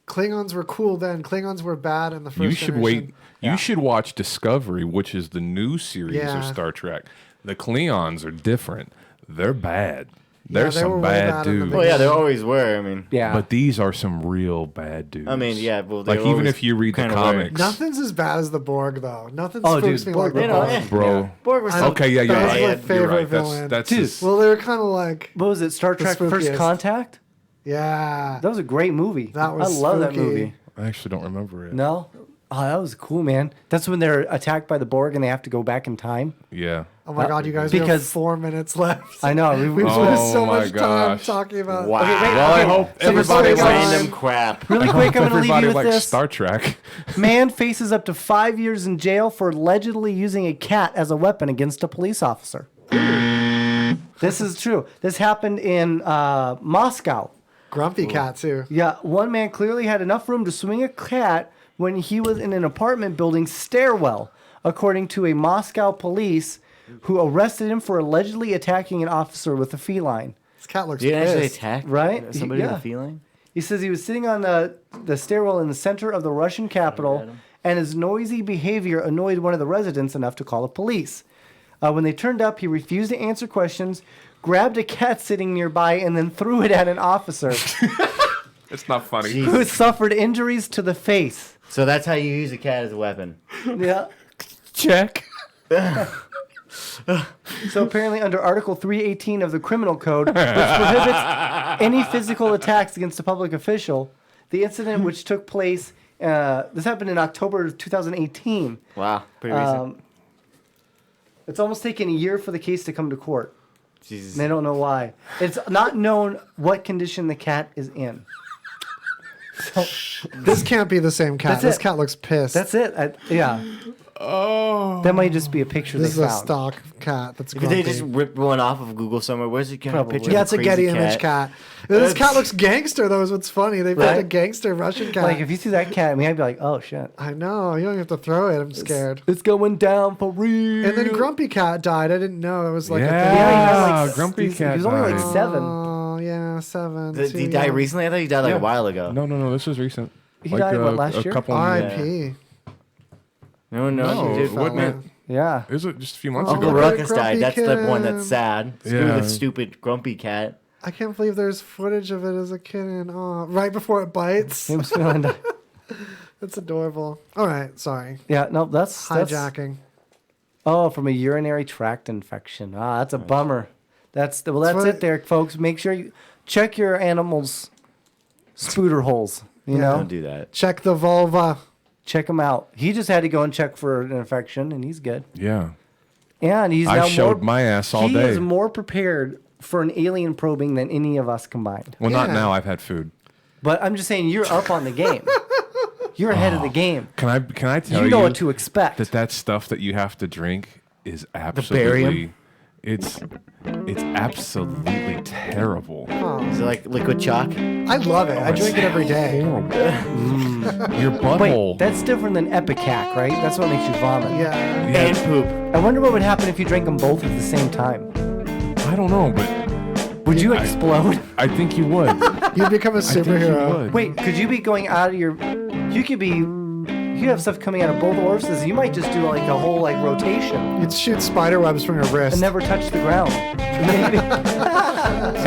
Klingons were cool then. Klingons were bad in the first You should generation. wait. You should watch Discovery, which is the new series Yeah. of Star Trek. The Klingons are different. They're bad. Yeah, There's they were some way bad bad in the dudes. Well, yeah, there always were. I mean, Yeah. But these are some real bad dudes. I mean, yeah. Well, they like even always if you read the kinda were. comics, Nothing's as bad as the Borg, though. Nothing Oh, spooks dude, me Borg like the were Borg. awesome. bro. Borg was Okay, yeah, you're that was right. my You're favorite right. villain. That's Dude. just- Well, they were kind of like, What was it? Star The Trek First spookiest. Contact? yeah. That was a great movie. That was I love that spooky. movie. I actually don't remember it. No? Oh, that was cool, man. That's when they're attacked by the Borg and they have to go back in time. Yeah. Oh my God, you guys, we have Because- 4 minutes left. I know. We've Oh spent so my much time gosh. talking about. Wow. Okay, wait, Well, I okay. hope So everybody before we go likes on, random crap. Really I quick, hope I'm going to leave you everybody with likes this. Star Trek. Man faces up to 5 years in jail for allegedly using a cat as a weapon against a police officer. This is true. This happened in Moscow. Grumpy cat, too. Yeah, one man clearly had enough room to swing a cat when he was in an apartment building stairwell, according to a Moscow police who arrested him for allegedly attacking an officer with a feline. This cat looks Did you actually pissed. attack Right? somebody Yeah. with a feeling? He says he was sitting on the stairwell in the center of the Russian capital, and his noisy behavior annoyed one of the residents enough to call the police. When they turned up, he refused to answer questions, grabbed a cat sitting nearby, and then threw it at an officer It's not funny. who suffered injuries to the face. So that's how you use a cat as a weapon. Yeah. Check. So apparently, under Article 318 of the Criminal Code, which prohibits any physical attacks against a public official, the incident which took place, this happened in October of 2018. Wow, pretty recent. It's almost taken a year for the case to come to court. Jesus. They don't know why. It's not known what condition the cat is in. So, This can't be the same cat. That's This it. cat looks pissed. that's it. Yeah. Oh. That might just be a picture This is they a found. stock cat that's Could grumpy. they just rip one off of Google somewhere? Where's the cat? Probably. Picture Yeah, of it's a crazy Getty image cat. This cat looks gangster, though, is what's funny. They picked a Right? gangster Russian cat. Like, if you see that cat, I mean, I'd be like, oh, shit. I know. You don't have to throw it. I'm scared. It's going down for real. And then Grumpy Cat died. I didn't know. It was like Yeah. a thing. Yeah, he had like, Grumpy he's- cat He was only like died. 7. Oh, yeah, 7. Did too he die young. recently? I thought he died like Yeah. a while ago. No. This was recent. He died, what, last year? A couple. R.I.P. No, No, he did. wasn't it? Yeah. Is it just a few months Uncle ago? Ruckus Grumpy died. That's the one Kid. that's sad. Screw Yeah. the stupid grumpy cat. I can't believe there's footage of it as a kitten. Oh, right before it bites. He was feeling that. That's adorable. All right, sorry. Yeah, no, that's Hijacking. Oh, from a urinary tract infection. Ah, that's a bummer. That's what- it there, folks. Make sure you check your animals' spooter holes. You Yeah. know, Don't do that. Check the vulva. check him out. He just had to go and check for an infection, and he's good. Yeah. And he's I now showed more, my ass all he day. is more prepared for an alien probing than any of us combined. Well, not Yeah. now. I've had food. But I'm just saying, you're up on the game. You're ahead of the game. Can I tell You know what to expect. that stuff that you have to drink is barium? absolutely it's absolutely terrible. Is it like liquid chalk? I love it. I drink it every day. Your butthole. Wait, that's different than Epicac, right? That's what makes you vomit. Yeah. And poop. I wonder what would happen if you drank them both at the same time. I don't know, but Would you explode? I think you would. You'd become a I think you superhero. would. Wait, could you be going out of your? You could be. You have stuff coming out of both orifices. You might just do like a whole like rotation You'd shoot spider webs from your wrist. and never touch the ground. Maybe.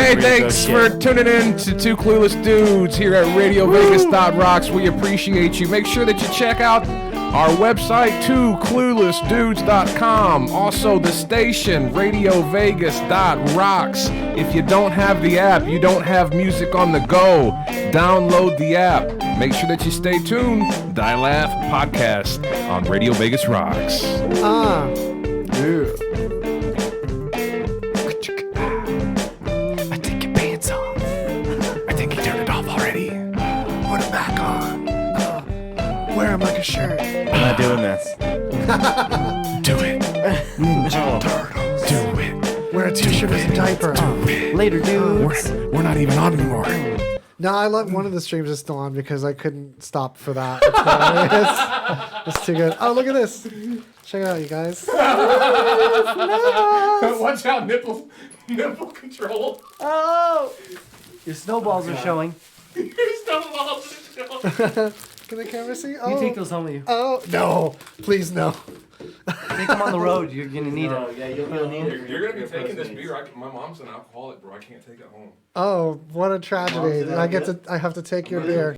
Hey, thanks for tuning in to Two Clueless Dudes here at RadioVegas.rocks. We appreciate you. Make sure that you check out our website, twocluelessdudes.com. Also, the station, RadioVegas.rocks. If you don't have the app, you don't have music on the go, download the app. Make sure that you stay tuned. Die Laugh Podcast on Radio Vegas Rocks. Yeah. ready. Put it back on. Wear him like a shirt. I'm not doing this. Do it. No. Do it. Wear a t-shirt as a diaper. Later, dudes. We're not even on anymore. No, I love one of the streams is still on because I couldn't stop for that. It's hilarious. It's too good. Oh, look at this. Check it out, you guys. Watch out, nipple control. Oh, your snowballs are showing. Your snowballs are showing. Can the camera see? You take those home with you. Oh, no. Please, no. Take them on the road. You're going to need it. Yeah, you'll need it. You're going to be taking this beer. My mom's an alcoholic, bro. I can't take it home. Oh, what a tragedy. I have to take your beer.